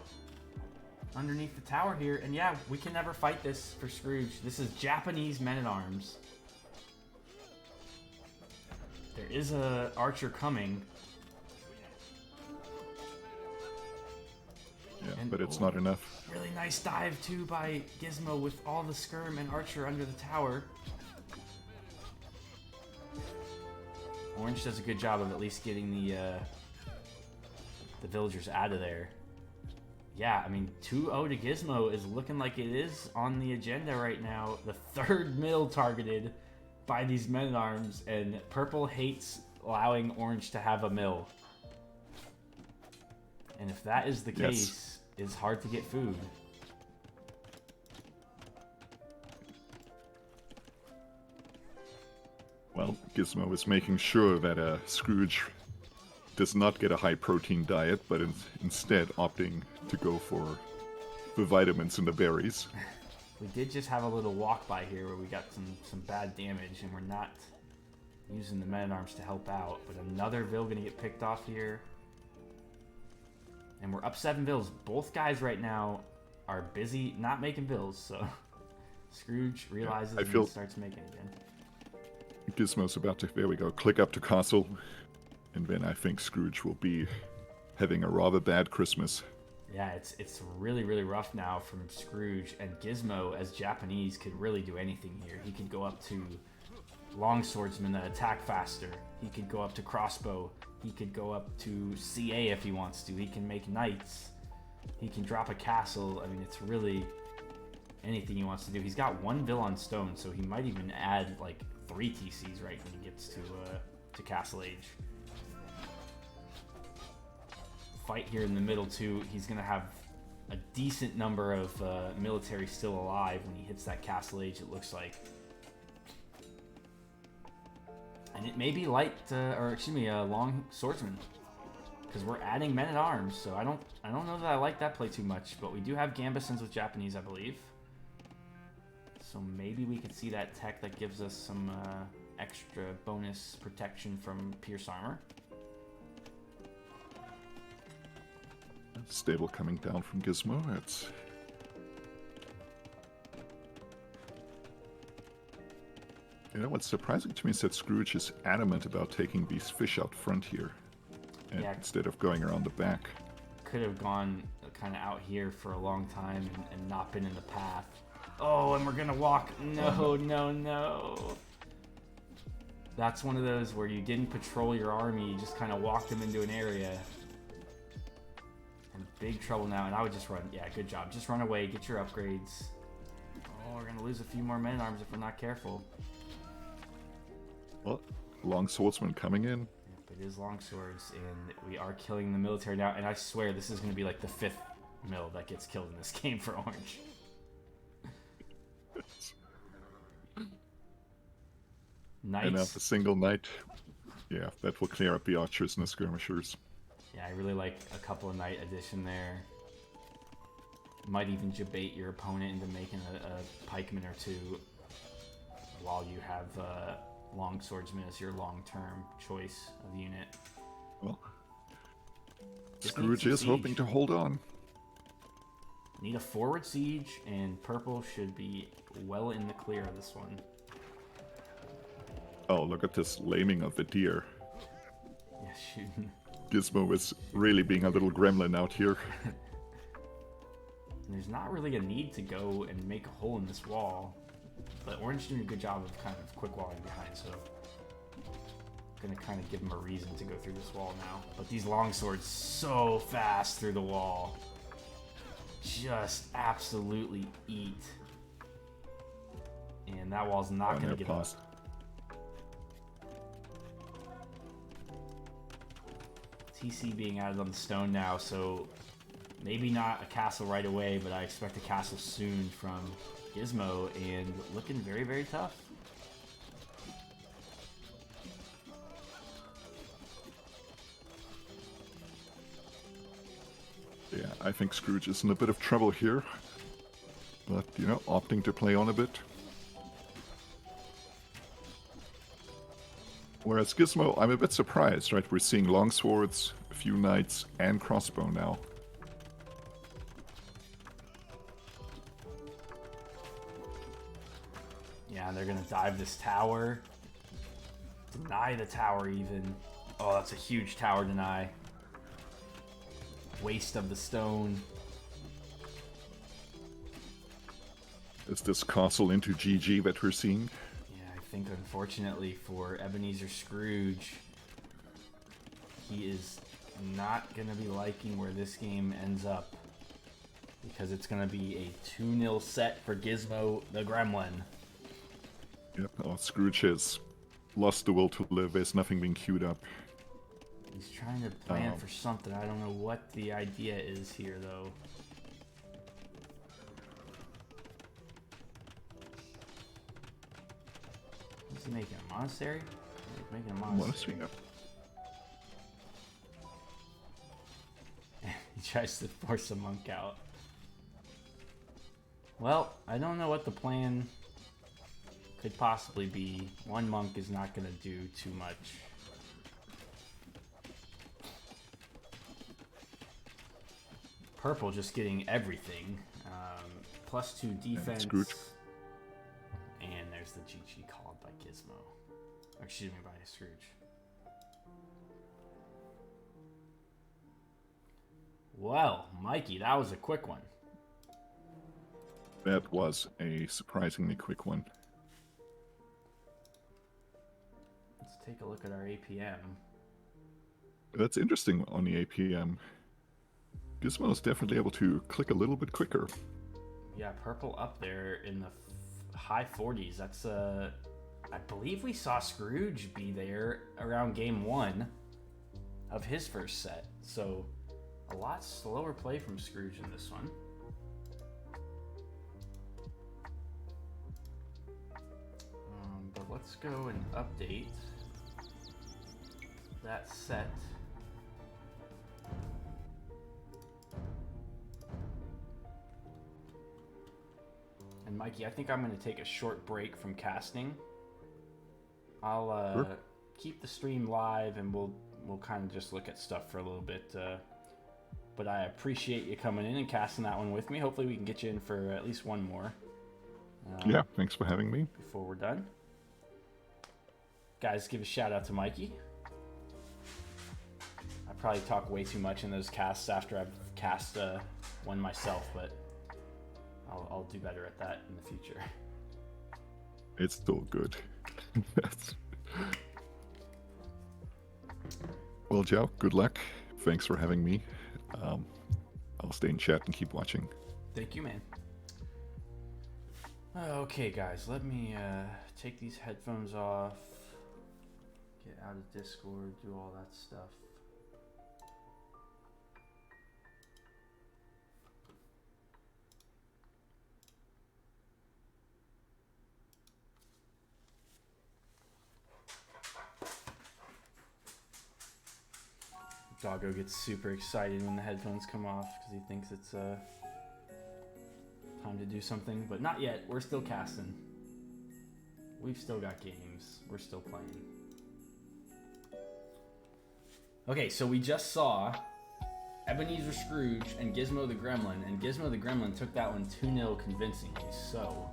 underneath the tower here, and yeah, we can never fight this for Scrooge. This is Japanese men-at-arms. There is a archer coming. Yeah, And- but it's oh. not enough. Really nice dive too by Gizmo with all the skirm and archer under the tower. Orange does a good job of at least getting the villagers out of there. Yeah, I mean, 2-0 to Gizmo is looking like it is on the agenda right now. The third mill targeted by these men-at-arms, and Purple hates allowing Orange to have a mill. And if that is the case, it's hard to get food. Well, Gizmo is making sure that Scrooge does not get a high-protein diet, but instead opting to go for the vitamins and the berries. We did just have a little walk by here where we got some bad damage, and we're not using the men-at-arms to help out. But another Vil gonna get picked off here. And we're up 7 Vils. Both guys right now are busy not making Vils, so Scrooge realizes and feel- starts making again. Gizmo's about to, there we go, click up to castle. And then I think Scrooge will be having a rather bad Christmas. Yeah, it's really, really rough now from Scrooge, and Gizmo, as Japanese, could really do anything here. He could go up to long swordsmen that attack faster. He could go up to crossbow. He could go up to CA if he wants to. He can make knights. He can drop a castle. I mean, it's really anything he wants to do. He's got 1 Vil on stone, so he might even add like 3 TCs right when he gets to Castle Age. Fight here in the middle too. He's gonna have a decent number of military still alive when he hits that Castle Age, it looks like. And it may be light, long swordsman, because we're adding men at arms. So I don't know that I like that play too much. But we do have Gambesons with Japanese, I believe. So maybe we could see that tech that gives us some extra bonus protection from Pierce Armor. Stable coming down from Gizmo. It's what's surprising to me is that Scrooge is adamant about taking these fish out front here, instead of going around the back. Could have gone kind of out here for a long time and not been in the path. Oh, and we're gonna walk. No. That's one of those where you didn't patrol your army, you just kind of walked them into an area. In big trouble now, and I would just run. Yeah, good job. Just run away, get your upgrades. Oh, we're gonna lose a few more men-at-arms if we're not careful. Well, long swordsman coming in. Yep, it is longswords, and we are killing the military now. And I swear this is gonna be like the 5th mill that gets killed in this game for Orange. Knights. And a single knight. Yeah, that will clear up the archers and the skirmishers. Yeah, I really like a couple of knight addition there. Might even debate your opponent into making a pikeman or two while you have long swordsman as your long-term choice of unit. Well, Just Scrooge need is some hoping siege. to hold on. Need a forward siege, and purple should be well in the clear of this one. Oh, look at this laming of the deer. Yeah, shooting. Gizmo is really being a little gremlin out here. And there's not really a need to go and make a hole in this wall, but Orange doing a good job of kind of quick walling behind, so gonna kind of give him a reason to go through this wall now. But these longswords so fast through the wall, just absolutely eat. And that wall's not gonna get up. TC being added on the stone now, so maybe not a castle right away, but I expect a castle soon from Gizmo, and looking very, very tough. Yeah, I think Scrooge is in a bit of trouble here. But, opting to play on a bit. Whereas Gizmo, I'm a bit surprised, right? We're seeing longswords, a few knights, and crossbow now. Yeah, they're gonna dive this tower. Deny the tower even. Oh, that's a huge tower deny. Waste of the stone. Is this castle into GG that we're seeing? Yeah, I think unfortunately for Ebenezer Scrooge, he is not going to be liking where this game ends up. Because it's going to be a 2-0 set for Gizmo the Gremlin. Yep, Scrooge has lost the will to live. There's nothing being queued up. He's trying to plan for something. I don't know what the idea is here, though. Is he making a monastery? He's making a monastery. He tries to force a monk out. Well, I don't know what the plan could possibly be. One monk is not going to do too much. Purple just getting everything. +2 defense. Scrooge. And there's the GG called by Gizmo. Or excuse me, by Scrooge. Well, Mikey, that was a quick one. That was a surprisingly quick one. Let's take a look at our APM. That's interesting on the APM. Gizmo is definitely able to click a little bit quicker. Yeah, purple up there in the high 40s. That's I believe we saw Scrooge be there around game 1 of his first set. So a lot slower play from Scrooge in this one. But let's go and update that set. And Mikey, I think I'm going to take a short break from casting. I'll Sure. keep the stream live, and we'll kind of just look at stuff for a little bit. But I appreciate you coming in and casting that one with me. Hopefully we can get you in for at least one more. Yeah, thanks for having me. Before we're done. Guys, give a shout out to Mikey. I probably talk way too much in those casts after I've cast one myself, but I'll do better at that in the future. It's still good. Well, Joe, good luck. Thanks for having me. I'll stay in chat and keep watching. Thank you, man. Okay, guys, let me take these headphones off, get out of Discord, do all that stuff. Doggo gets super excited when the headphones come off because he thinks it's time to do something, but not yet. We're still casting. We've still got games. We're still playing. Okay, so we just saw Ebenezer Scrooge and Gizmo the Gremlin, and Gizmo the Gremlin took that one 2-0 convincingly. So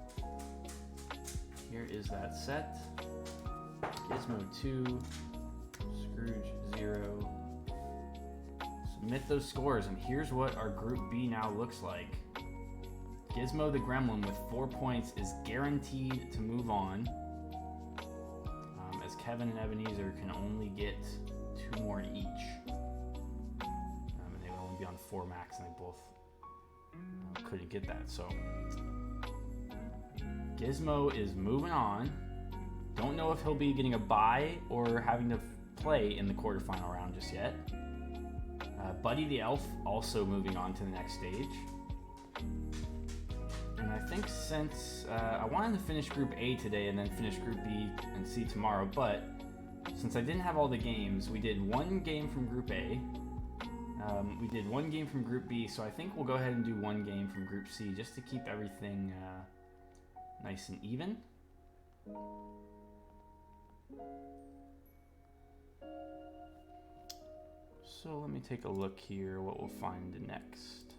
here is that set. Gizmo 2, Scrooge 0. Submit those scores, and here's what our Group B now looks like. Gizmo the Gremlin with 4 points is guaranteed to move on, as Kevin and Ebenezer can only get 2 more each. And they would only be on 4 max, and they both couldn't get that. So Gizmo is moving on. Don't know if he'll be getting a bye or having to play in the quarterfinal round just yet. Buddy the Elf also moving on to the next stage. And I think since I wanted to finish Group A today and then finish Group B and C tomorrow, but since I didn't have all the games, we did 1 game from Group A. We did 1 game from Group B, so I think we'll go ahead and do 1 game from Group C just to keep everything nice and even. So let me take a look here what we'll find next.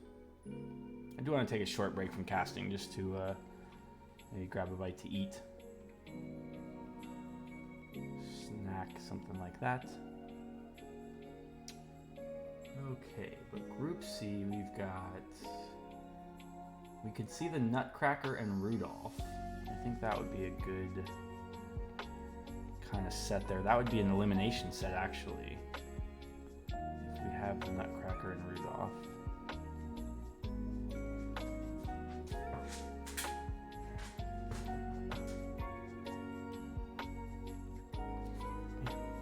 I do want to take a short break from casting just to maybe grab a bite to eat. Snack, something like that. Okay, but Group C we've got We could see the Nutcracker and Rudolph. I think that would be a good kind of set there. That would be an elimination set, actually. If we have the Nutcracker and Rudolph.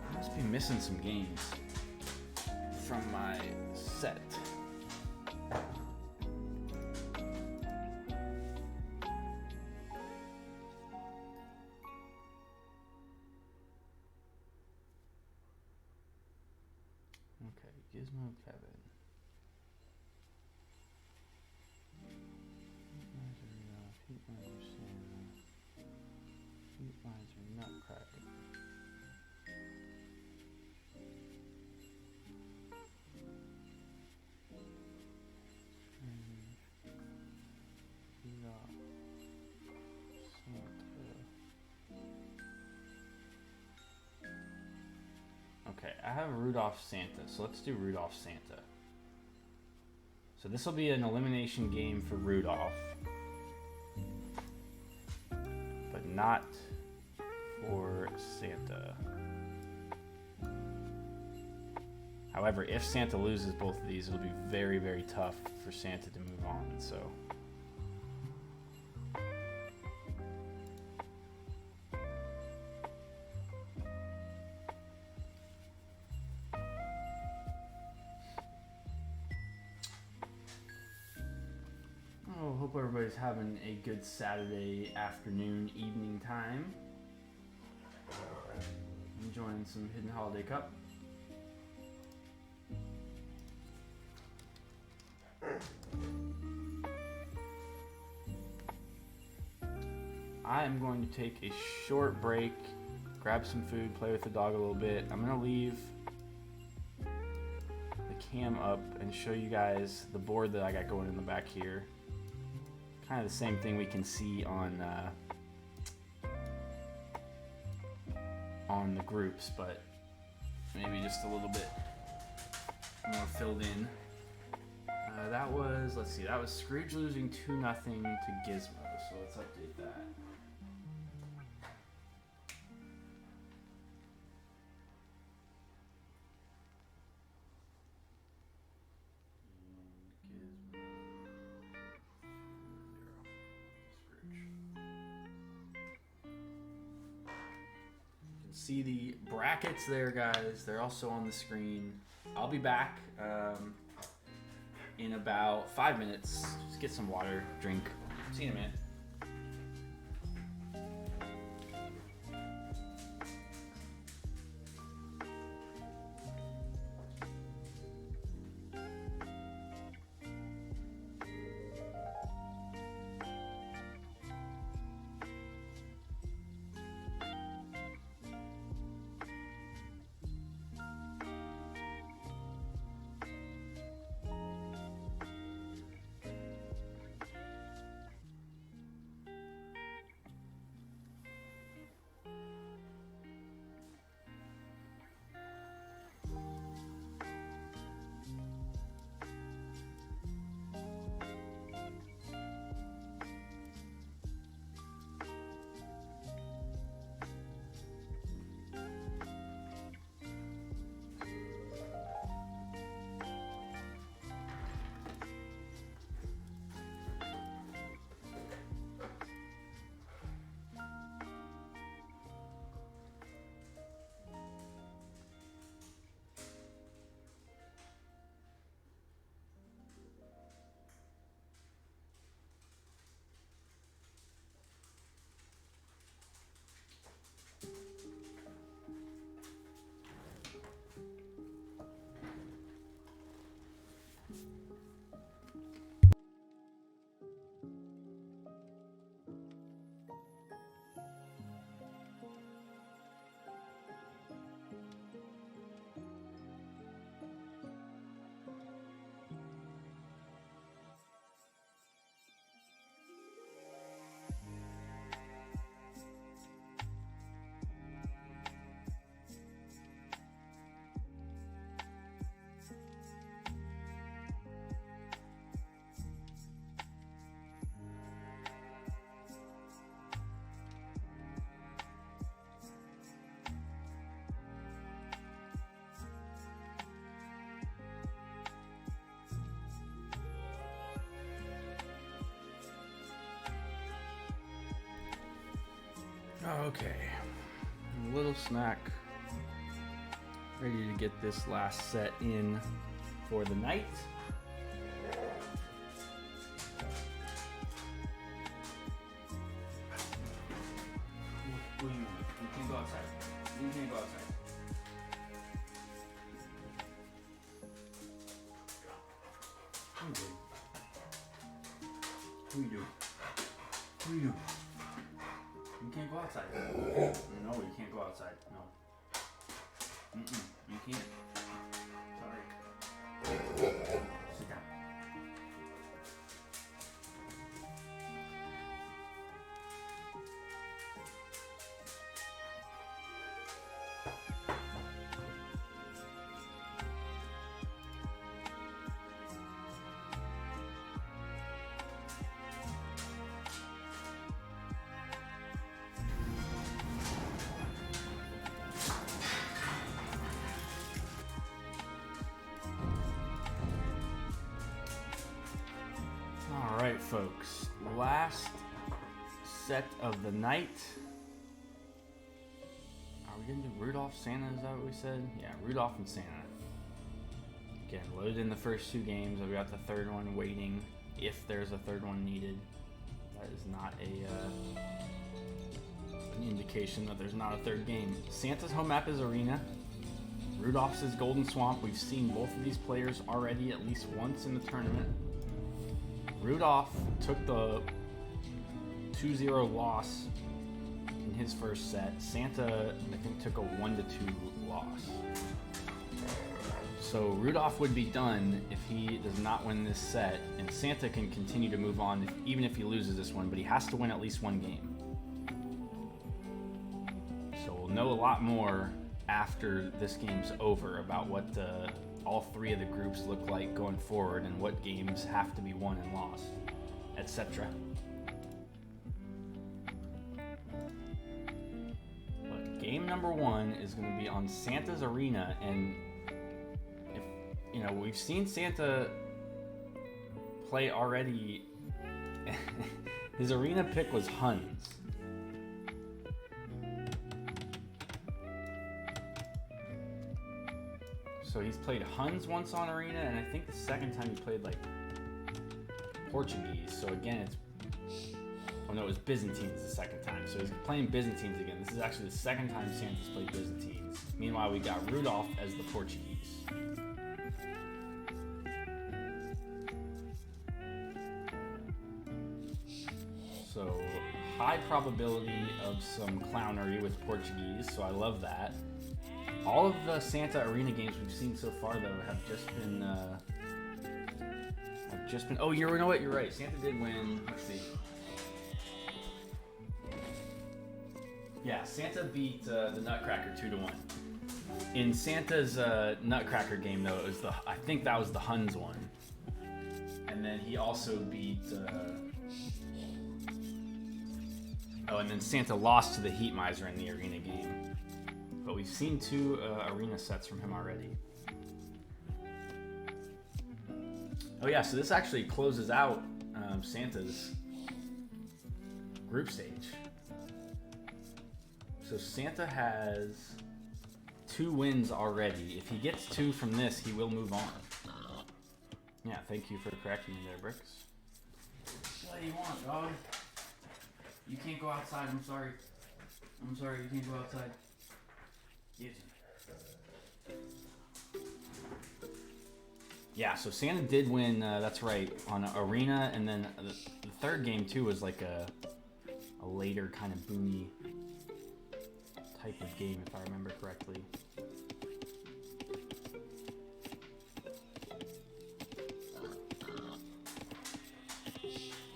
I must be missing some games from my set. Okay, Gizmo Kevin. Heat Miser Santa. Heat Miser Nutcracker. Okay, I have Rudolph Santa, so let's do Rudolph Santa. So this will be an elimination game for Rudolph, but not for Santa. However, if Santa loses both of these, it'll be very, very tough for Santa to move on, so... Oh, hope everybody's having a good Saturday afternoon, evening time. Enjoying some Hidden Holiday Cup. I am going to take a short break, grab some food, play with the dog a little bit. I'm going to leave the cam up and show you guys the board that I got going in the back here. Kind of the same thing we can see on the groups, but maybe just a little bit more filled in. That was, let's see, that was Scrooge losing 2-0 to Gizmo, so let's update that. See the brackets there, guys. They're also on the screen. I'll be back in about 5 minutes. Just get some water, drink. See you in a minute. Okay, a little snack. Ready to get this last set in for the night. What do you mean? You can't go outside. You can't go outside. Who you do? Who you do? You can't go outside. No, you can't go outside. No. You can't. Sorry. Sit down. All right, folks. Last set of the night. Are we gonna do Rudolph, Santa? Is that what we said? Yeah, Rudolph and Santa. Again, loaded in the first 2 games. I've got the third one waiting if there's a third one needed. That is not an indication that there's not a third game. Santa's home map is Arena. Rudolph's is Golden Swamp. We've seen both of these players already at least once in the tournament. Rudolph took the 2-0 loss in his first set. Santa, I think, took a 1-2 loss. So Rudolph would be done if he does not win this set, and Santa can continue to move on even if he loses this one, but he has to win at least 1 game. So we'll know a lot more after this game's over about what all 3 of the groups look like going forward and what games have to be won and lost, etc. But game number 1 is going to be on Santa's Arena, and if you know, we've seen Santa play already. His arena pick was Huns. So he's played Huns once on Arena, and I think the second time he played like Portuguese. So again, it's oh no, it was Byzantines the second time. So he's playing Byzantines again. This is actually the second time Santa's played Byzantines. Meanwhile, we got Rudolph as the Portuguese. So high probability of some clownery with Portuguese. So I love that. All of the Santa Arena games we've seen so far, though, have just been. Oh, you know what? You're right. Santa did win. Let's see. Yeah, Santa beat the Nutcracker 2-1. In Santa's Nutcracker game, though, it was I think that was the Huns one, and then he also beat. And then Santa lost to the Heat Miser in the Arena game. But we've seen 2 arena sets from him already. Oh yeah, so this actually closes out Santa's group stage. So Santa has 2 wins already. If he gets 2 from this, he will move on. Yeah, thank you for correcting me there, Bricks. What do you want, dog? You can't go outside, I'm sorry. I'm sorry, you can't go outside. Yeah, so Santa did win, that's right, on Arena, and then the third game too was like a later kind of boomy type of game, if I remember correctly.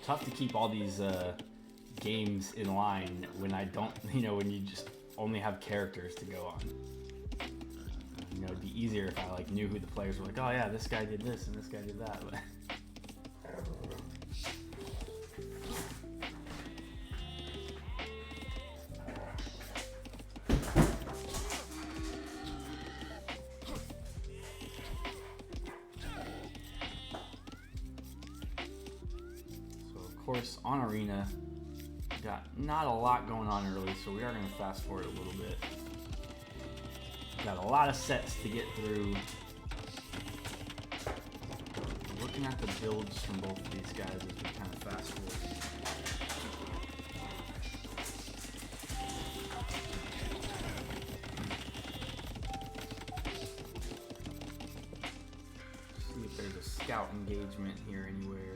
Tough to keep all these games in line when I don't, when you just only have characters to go on. It'd be easier if I like knew who the players were. Like, oh yeah, this guy did this and this guy did that. But so of course on Arena, got not a lot going on early, so we are going to fast forward a little bit. Got a lot of sets to get through. Looking at the builds from both of these guys as we kind of fast forward. See if there's a scout engagement here anywhere.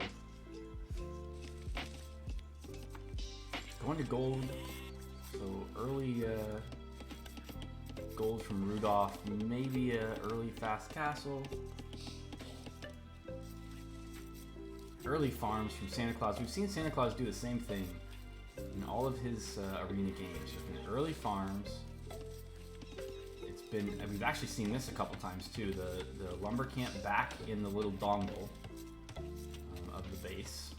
Going to gold, so early gold from Rudolph, maybe a early fast castle. Early farms from Santa Claus. We've seen Santa Claus do the same thing in all of his arena games. There's been early farms. It's been, we've actually seen this a couple times too. The lumber camp back in the little dongle of the base.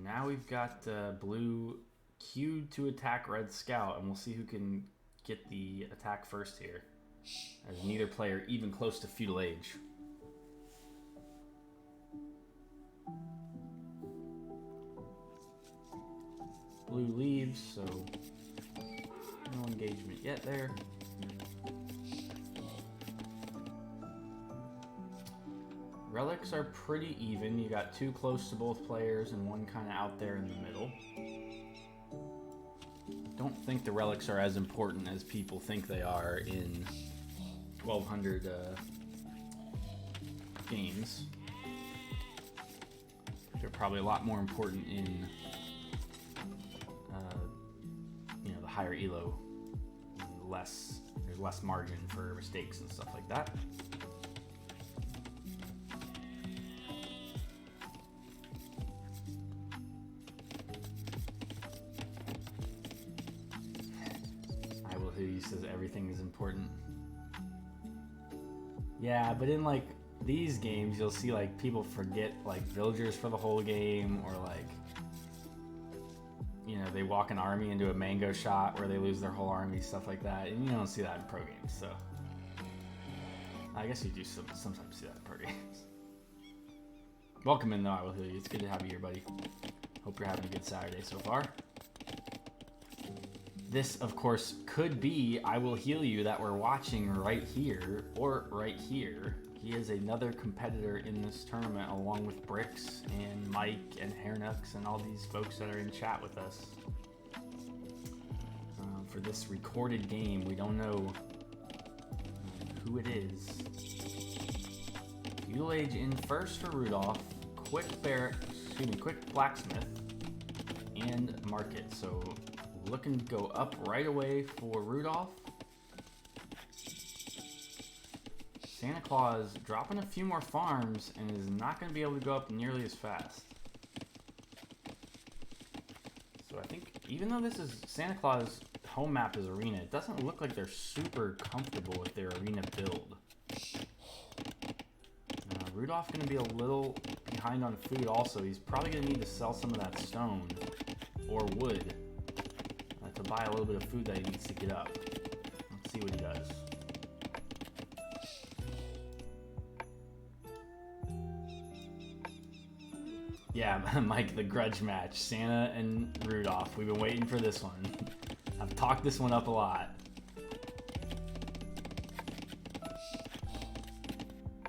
Now we've got blue queued to attack red scout, and we'll see who can get the attack first here, as neither player even close to feudal age. Blue leaves, so no engagement yet there. Relics are pretty even. You got two close to both players and one kind of out there in the middle. Don't think the relics are as important as people think they are in 1200 games. They're probably a lot more important in the higher elo. There's less margin for mistakes and stuff like that. Who says everything is important. Yeah, but in like these games, you'll see like people forget like villagers for the whole game, or like, you know, they walk an army into a mango shot where they lose their whole army, stuff like that, and you don't see that in pro games. So I guess you do sometimes see that in pro games. Welcome in though, I will heal you. It's good to have you here, buddy. Hope you're having a good Saturday so far. This, of course, could be I Will Heal You that we're watching right here, or right here. He is another competitor in this tournament, along with Bricks and Mike and Hairnux and all these folks that are in chat with us. For this recorded game, we don't know who it is. Feudal Age in first for Rudolph, Quick Blacksmith, and Market. So looking to go up right away for Rudolph. Santa Claus dropping a few more farms and is not going to be able to go up nearly as fast. So I think even though this is Santa Claus home map is arena, it doesn't look like they're super comfortable with their arena build. Rudolph's going to be a little behind on food also. He's probably going to need to sell some of that stone or wood to buy a little bit of food that he needs to get up. Let's see what he does. Yeah, Mike, the grudge match. Santa and Rudolph. We've been waiting for this one. I've talked this one up a lot.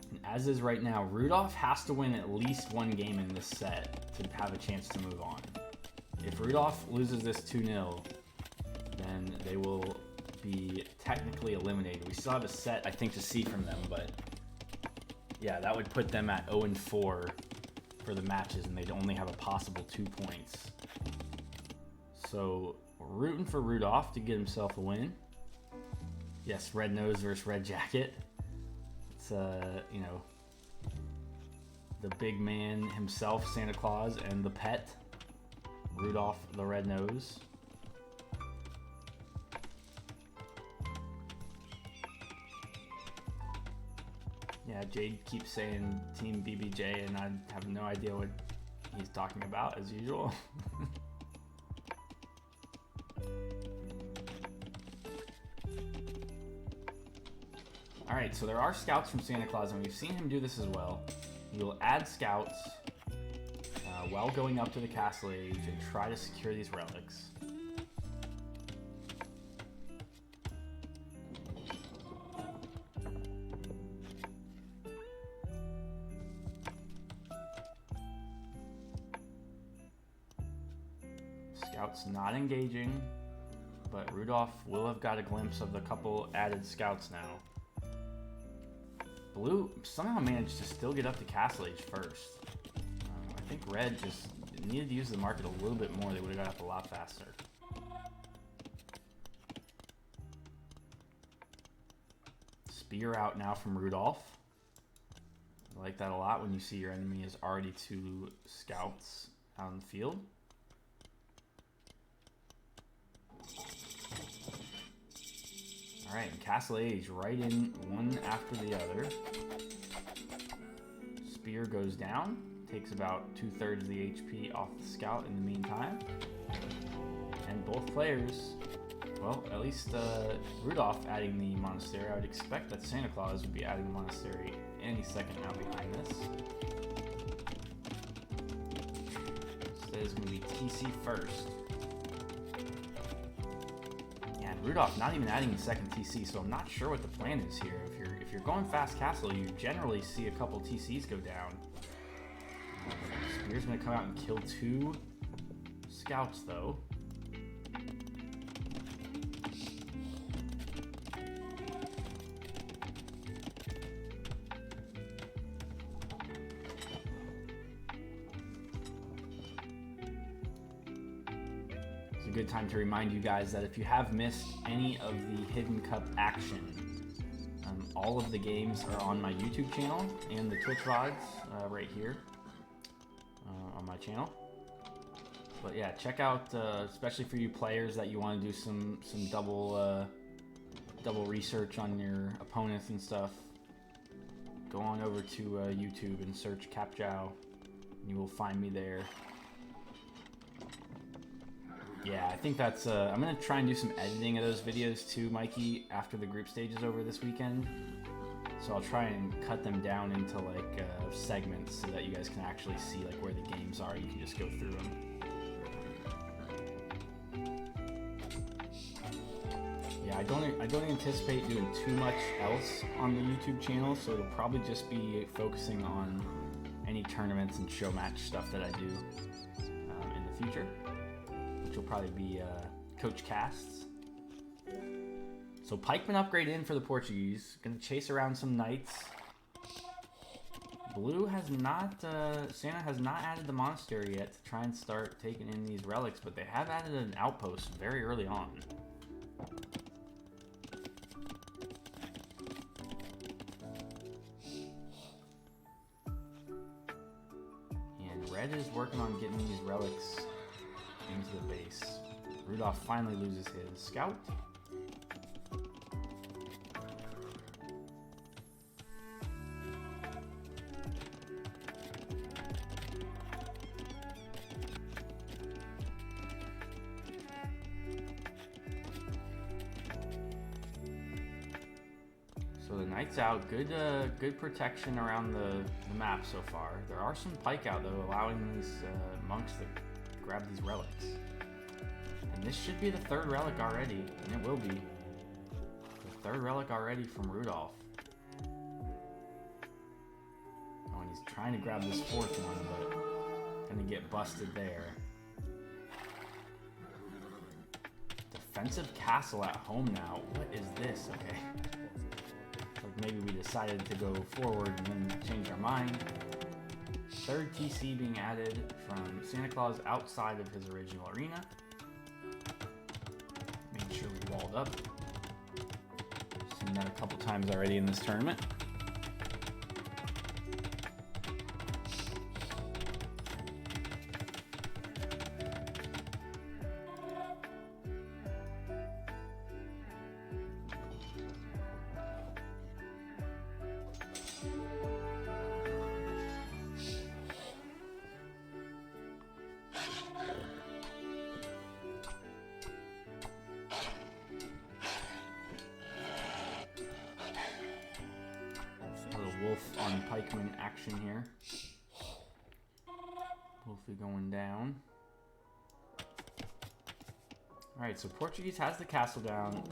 And as is right now, Rudolph has to win at least one game in this set to have a chance to move on. If Rudolph loses this 2-0, then they will be technically eliminated. We still have a set, I think, to see from them, but yeah, that would put them at 0-4 for the matches, and they'd only have a possible 2 points. So rooting for Rudolph to get himself a win. Yes, Red Nose versus Red Jacket. It's you know, the big man himself, Santa Claus, and the pet, Rudolph the Red Nose. Yeah, Jade keeps saying Team BBJ, and I have no idea what he's talking about, as usual. Alright, so there are scouts from Santa Claus, and we've seen him do this as well. He will add scouts while going up to the Castle Age and try to secure these relics. Scouts not engaging, but Rudolph will have got a glimpse of the couple added scouts now. Blue somehow managed to still get up to Castle Age first. I think Red just needed to use the market a little bit more. They would have got up a lot faster. Spear out now from Rudolph. I like that a lot when you see your enemy is already 2 scouts out in the field. Alright, Castle Age right in one after the other. Spear goes down, takes about 2/3 of the HP off the scout in the meantime. And both players, well, at least Rudolph adding the monastery. I would expect that Santa Claus would be adding the monastery any second now behind this. So that is going to be TC first. Rudolph not even adding the second TC, so I'm not sure what the plan is here. If you're going fast castle, you generally see a couple TCs go down. Spear's gonna come out and kill 2 scouts though. A good time to remind you guys that if you have missed any of the Hidden Cup action, all of the games are on my YouTube channel and the Twitch VODs right here on my channel. But yeah, check out, especially for you players that you want to do some double research on your opponents and stuff. Go on over to YouTube and search CapJow, and you will find me there. Yeah, I think that's, I'm going to try and do some editing of those videos too, Mikey, after the group stage is over this weekend. So I'll try and cut them down into like segments so that you guys can actually see like where the games are. You can just go through them. Yeah, I don't anticipate doing too much else on the YouTube channel, so it'll probably just be focusing on any tournaments and show match stuff that I do in the future. Which will probably be Coach Casts. So Pikeman upgrade in for the Portuguese. Gonna chase around some knights. Blue has not, Santa has not added the monastery yet to try and start taking in these relics, but they have added an outpost very early on. And Red is working on getting these relics into the base. Rudolph finally loses his scout. So the knight's out. Good protection around the map so far. There are some pike out though, allowing these monks to grab these relics. And this should be the 3rd relic already, and it will be. The 3rd relic already from Rudolph. Oh, and he's trying to grab this 4th one, but gonna get busted there. Defensive castle at home now. What is this? Okay. Like maybe we decided to go forward and then change our mind. 3rd TC being added from Santa Claus outside of his original arena. Make sure we walled up. Seen that a couple times already in this tournament. Wolf on Pikeman action here. hopefully going down. Alright, so Portuguese has the castle down.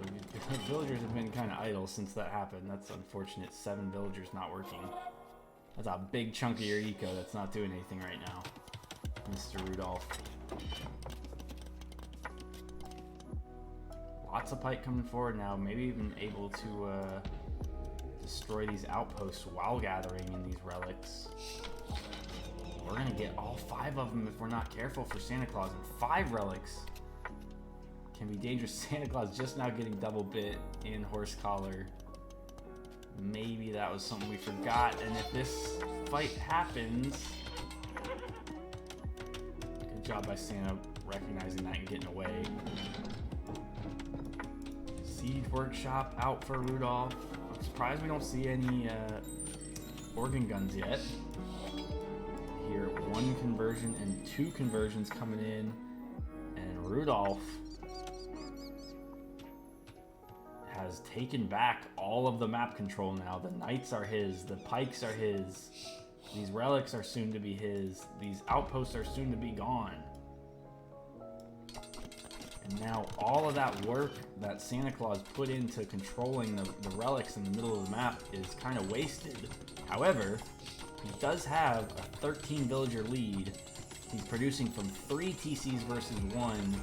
The villagers have been kind of idle since that happened. That's unfortunate. 7 villagers not working. That's a big chunk of your eco that's not doing anything right now, Mr. Rudolph. Lots of pike coming forward now. Maybe even able to destroy these outposts while gathering in these relics. We're going to get all 5 of them if we're not careful for Santa Claus. And 5 relics can be dangerous. Santa Claus just now getting double bit in horse collar. Maybe that was something we forgot. And if this fight happens... Good job by Santa recognizing that and getting away. Siege Workshop out for Rudolph. I'm surprised we don't see any organ guns yet. Here, 1 conversion and 2 conversions coming in. And Rudolph has taken back all of the map control now. The knights are his, the pikes are his, these relics are soon to be his, these outposts are soon to be gone. And now all of that work that Santa Claus put into controlling the relics in the middle of the map is kind of wasted. However, he does have a 13 villager lead. He's producing from 3 TCs versus 1.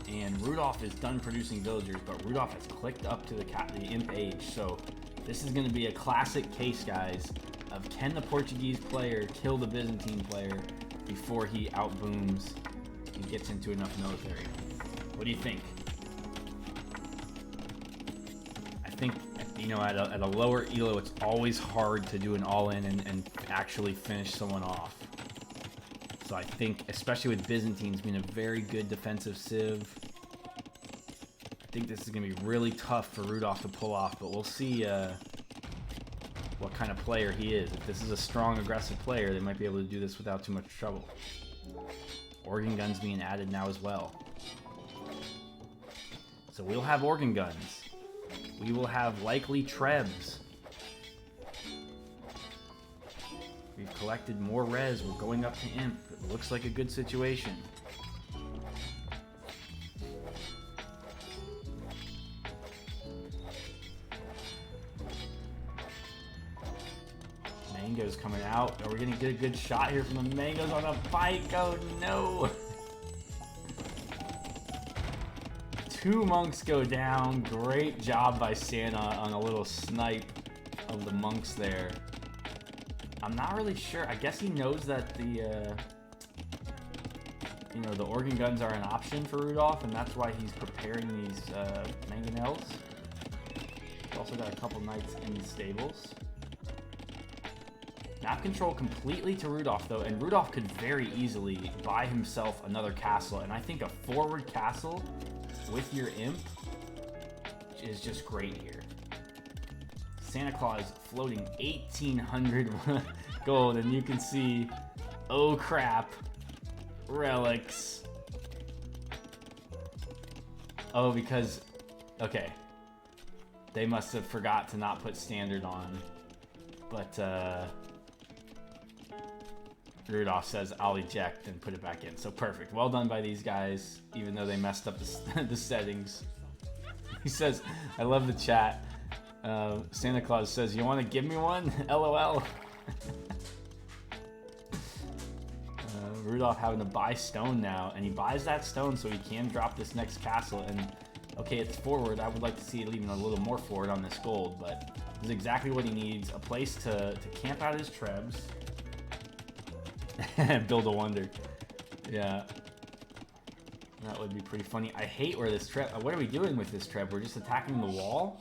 And Rudolph is done producing villagers, but Rudolph has clicked up to the imp age. So this is going to be a classic case, guys, of can the Portuguese player kill the Byzantine player before he outbooms and gets into enough military. What do you think? I think, you know, at a lower elo, it's always hard to do an all-in and actually finish someone off. So I think, especially with Byzantines being a very good defensive civ, I think this is going to be really tough for Rudolph to pull off, but we'll see what kind of player he is. If this is a strong, aggressive player, they might be able to do this without too much trouble. Organ guns being added now as well. So we'll have organ guns. We will have likely trebs. We've collected more res. We're going up to imp. It looks like a good situation. Mango's coming out. Are we gonna get a good shot here from the mangoes on a bike? Oh no! 2 monks go down. Great job by Santa on a little snipe of the monks there. I'm not really sure. I guess he knows that the, you know, the organ guns are an option for Rudolph, and that's why he's preparing these mangonels. He's also got a couple knights in the stables. Map control completely to Rudolph, though, and Rudolph could very easily buy himself another castle, and I think a forward castle with your imp is just great here. Santa Claus floating 1,800 gold, and you can see, oh crap, relics. Oh, because, okay, they must have forgot to not put standard on, but Rudolph says I'll eject and put it back in. So perfect. Well done by these guys, even though they messed up the settings. He says, I love the chat. Santa Claus says, you want to give me one? LOL. Rudolph having to buy stone now, and he buys that stone so he can drop this next castle. And okay, it's forward. I would like to see it even a little more forward on this gold, but this is exactly what he needs. A place to camp out his trebs and build a wonder. Yeah. That would be pretty funny. I hate where this treb... What are we doing with this treb? We're just attacking the wall?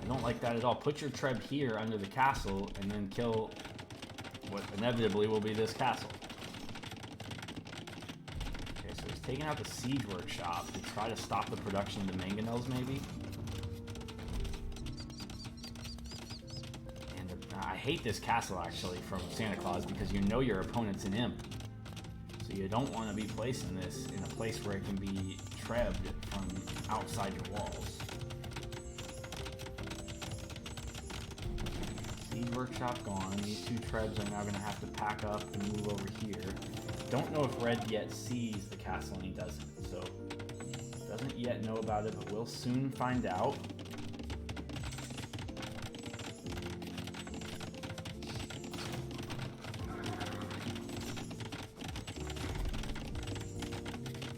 I don't like that at all. Put your treb here under the castle and then kill what inevitably will be this castle. Okay, so he's taking out the siege workshop to try to stop the production of the mangonels, maybe. And I hate this castle, actually, from Santa Claus, because you know your opponent's an imp. So you don't want to be placing this in a place where it can be trebbed from outside your walls. Siege workshop gone. These 2 trebs are now going to have to pack up and move over here. Don't know if red yet sees the castle, and he doesn't. So, doesn't yet know about it, but we'll soon find out.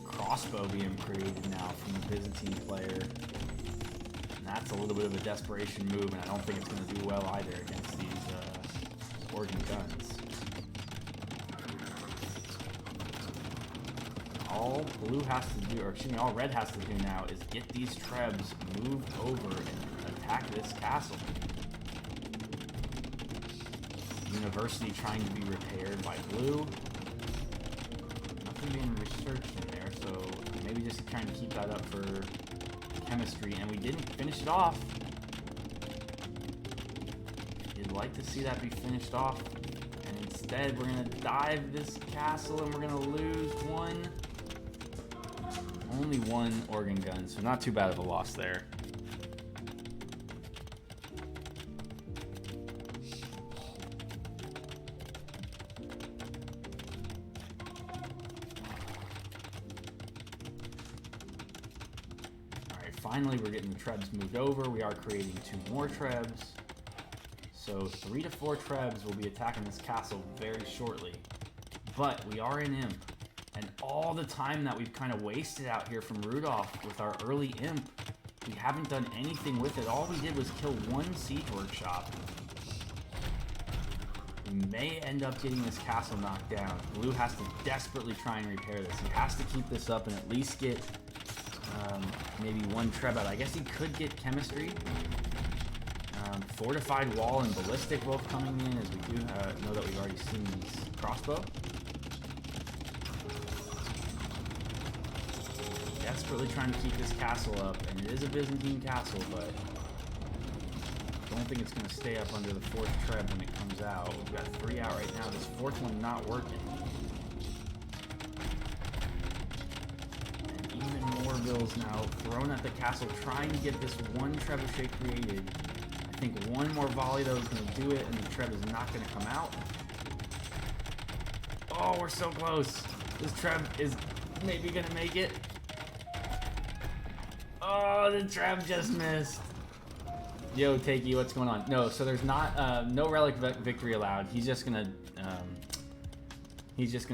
Crossbow being created now from the Byzantine player. And that's a little bit of a desperation move, and I don't think it's going to do well either against these Organ guns. All blue has to do, or excuse me, all red has to do now is get these trebs moved over and attack this castle. University trying to be repaired by blue. Nothing being researched in there, so maybe just trying to keep that up for chemistry, and we didn't finish it off. You'd like to see that be finished off, and instead we're gonna dive this castle and we're gonna lose one. Only 1 organ gun, so not too bad of a loss there. Alright, finally we're getting the trebs moved over. We are creating 2 more trebs. So 3 to 4 trebs will be attacking this castle very shortly. But we are in imp. And all the time that we've kind of wasted out here from Rudolph with our early imp, we haven't done anything with it. All we did was kill 1 siege workshop. We may end up getting this castle knocked down. Blue has to desperately try and repair this. He has to keep this up and at least get maybe 1 treb out. I guess he could get chemistry. Fortified wall and ballistic both coming in, as we do know that we've already seen these crossbow. Desperately trying to keep this castle up, and it is a Byzantine castle, but I don't think it's going to stay up under the 4th treb when it comes out. We've got 3 out right now. This 4th one not working. And even more bills now thrown at the castle, trying to get this 1 trebuchet created. I think 1 more volley though is going to do it, and the treb is not going to come out. Oh, we're so close. This treb is maybe going to make it. Oh, the treb just missed. Yo, Takey, what's going on? No, so there's not no relic victory allowed. He's just gonna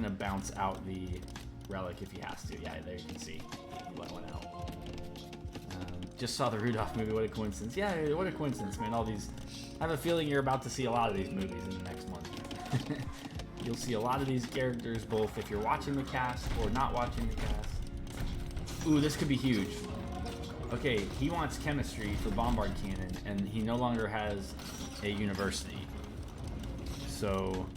bounce out the relic if he has to. Yeah, there you can see he let one out. Just saw the Rudolph movie. What a coincidence! Yeah, what a coincidence, man. All these. I have a feeling you're about to see a lot of these movies in the next month. You'll see a lot of these characters, both if you're watching the cast or not watching the cast. Ooh, this could be huge. Okay, he wants chemistry for Bombard Cannon, and he no longer has a university. So,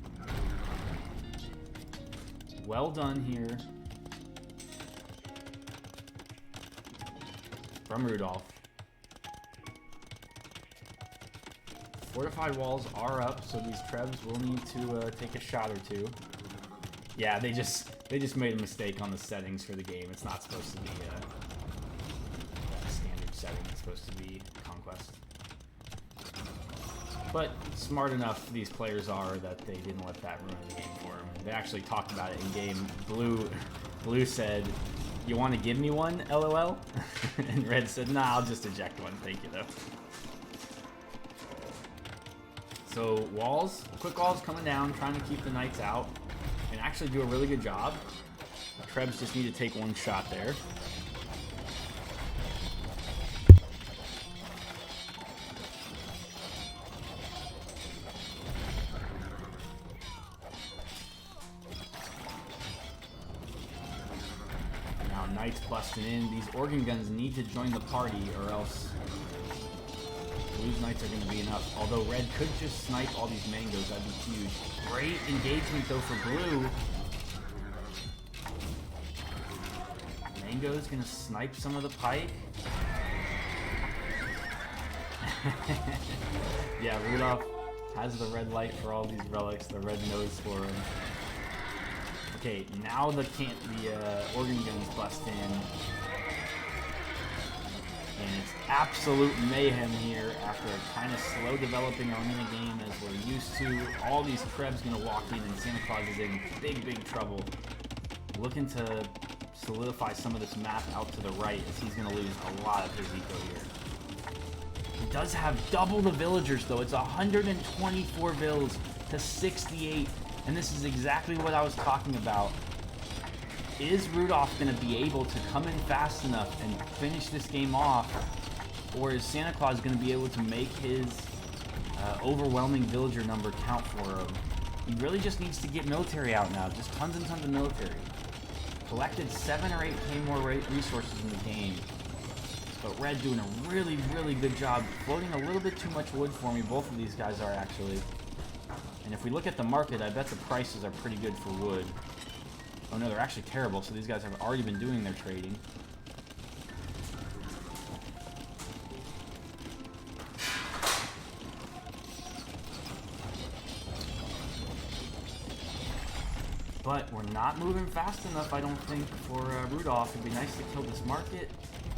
well done here from Rudolph. Fortified walls are up, so these trebs will need to take a shot or 2. Yeah, they just made a mistake on the settings for the game. It's not supposed to be setting. It's supposed to be conquest. But smart enough these players are that they didn't let that ruin the game for them. They actually talked about it in game. Blue said, "You want to give me one, LOL?" And Red said, "Nah, I'll just eject one. Thank you, though." So walls, quick walls coming down, trying to keep the knights out, and actually do a really good job. The trebs just need to take 1 shot there. Knights busting in. These organ guns need to join the party, or else Blue's knights are going to be enough. Although red could just snipe all these mangoes, that'd be huge. Great engagement though for blue. Mango's going to snipe some of the pike. Yeah, Rudolph has the red light for all these relics, the red nose for him. Okay, now the organ guns bust in. And it's absolute mayhem here after a kind of slow developing arena game as we're used to. All these Trebs gonna walk in and Santa Claus is in big trouble. Looking to solidify some of this map out to the right as he's gonna lose a lot of his eco here. He does have double the villagers though. It's 124 vills to 68. And this is exactly what I was talking about. Is Rudolph going to be able to come in fast enough and finish this game off? Or is Santa Claus going to be able to make his overwhelming villager number count for him? He really just needs to get military out now. Just tons and tons of military. Collected 7 or 8k more resources in the game. But Red doing a really good job. Floating a little bit too much wood for me. Both of these guys are actually. And if we look at the market, I bet the prices are pretty good for wood. Oh no, they're actually terrible, so these guys have already been doing their trading. But we're not moving fast enough, I don't think, for Rudolph. It'd be nice to kill this market.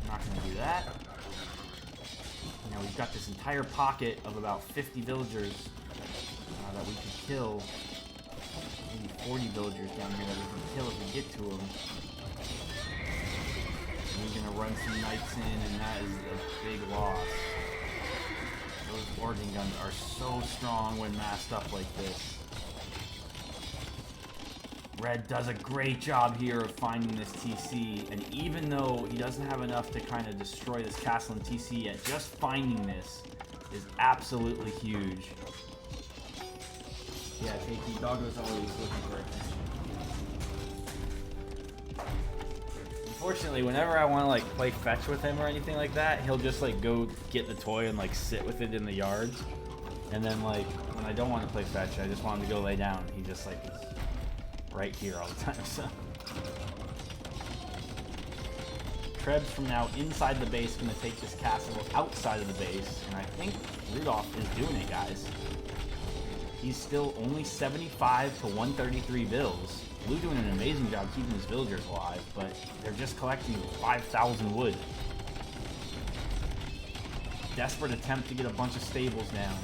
Not gonna do that. Now we've got this entire pocket of about 50 villagers that we could kill. Maybe 40 villagers down here that we can kill if we get to them. And we're gonna run some knights in, and that is a big loss. Those organ guns are so strong when massed up like this. Red does a great job here of finding this TC, and even though he doesn't have enough to kind of destroy this castle and TC yet, just finding this is absolutely huge. Yeah, KT, Doggo's always looking for attention. Unfortunately, whenever I want to like play fetch with him or anything like that, he'll just like go get the toy and like sit with it in the yards. And then like when I don't want to play fetch, I just want him to go lay down. He just like is right here all the time. So Trebs from now inside the base gonna take this castle outside of the base, and I think Rudolph is doing it, guys. He's still only 75 to 133 vills. Blue doing an amazing job keeping his villagers alive, but they're just collecting 5,000 wood. Desperate attempt to get a bunch of stables down.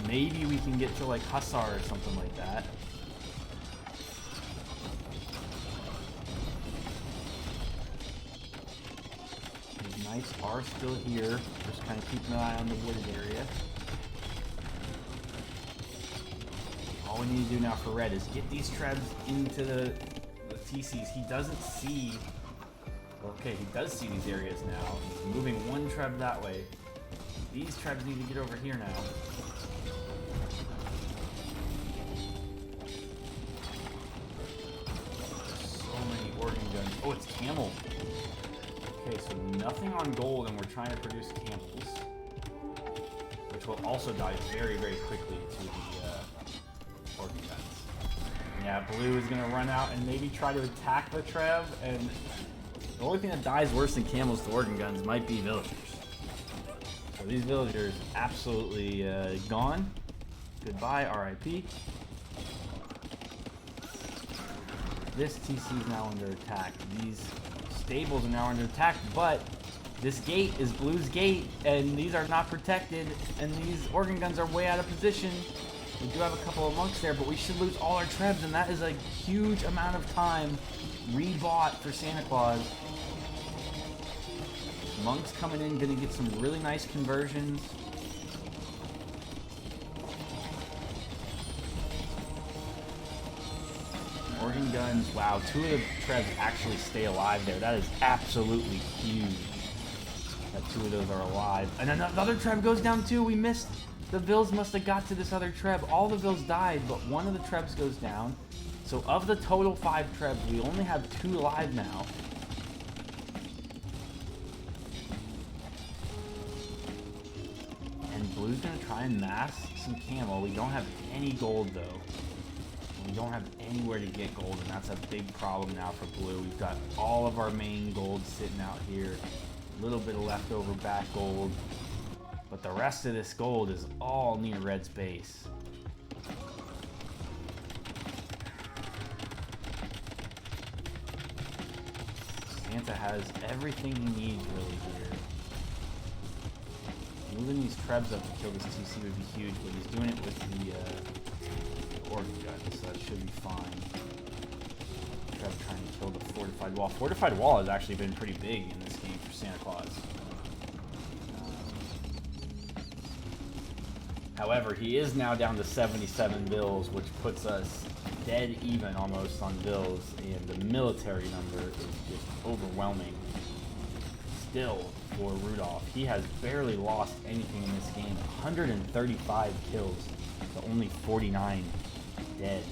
Maybe we can get to like Hussar or something like that. These knights are still here. Just kind of keeping an eye on the wooded area. All we need to do now for Red is get these Trebs into the TCs. He doesn't see... Okay, he does see these areas now. He's moving one Treb that way. These Trebs need to get over here now. So many organ guns. Oh, it's camel. Okay, so nothing on gold, and we're trying to produce camels. Which will also die very quickly to the... organ guns. Yeah, Blue is going to run out and maybe try to attack the Treb, and the only thing that dies worse than camels to organ guns might be villagers. So these villagers absolutely gone. Goodbye, RIP. This TC is now under attack. These stables are now under attack, but this gate is Blue's gate, and these are not protected, and these organ guns are way out of position. We do have a couple of monks there, but we should lose all our Trebs, and that is a huge amount of time rebought for Santa Claus. Monks coming in, gonna get some really nice conversions. Organ guns, wow, 2 of the Trebs actually stay alive there. That is absolutely huge that 2 of those are alive. And another Treb goes down too. We missed. The vills must have got to this other Treb. All the vills died, but one of the Trebs goes down. So of the total 5 Trebs, we only have 2 alive now. And Blue's gonna try and mass some camo. We don't have any gold though. We don't have anywhere to get gold, and that's a big problem now for Blue. We've got all of our main gold sitting out here. A little bit of leftover back gold. But the rest of this gold is all near Red's base. Santa has everything he needs really here. Moving these Trebs up to kill this TC would be huge, but he's doing it with the Organ Gun, so that should be fine. Treb trying to kill the Fortified Wall. Fortified Wall has actually been pretty big in this game for Santa Claus. However, he is now down to 77 bills, which puts us dead even almost on bills, and the military number is just overwhelming. Still, for Rudolph, he has barely lost anything in this game. 135 kills to only 49 dead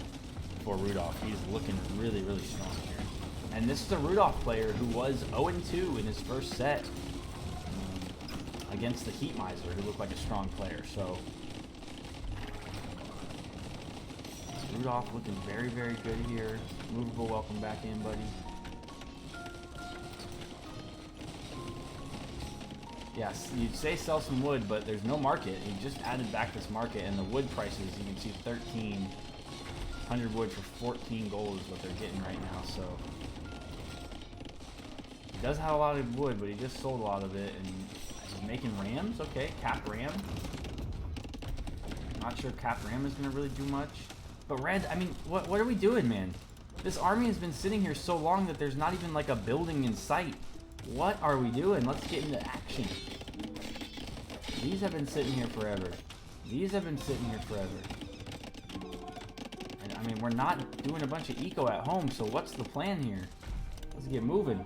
for Rudolph. He's looking really, really strong here. And this is a Rudolph player who was 0-2 in his first set against the Heat Miser, who looked like a strong player. So Rudolph looking very, very good here. Movable, welcome back in, buddy. Yes, you'd say sell some wood, but there's no market. He just added back this market, and the wood prices, you can see 1,300 wood for 14 gold is what they're getting right now, so. He does have a lot of wood, but he just sold a lot of it, and he's making rams. Okay, cap ram. Not sure cap ram is going to really do much. But Red, I mean, what are we doing, man? This army has been sitting here so long that there's not even like a building in sight. What are we doing? Let's get into action. These have been sitting here forever. These have been sitting here forever. And I mean, we're not doing a bunch of eco at home, so what's the plan here? Let's get moving.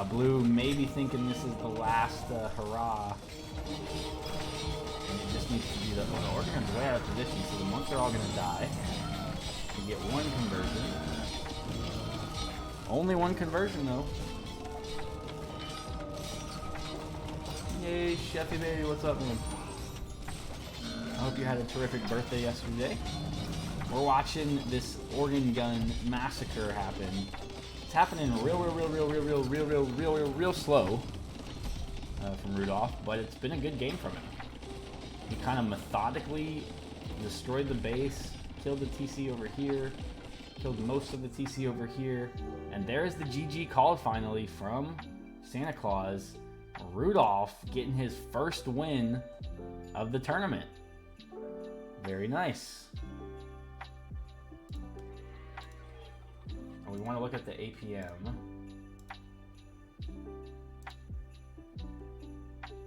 Blue may be thinking this is the last hurrah. And it just needs to be the Organ Gun's way out of position, so the monks are all going to die. We get one conversion. Only one conversion, though. Yay, Chefy baby, what's up, man? I hope you had a terrific birthday yesterday. We're watching this Organ Gun massacre happen. It's happening real slow from Rudolph, but it's been a good game from him. He kind of methodically destroyed the base, killed the TC over here, killed most of the TC over here, and there's the GG called finally from Santa Claus. Rudolph getting his first win of the tournament. Very nice. And we want to look at the APM.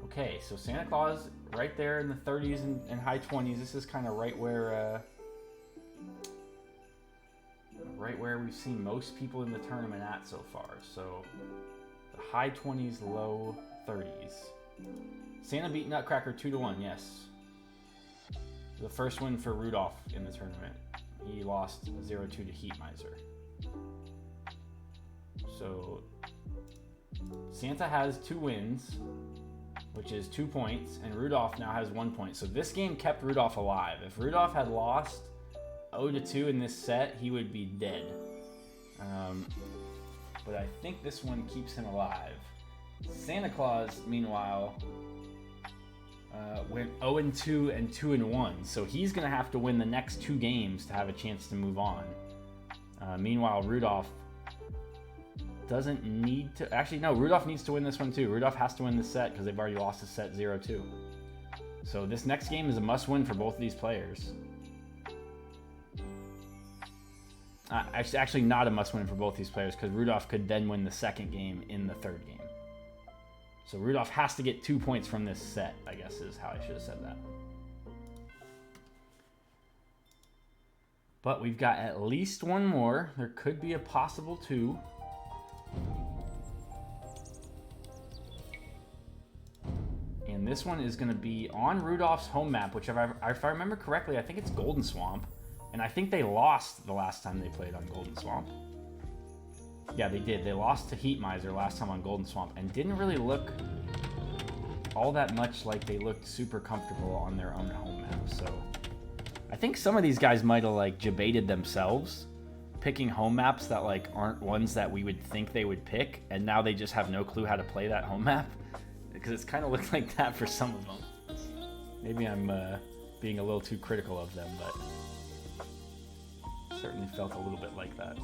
Okay, so Santa Claus right there in the 30s and high 20s. This is kind of right where we've seen most people in the tournament at so far. So the high 20s, low 30s. Santa beat Nutcracker 2-1, yes. The first win for Rudolph in the tournament. He lost 0-2 to Heat Miser. So Santa has 2 wins, which is 2 points, and Rudolph now has 1 point. So this game kept Rudolph alive. If Rudolph had lost 0-2 in this set, he would be dead. But I think this one keeps him alive. Santa Claus, meanwhile, went 0-2 and 2-1. So he's going to have to win the next 2 games to have a chance to move on. Meanwhile, Rudolph doesn't need to... Actually, no, Rudolph needs to win this one too. Rudolph has to win this set because they've already lost the set 0-2. So this next game is a must-win for both of these players. Actually not a must-win for both these players because Rudolph could then win the second game in the third game. So Rudolph has to get 2 points from this set, I guess is how I should have said that. But we've got at least one more. There could be a possible 2. And this one is going to be on Rudolph's home map, which if I remember correctly, I think it's Golden Swamp. And I think they lost the last time they played on Golden Swamp. Yeah, they did. They lost to Heat Miser last time on Golden Swamp and didn't really look all that much like they looked super comfortable on their own home map. So I think some of these guys might have like debated themselves picking home maps that like aren't ones that we would think they would pick, and now they just have no clue how to play that home map because it's kind of looked like that for some of them. Maybe I'm being a little too critical of them, but certainly felt a little bit like that.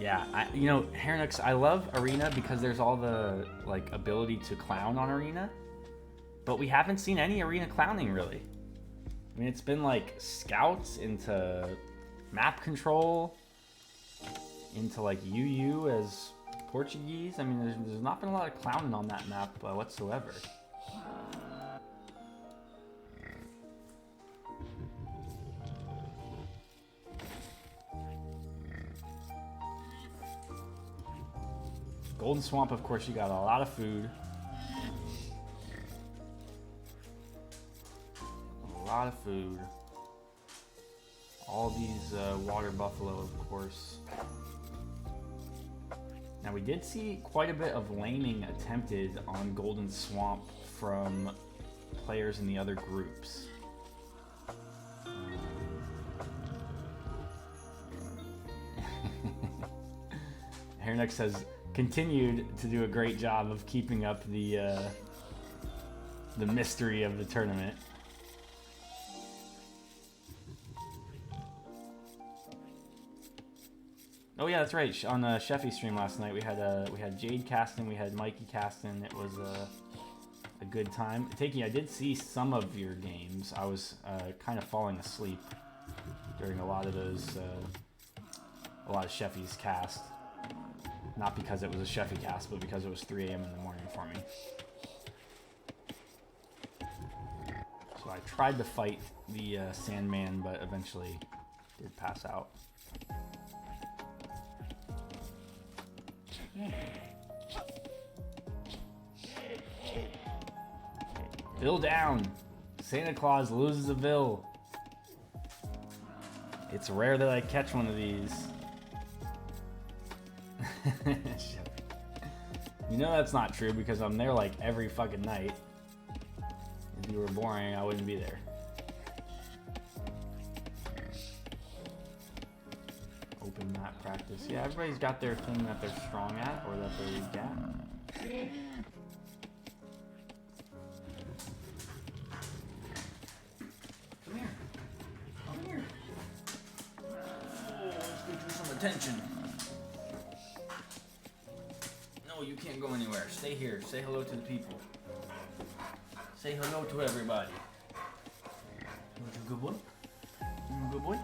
Yeah, you know, Hairnux, I love Arena because there's all the, like, ability to clown on Arena. But we haven't seen any Arena clowning, really. I mean, it's been, like, scouts into map control, into, like, UU as Portuguese. I mean, there's not been a lot of clowning on that map whatsoever. Golden Swamp, of course, you got a lot of food. A lot of food. All these water buffalo, of course. Now, we did see quite a bit of laming attempted on Golden Swamp from players in the other groups. Hairnex has continued to do a great job of keeping up the mystery of the tournament. Oh yeah, that's right. On Sheffy's stream last night, we had Jade casting, we had Mikey casting. It was a good time. Takey, I did see some of your games. I was kind of falling asleep during a lot of those, a lot of Sheffy's cast. Not because it was a Sheffy cast, but because it was 3 a.m. in the morning for me. So I tried to fight the Sandman, but eventually did pass out. Bill down. Santa Claus loses a bill. It's rare that I catch one of these. You know that's not true because I'm there like every fucking night. If you were boring, I wouldn't be there. Open map practice. Yeah, everybody's got their thing that they're strong at or that they're weak at. Come here. Come here. Oh, let's get you some attention. No, you can't go anywhere. Stay here. Say hello to the people. Say hello to everybody. You a good boy? You a good boy?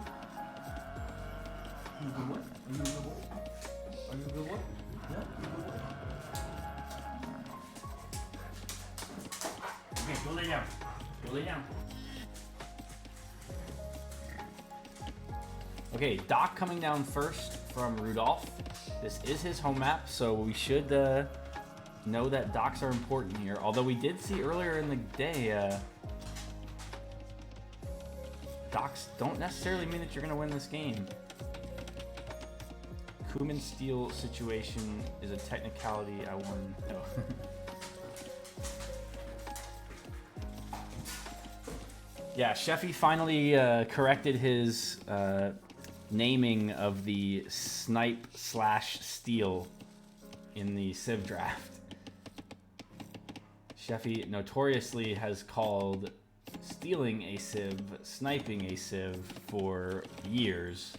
You a good boy? Are you a good boy? Are you a good boy? Yeah, you a good boy. Okay, go lay down. Go lay down. Okay, Doc coming down first from Rudolph. This is his home map, so we should know that Docs are important here. Although we did see earlier in the day, Docs don't necessarily mean that you're going to win this game. Kuman steal situation is a technicality I won. No. Yeah, Sheffy finally corrected his naming of the snipe / steal in the Civ draft. Sheffy notoriously has called stealing a Civ sniping a Civ for years,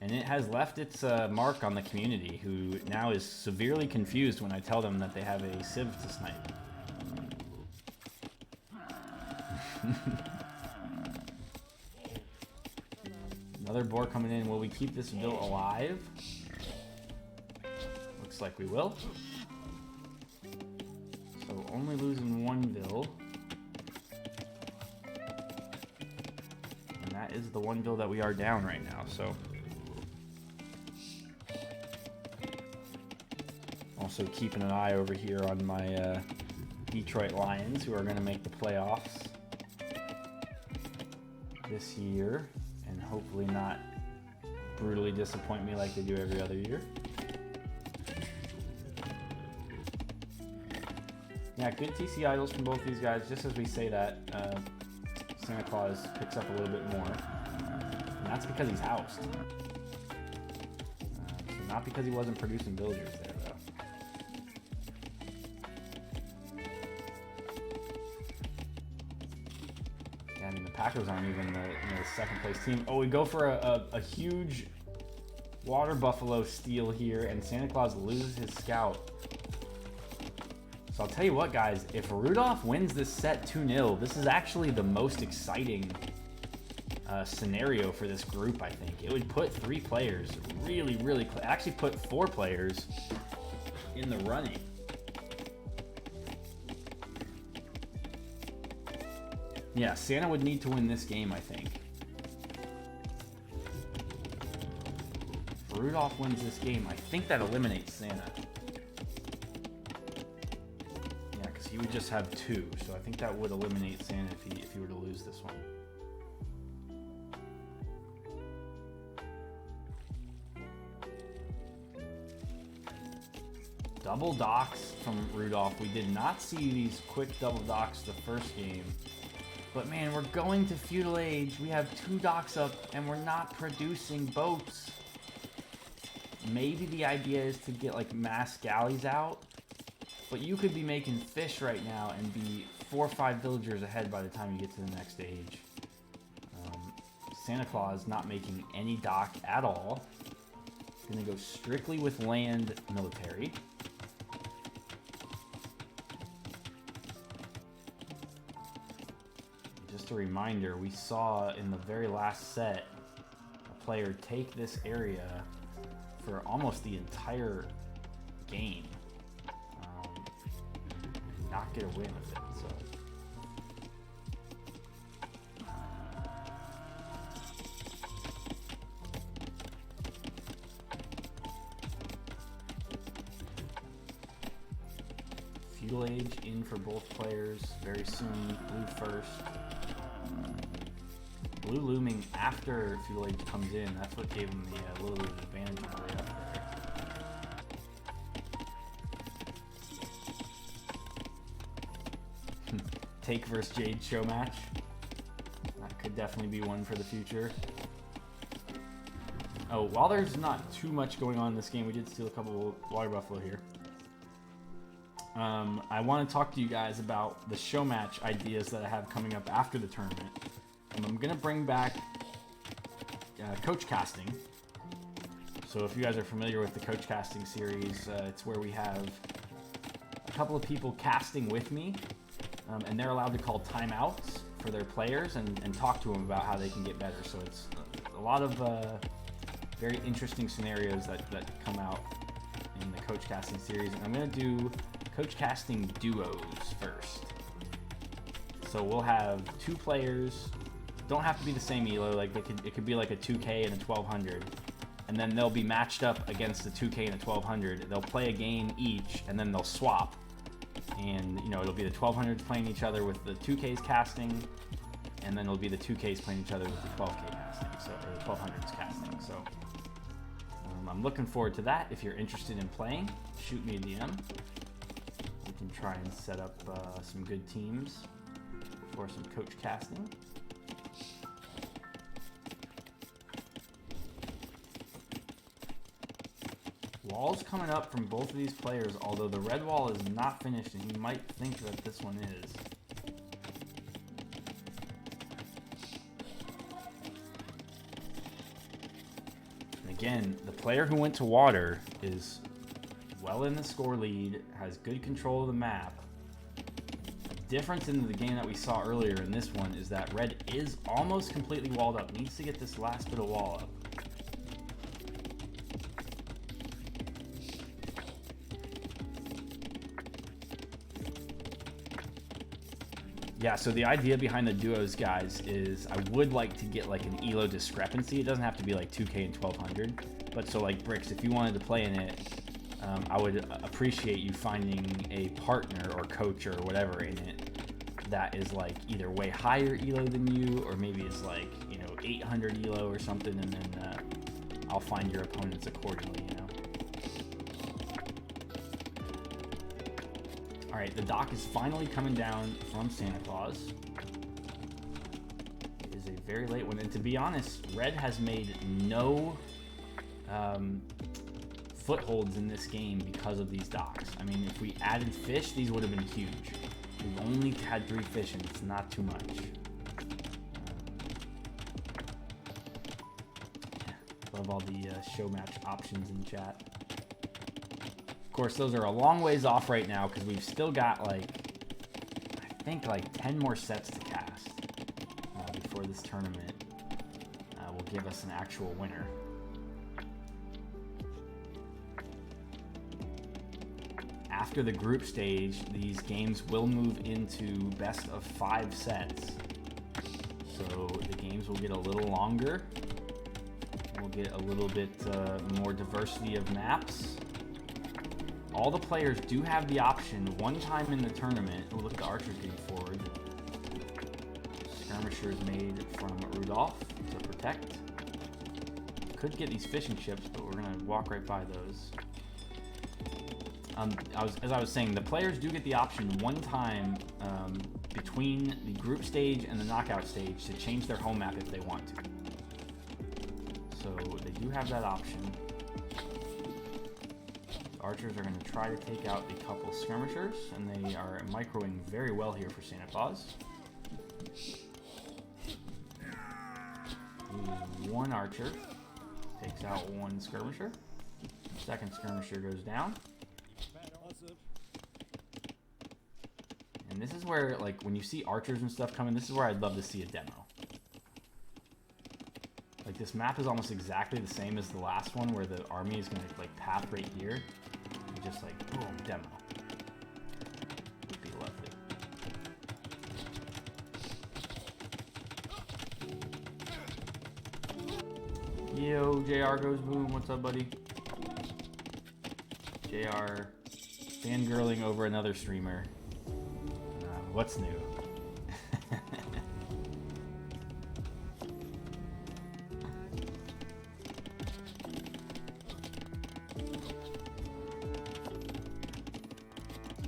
and it has left its mark on the community, who now is severely confused when I tell them that they have a Civ to snipe. Another boar coming in. Will we keep this bill alive? Looks like we will. So only losing one bill. And that is the one bill that we are down right now, so. Also keeping an eye over here on my Detroit Lions, who are going to make the playoffs this year. And hopefully not brutally disappoint me like they do every other year. Yeah, good TC idols from both these guys. Just as we say that, Santa Claus picks up a little bit more. And that's because he's housed. So not because he wasn't producing villagers there, though. Packers aren't even the second place team. Oh, we go for a huge Water Buffalo steal here, and Santa Claus loses his scout. So I'll tell you what, guys, if Rudolph wins this set 2-0, this is actually the most exciting scenario for this group, I think. It would put 3 players really, really close. Actually put 4 players in the running. Yeah, Santa would need to win this game, I think. If Rudolph wins this game, I think that eliminates Santa. Yeah, because he would just have 2, so I think that would eliminate Santa if he were to lose this one. Double docks from Rudolph. We did not see these quick double docks the first game. But man, we're going to feudal age. We have 2 docks up and we're not producing boats. Maybe the idea is to get like mass galleys out. But you could be making fish right now and be 4 or 5 villagers ahead by the time you get to the next age. Santa Claus not making any dock at all. Gonna go strictly with land military. Just a reminder, we saw in the very last set a player take this area for almost the entire game. Not get away with it, so. Feudal age in for both players very soon. Blue first. Blue looming after feudal age comes in. That's what gave him the little bit of advantage on the way up there. Take versus Jade show match. That could definitely be one for the future. Oh, while there's not too much going on in this game, we did steal a couple of Water Buffalo here. I want to talk to you guys about the show match ideas that I have coming up after the tournament. I'm going to bring back coach casting. So if you guys are familiar with the coach casting series, it's where we have a couple of people casting with me, and they're allowed to call timeouts for their players and talk to them about how they can get better. So it's a lot of very interesting scenarios that come out in the coach casting series. And I'm going to do coach casting duos first. So we'll have 2 players. Don't have to be the same elo. Like it could be like a 2K and a 1200, and then they'll be matched up against the 2K and a 1200. They'll play a game each, and then they'll swap. And you know it'll be the 1200s playing each other with the 2Ks casting, and then it'll be the 2Ks playing each other with the 12K casting. So or the 1200s casting. So I'm looking forward to that. If you're interested in playing, shoot me a DM. We can try and set up some good teams for some coach casting. Walls coming up from both of these players, although the red wall is not finished, and you might think that this one is. And again, the player who went to water is well in the score lead, has good control of the map. The difference in the game that we saw earlier in this one is that red is almost completely walled up, needs to get this last bit of wall up. Yeah, so the idea behind the duos, guys, is I would like to get like an elo discrepancy. It doesn't have to be like 2K and 1200, but so like Bricks, if you wanted to play in it, I would appreciate you finding a partner or coach or whatever in it that is like either way higher elo than you, or maybe it's like, you know, 800 elo or something, and then I'll find your opponents accordingly, you know. All right, the dock is finally coming down from Santa Claus. It is a very late one, and to be honest, red has made no footholds in this game because of these docks. I mean, if we added fish, these would have been huge. We've only had 3 fish, and it's not too much. Love all the show match options in chat. Of course, those are a long ways off right now because we've still got like, I think like 10 more sets to cast before this tournament will give us an actual winner. After the group stage, these games will move into best of 5 sets. So the games will get a little longer. We'll get a little bit more diversity of maps. All the players do have the option one time in the tournament. Oh, look at the archers getting forward. Skirmishers made from Rudolph to protect. Could get these fishing ships, but we're gonna walk right by those. As I was saying, the players do get the option one time between the group stage and the knockout stage to change their home map if they want to. So they do have that option. The archers are going to try to take out the couple skirmishers, and they are microing very well here for Santa Claus. Loses one archer, takes out one skirmisher. Second skirmisher goes down. And this is where, like, when you see archers and stuff coming, this is where I'd love to see a demo. Like, this map is almost exactly the same as the last one, where the army is going to, like, path right here. And just, like, boom, demo. Would be lovely. Yo, JR goes boom. What's up, buddy? JR fangirling over another streamer. What's new?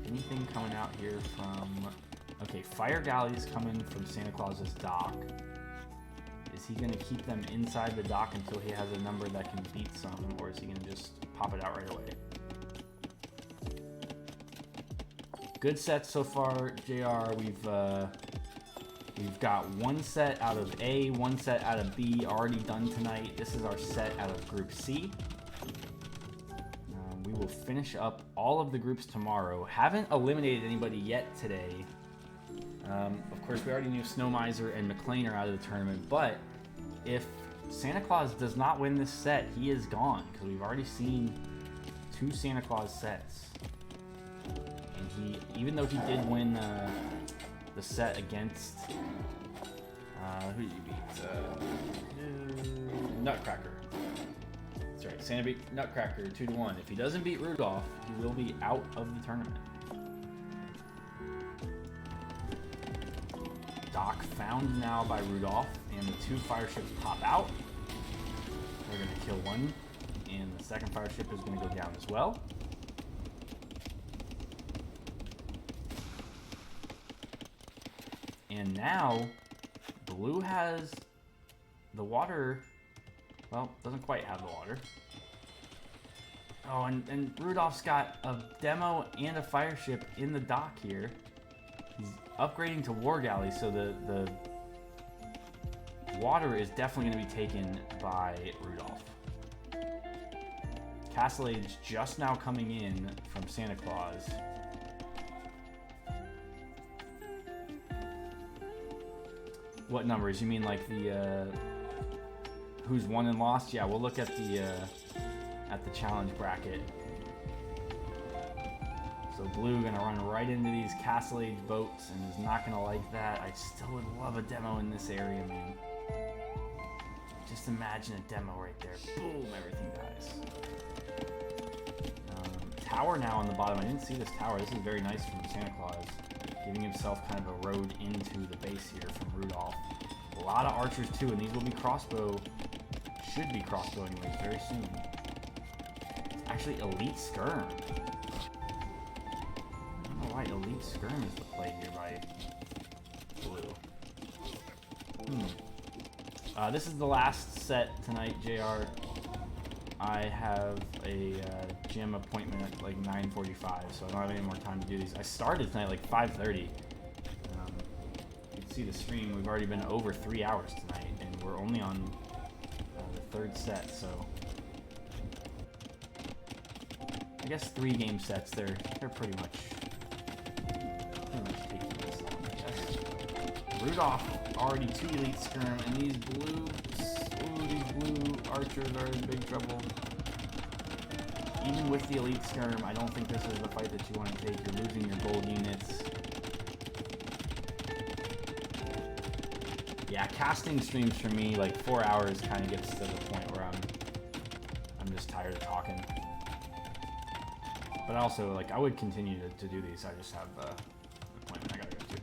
Anything coming out here from... Okay, fire galleys coming from Santa Claus's dock. Is he going to keep them inside the dock until he has a number that can beat some, or is he going to just pop it out right away? Good sets so far, JR. We've got one set out of A, one set out of B already done tonight. This is our set out of Group C. We will finish up all of the groups tomorrow. Haven't eliminated anybody yet today. Of course, we already knew Snow Miser and McLean are out of the tournament, but if Santa Claus does not win this set, he is gone, because we've already seen 2 Santa Claus sets. Even though he did win the set against who did he beat? Nutcracker. That's right. Santa beat Nutcracker 2-1. If he doesn't beat Rudolph, he will be out of the tournament. Dock found now by Rudolph, and the 2 fire ships pop out. They're going to kill one, and the second fire ship is going to go down as well. And now, blue has the water, well, doesn't quite have the water. Oh, and Rudolph's got a demo and a fire ship in the dock here. He's upgrading to war galley, so the water is definitely going to be taken by Rudolph. Castle Age just now coming in from Santa Claus. What numbers? You mean like the who's won and lost? Yeah, we'll look at the challenge bracket. So blue gonna run right into these Castle Age boats and is not gonna like that. I still would love a demo in this area, man. Just imagine a demo right there. Boom, everything dies. Tower now on the bottom. I didn't see this tower. This is very nice from Santa Claus. Giving himself kind of a road into the base here from Rudolph. A lot of archers too, and these will be crossbow. Should be crossbow anyways, very soon. It's actually Elite Skirm. I don't know why Elite Skirm is the play here by blue. This is the last set tonight, JR. I have a gym appointment at like 9:45, so I don't have any more time to do these. I started tonight like 5:30. You can see the stream. We've already been over 3 hours tonight, and we're only on the third set, so I guess 3 game sets. They're pretty much taking this long, I guess. Rudolph already 2 elite skirm, and these blue archers are in big trouble. Even with the elite skirm, I don't think this is the fight that you want to take. You're losing your gold units. Yeah, casting streams for me, like 4 hours kind of gets to the point where I'm just tired of talking. But also, like, I would continue to do these. I just have an appointment I gotta go to.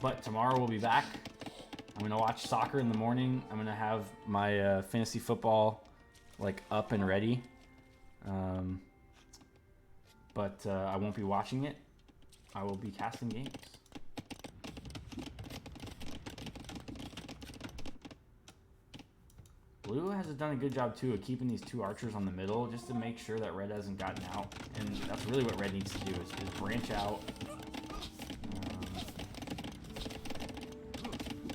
But tomorrow we'll be back. I'm gonna watch soccer in the morning. I'm gonna have my fantasy football like up and ready. But I won't be watching it. I will be casting games. Blue has done a good job too of keeping these 2 archers on the middle just to make sure that red hasn't gotten out. And that's really what red needs to do is branch out.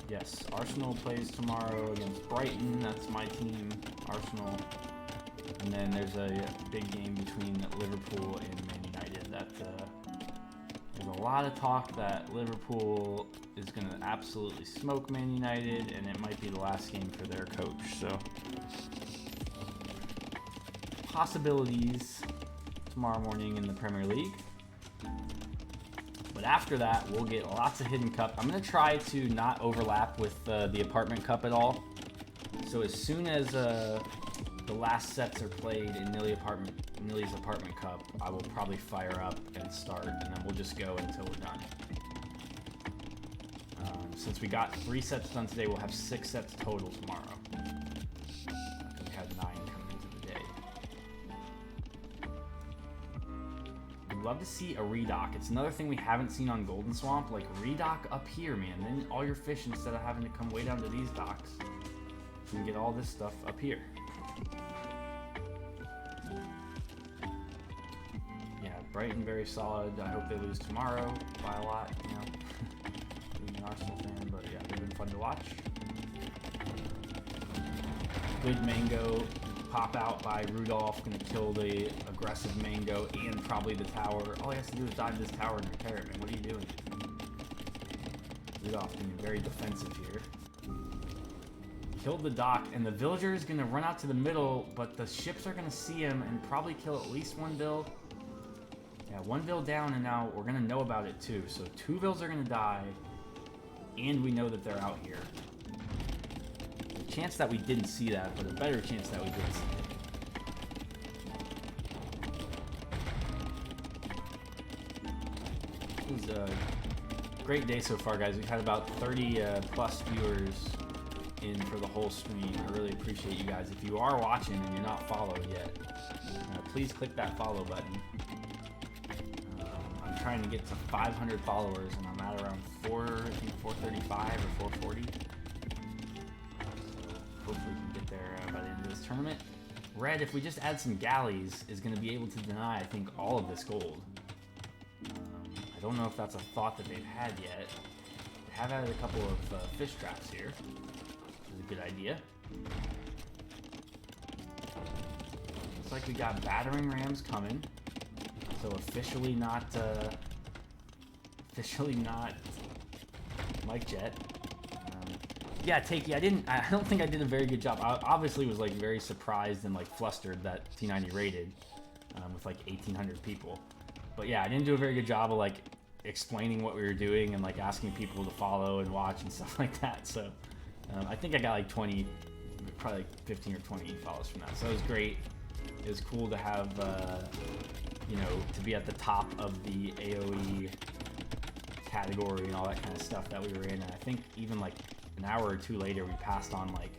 Yes, Arsenal plays tomorrow against Brighton. That's my team, Arsenal. And then there's a big game between Liverpool and Man United. There's a lot of talk that Liverpool is going to absolutely smoke Man United, and it might be the last game for their coach. So, possibilities tomorrow morning in the Premier League. But after that, we'll get lots of Hidden Cup. I'm going to try to not overlap with the Apartment Cup at all. So as soon as the last sets are played in Nilly's Apartment Cup, I will probably fire up and start, and then we'll just go until we're done. Since we got 3 sets done today, we'll have 6 sets total tomorrow. We had 9 coming into the day. I'd love to see a redock. It's another thing we haven't seen on Golden Swamp, like redock up here, man. Then all your fish, instead of having to come way down to these docks, you can get all this stuff up here. Yeah, Brighton very solid. I hope they lose tomorrow by a lot, you know. Being an Arsenal fan, but yeah, they've been fun to watch. Good mango pop out by Rudolph, gonna kill the aggressive mango and probably the tower. All he has to do is dive this tower and repair it, man. What are you doing? Rudolph being very defensive here. Killed the dock, and the villager is gonna run out to the middle, but the ships are gonna see him and probably kill at least 1 vill. Yeah, 1 vill down, and now we're gonna know about it too. So 2 vills are gonna die, and we know that they're out here. A chance that we didn't see that, but a better chance that we did see it. It was a great day so far, guys. We've had about 30 plus viewers in for the whole stream. I really appreciate you guys. If you are watching and you're not followed yet, please click that follow button. I'm trying to get to 500 followers, and I'm at around 435 or 440. Hopefully we can get there by the end of this tournament. Red, if we just add some galleys, is going to be able to deny, I think, all of this gold. I don't know if that's a thought that they've had yet. They have added a couple of fish traps here, which is a good idea. Looks like we got battering rams coming, so officially not Mike Jet. Yeah, Takey, I don't think I did a very good job. I obviously was like very surprised and like flustered that T90 raided with like 1,800 people. But yeah, I didn't do a very good job of like explaining what we were doing and like asking people to follow and watch and stuff like that. So I think I got like 20, probably like 15 or 20 follows from that. So it was great. It was cool to have, you know, to be at the top of the AOE category and all that kind of stuff that we were in. And I think even like an hour or two later, we passed on like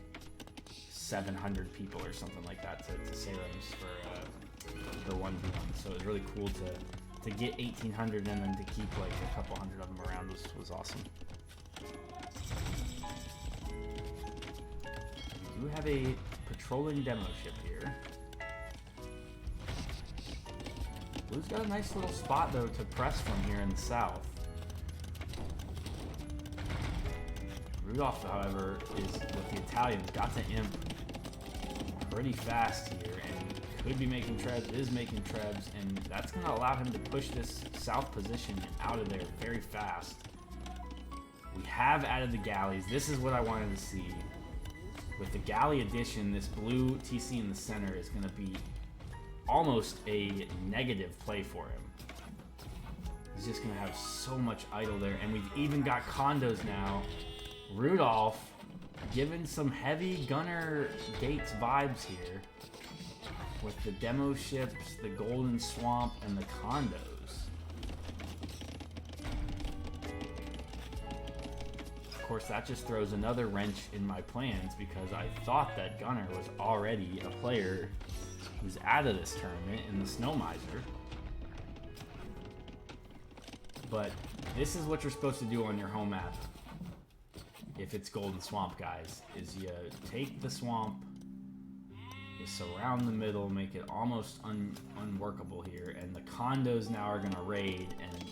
700 people or something like that to Salem's for 1v1. So it was really cool to get 1,800 and then to keep like a couple hundred of them around was awesome. We do have a patrolling demo ship here. Blue's got a nice little spot though to press from here in the south. Rudolph, however, is with the Italians, got to imp pretty fast here, and could be making trebs, is making trebs, and that's going to allow him to push this south position out of there very fast. We have added the galleys. This is what I wanted to see. With the galley addition, this blue TC in the center is going to be almost a negative play for him. He's just going to have so much idle there, and we've even got condos now. Rudolph given some heavy Gunner Gates vibes here with the demo ships, the Golden Swamp, and the condos. Of course, that just throws another wrench in my plans because I thought that Gunner was already a player who's out of this tournament in the Snow Miser. But this is what you're supposed to do on your home map. If it's Golden Swamp, guys, is you take the swamp, you surround the middle, make it almost unworkable here, and the condos now are going to raid, and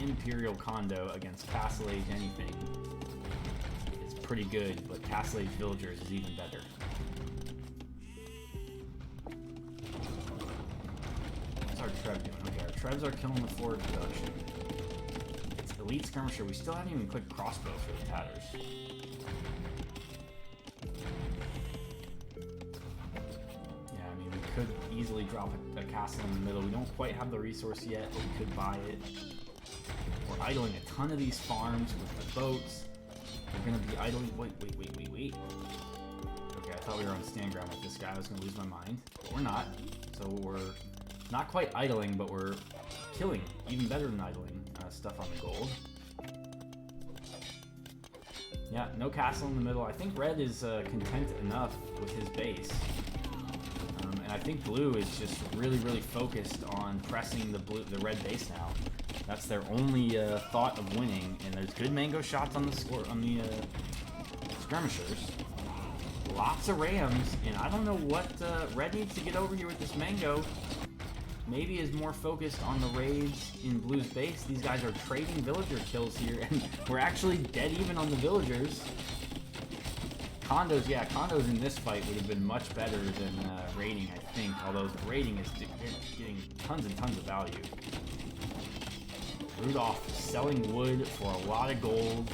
Imperial Condo against Castle Age anything is pretty good, but Castle Age Villagers is even better. What's our Treb doing? Okay, our Trebs are killing the forward production. It's Elite Skirmisher. We still haven't even clicked Crossbow for the Tatters. Could easily drop a castle in the middle. We don't quite have the resource yet, but we could buy it. We're idling a ton of these farms with the boats. We're going to be idling... Wait. Okay, I thought we were on stand ground with this guy. I was going to lose my mind, but we're not. So we're not quite idling, but we're killing, even better than idling, stuff on the gold. Yeah, no castle in the middle. I think red is content enough with his base. And I think blue is just really, really focused on pressing the red base now. That's their only thought of winning. And there's good mango shots on the skirmishers. Lots of rams, and I don't know what red needs to get over here with this mango. Maybe is more focused on the raids in blue's base. These guys are trading villager kills here, and we're actually dead even on the villagers. Condos, yeah, condos in this fight would have been much better than raiding, I think. Although the raiding is getting tons and tons of value. Rudolph selling wood for a lot of gold.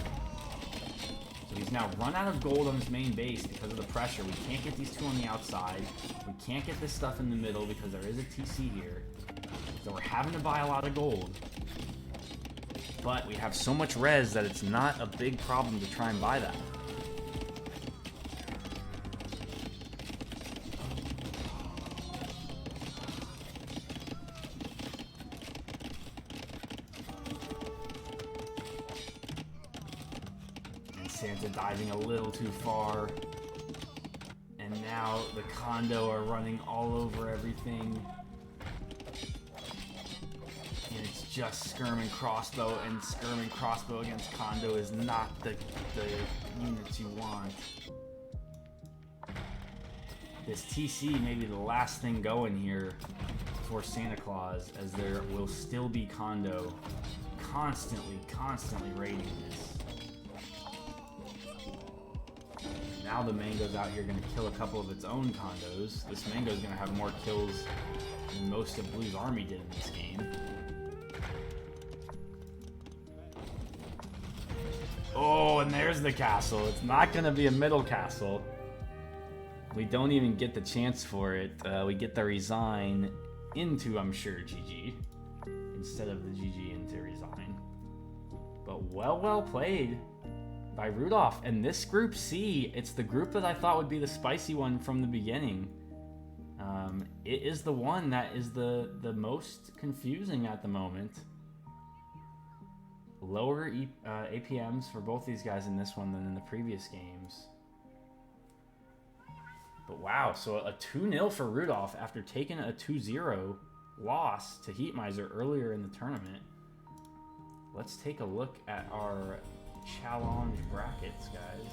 So he's now run out of gold on his main base because of the pressure. We can't get these two on the outside. We can't get this stuff in the middle because there is a TC here. So we're having to buy a lot of gold. But we have so much res that it's not a big problem to try and buy that. Santa diving a little too far. And now the condo are running all over everything. And it's just Skirm and Crossbow, and Skirm and Crossbow against condo is not the units you want. This TC may be the last thing going here for Santa Claus, as there will still be condo constantly raiding this. Now the mango's out here going to kill a couple of its own condos. This mango's going to have more kills than most of Blue's army did in this game. Oh, and there's the castle. It's not going to be a middle castle. We don't even get the chance for it. We get the resign into, I'm sure, GG. Instead of the GG into resign. But well played by Rudolph. And this group C, it's the group that I thought would be the spicy one from the beginning. It is the one that is the most confusing at the moment. Lower APMs for both these guys in this one than in the previous games. But wow, so a 2-0 for Rudolph after taking a 2-0 loss to Heat Miser earlier in the tournament. Let's take a look at our challenge brackets, guys.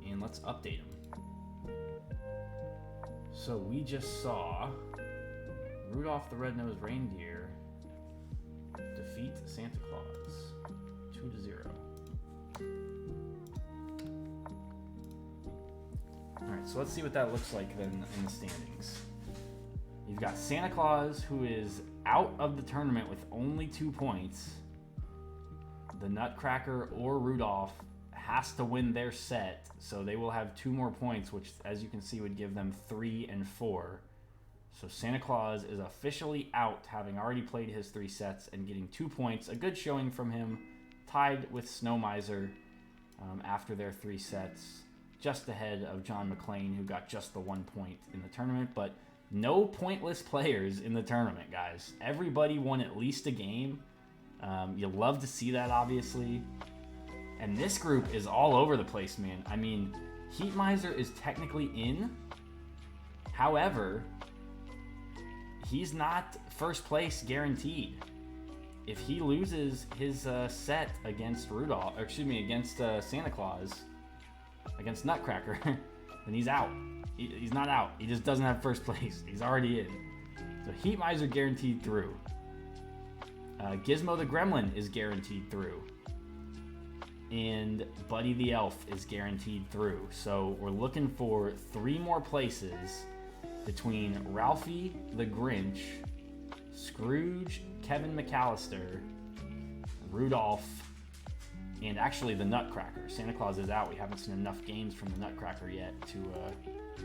And let's update them. So we just saw Rudolph the Red-Nosed Reindeer defeat Santa Claus 2-0. Alright, so let's see what that looks like then in the standings. You've got Santa Claus, who is out of the tournament with only 2 points. The Nutcracker or Rudolph has to win their set, so they will have 2 more points, which, as you can see, would give them 3 and 4. So Santa Claus is officially out, having already played his 3 sets and getting 2 points. A good showing from him, tied with Snow Miser after their 3 sets, just ahead of John McClane, who got just the 1 point in the tournament. But no pointless players in the tournament, guys. Everybody won at least a game. You'll love to see that, obviously. And this group is all over the place, man. I mean, Heat Miser is technically in. However, he's not first place guaranteed. If he loses his set against against Santa Claus, against Nutcracker, then he's out. He's not out. He just doesn't have first place. He's already in. So Heat Miser guaranteed through. Gizmo the Gremlin is guaranteed through. And Buddy the Elf is guaranteed through. So we're looking for 3 more places between Ralphie the Grinch, Scrooge, Kevin McAllister, Rudolph, and actually the Nutcracker. Santa Claus is out. We haven't seen enough games from the Nutcracker yet to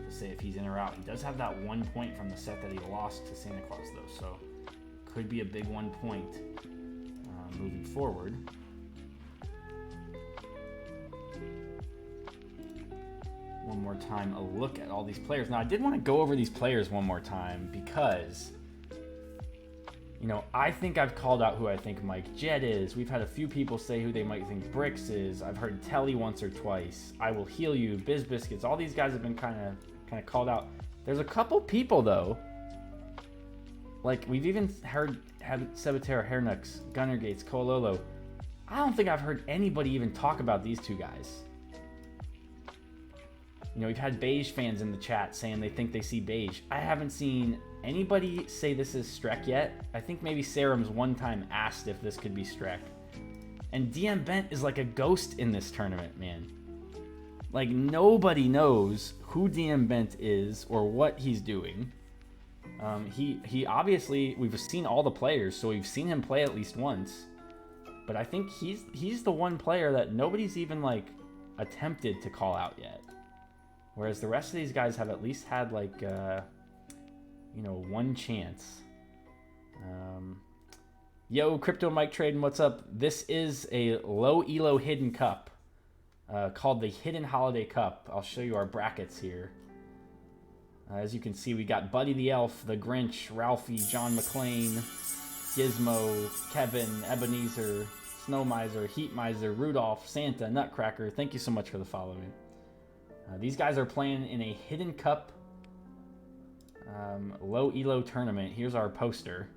say if he's in or out. He does have that 1 point from the set that he lost to Santa Claus, though, so could be a big 1 point moving forward. One more time, a look at all these players. Now, I did want to go over these players one more time because, you know, I think I've called out who I think Mike Jett is. We've had a few people say who they might think Bricks is. I've heard Telly once or twice. I Will Heal You, Biz Biscuits. All these guys have been kind of called out. There's a couple people, though. Like, we've even had Sebetera, Hairnux, Gunner Gates, Kololo. I don't think I've heard anybody even talk about these 2 guys. You know, we've had Beige fans in the chat saying they think they see Beige. I haven't seen anybody say this is Streck yet. I think maybe Serums one time asked if this could be Streck. And DM Bent is like a ghost in this tournament, man. Like, nobody knows who DM Bent is or what he's doing. He obviously, we've seen all the players, so we've seen him play at least once. But I think he's the one player that nobody's even, like, attempted to call out yet. Whereas the rest of these guys have at least had, like, you know, 1 chance. Yo, Crypto Mike Trading, what's up? This is a low elo hidden cup called the Hidden Holiday Cup. I'll show you our brackets here. As you can see, we got Buddy the Elf, the Grinch, Ralphie, John McClane, Gizmo, Kevin, Ebenezer, Snow Miser, Heat Miser, Rudolph, Santa, Nutcracker. Thank you so much for the following. These guys are playing in a Hidden Cup low elo tournament. Here's our poster.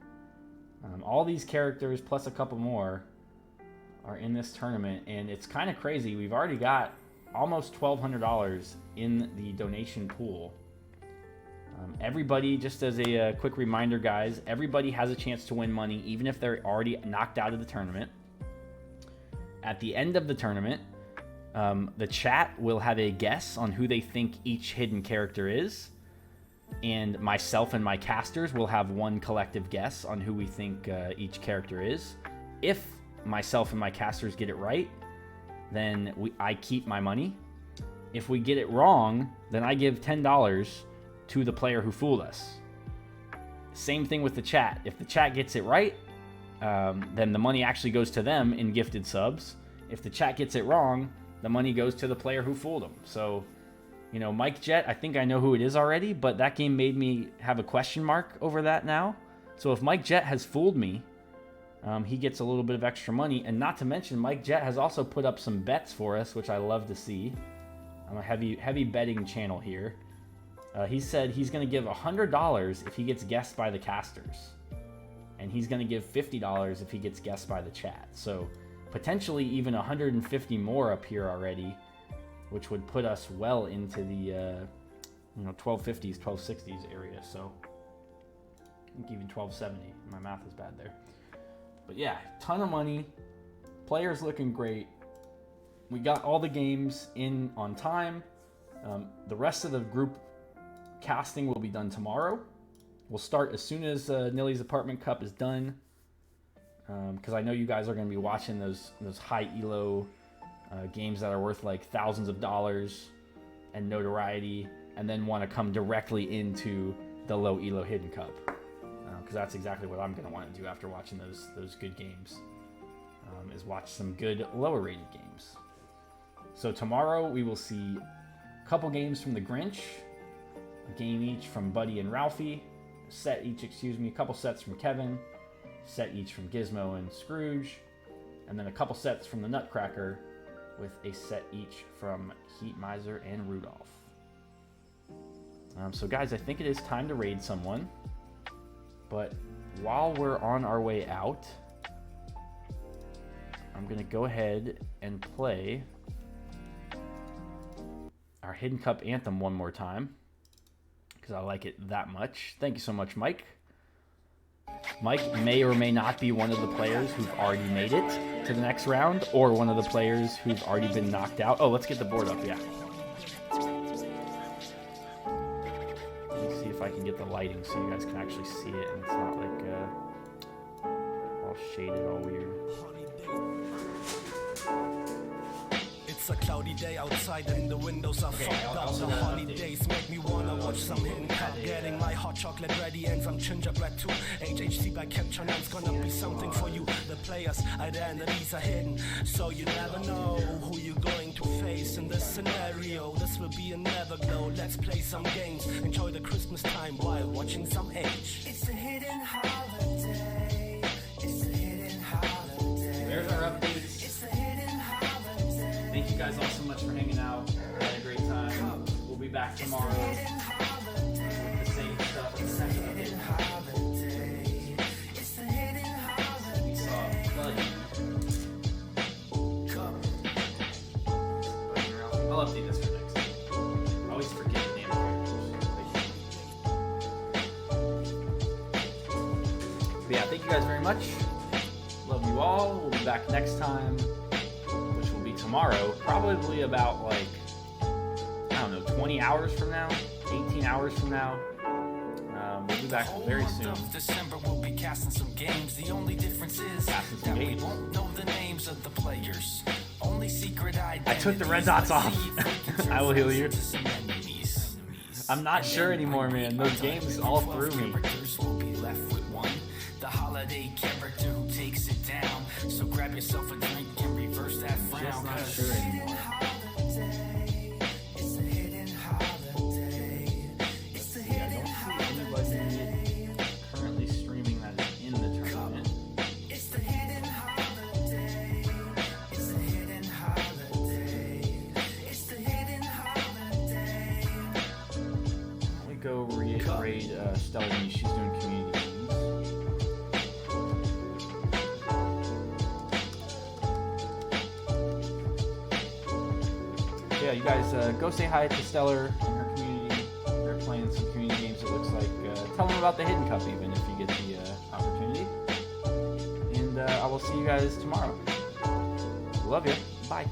All these characters plus a couple more are in this tournament, and it's kind of crazy. We've already got almost $1,200 in the donation pool. Everybody, just as a quick reminder, guys, everybody has a chance to win money, even if they're already knocked out of the tournament. At the end of the tournament, the chat will have a guess on who they think each hidden character is, and myself and my casters will have 1 collective guess on who we think each character is. If myself and my casters get it right, then I keep my money. If we get it wrong, then I give $10 to the player who fooled us. Same thing with the chat. If the chat gets it right, then the money actually goes to them in gifted subs. If the chat gets it wrong, the money goes to the player who fooled them. So, you know, Mike Jett, I think I know who it is already, but that game made me have a question mark over that now. So if Mike Jett has fooled me, he gets a little bit of extra money. And not to mention, Mike Jett has also put up some bets for us, which I love to see. I'm a heavy betting channel here. He said he's going to give $100 if he gets guessed by the casters. And he's going to give $50 if he gets guessed by the chat. So potentially even 150 more up here already, which would put us well into 1250s, 1260s area. So I think even 1270. My math is bad there. But yeah, ton of money. Players looking great. We got all the games in on time. The rest of the group casting will be done tomorrow. We'll start as soon as Nilly's Apartment Cup is done. Because I know you guys are going to be watching those high elo games that are worth like thousands of dollars and notoriety, and then want to come directly into the low elo Hidden Cup. Because that's exactly what I'm going to want to do after watching those good games. Is watch some good lower rated games. So tomorrow we will see a couple games from the Grinch, a game each from Buddy and Ralphie, a couple sets from Kevin, set each from Gizmo and Scrooge, and then a couple sets from the Nutcracker with a set each from Heat Miser and Rudolph. So guys, I think it is time to raid someone, but while we're on our way out, I'm going to go ahead and play our Hidden Cup anthem one more time because I like it that much. Thank you so much, Mike. Mike may or may not be one of the players who've already made it to the next round, or one of the players who've already been knocked out. Oh, let's get the board up, yeah. Let me see if I can get the lighting so you guys can actually see it and it's not like all shaded, all weird. It's a cloudy day outside and the windows are fucked up. The holidays make me wanna watch some Hidden Cup. Getting my hot chocolate ready and some gingerbread too. HHC by Capture Nine's gonna be something for you. The players identities are hidden, so you never know who you're going to face in this scenario. This will be a never glow. Let's play some games, enjoy the Christmas time while watching some H. It's a hidden holiday. It's a hidden holiday. There's our updates. Thank you guys all so much for hanging out. I had a great time. We'll be back tomorrow with the same stuff. We saw Buddy. I'll update this for next time. I always forget the damn characters. But yeah, thank you guys very much. Love you all. We'll be back next time. Tomorrow, probably about like, I don't know, 20 hours from now, 18 hours from now. We'll be back very soon. December we'll be casting some games. The only difference is that we won't know the names of the players. Only secret identities. I took the red dots off. I will heal you. I'm not sure anymore, man. Those games all threw me. Will be left with one. The holiday character who takes it down. So grab yourself a drink and reverse that frown. Just not sure anymore. It's a hidden holiday. It's a hidden holiday. Currently streaming that is in the tournament. It's the hidden holiday. It's a hidden holiday. It's the hidden holiday. Let me go raid Stellar D. She's doing community games. Yeah, you guys go say hi to Stellar and her community. They're playing some community games, it looks like. Tell them about the Hidden Cup even if you get the opportunity. And I will see you guys tomorrow. Love you. Bye.